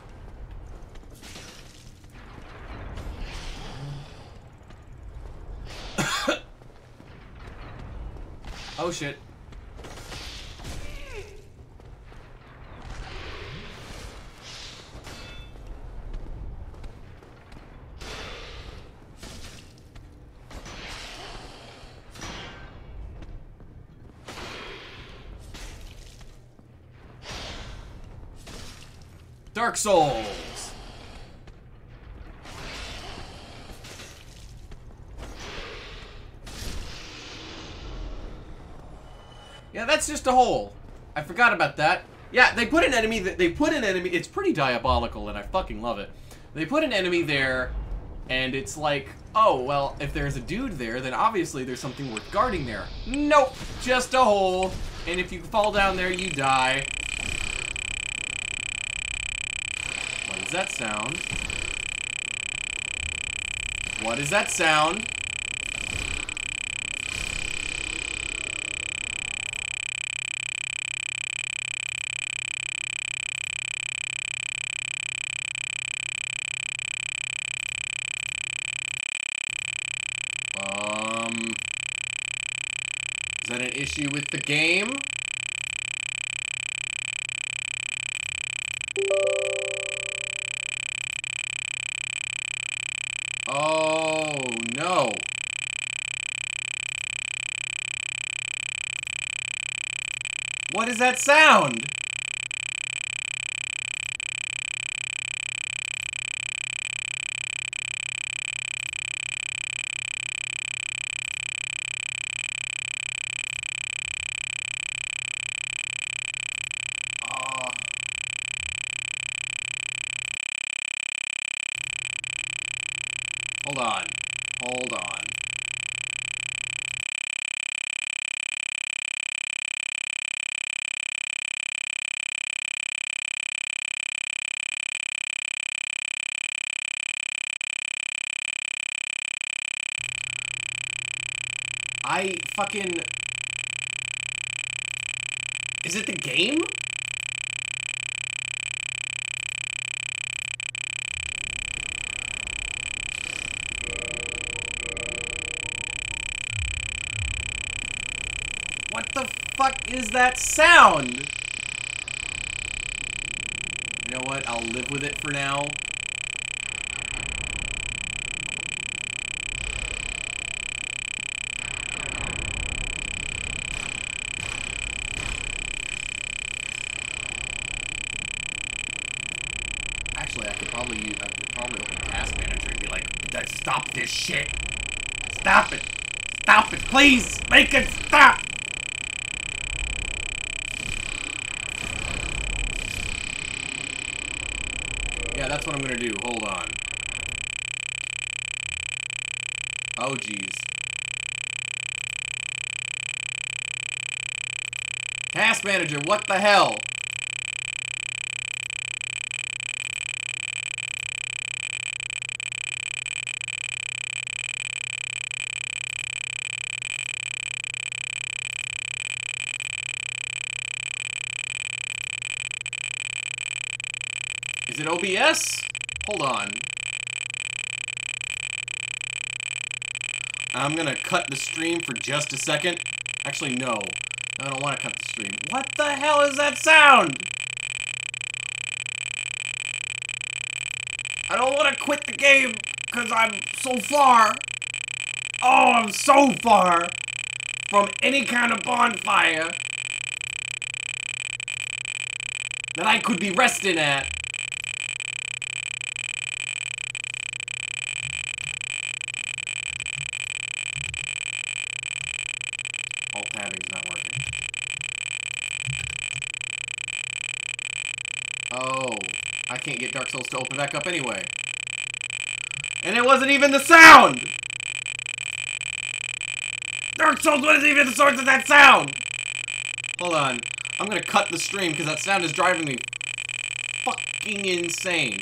Oh shit. Dark Souls! Yeah, that's just a hole. I forgot about that. Yeah, they put an enemy, it's pretty diabolical and I fucking love it. They put an enemy there, and it's like, oh, well, if there's a dude there, then obviously there's something worth guarding there. Nope, just a hole. And if you fall down there, you die. What does that sound? What is that sound? Is that an issue with the game? Oh, no. What is that sound? Hold on. Hold on. I fucking... Is it the game? What the fuck is that sound? You know what? I'll live with it for now. Actually, I could probably open Task Manager and be like, stop this shit. Stop it. Stop it, please. Make it stop. Yeah, that's what I'm gonna do. Hold on. Oh, jeez. Task Manager, what the hell? Is it OBS? Hold on. I'm gonna cut the stream for just a second. Actually, no. I don't want to cut the stream. What the hell is that sound? I don't want to quit the game because I'm so far. Oh, I'm so far from any kind of bonfire that I could be resting at. Alt-tabbing's not working. Oh, I can't get Dark Souls to open back up anyway. And it wasn't even the sound! Dark Souls wasn't even the source of that sound! Hold on. I'm gonna cut the stream because that sound is driving me fucking insane.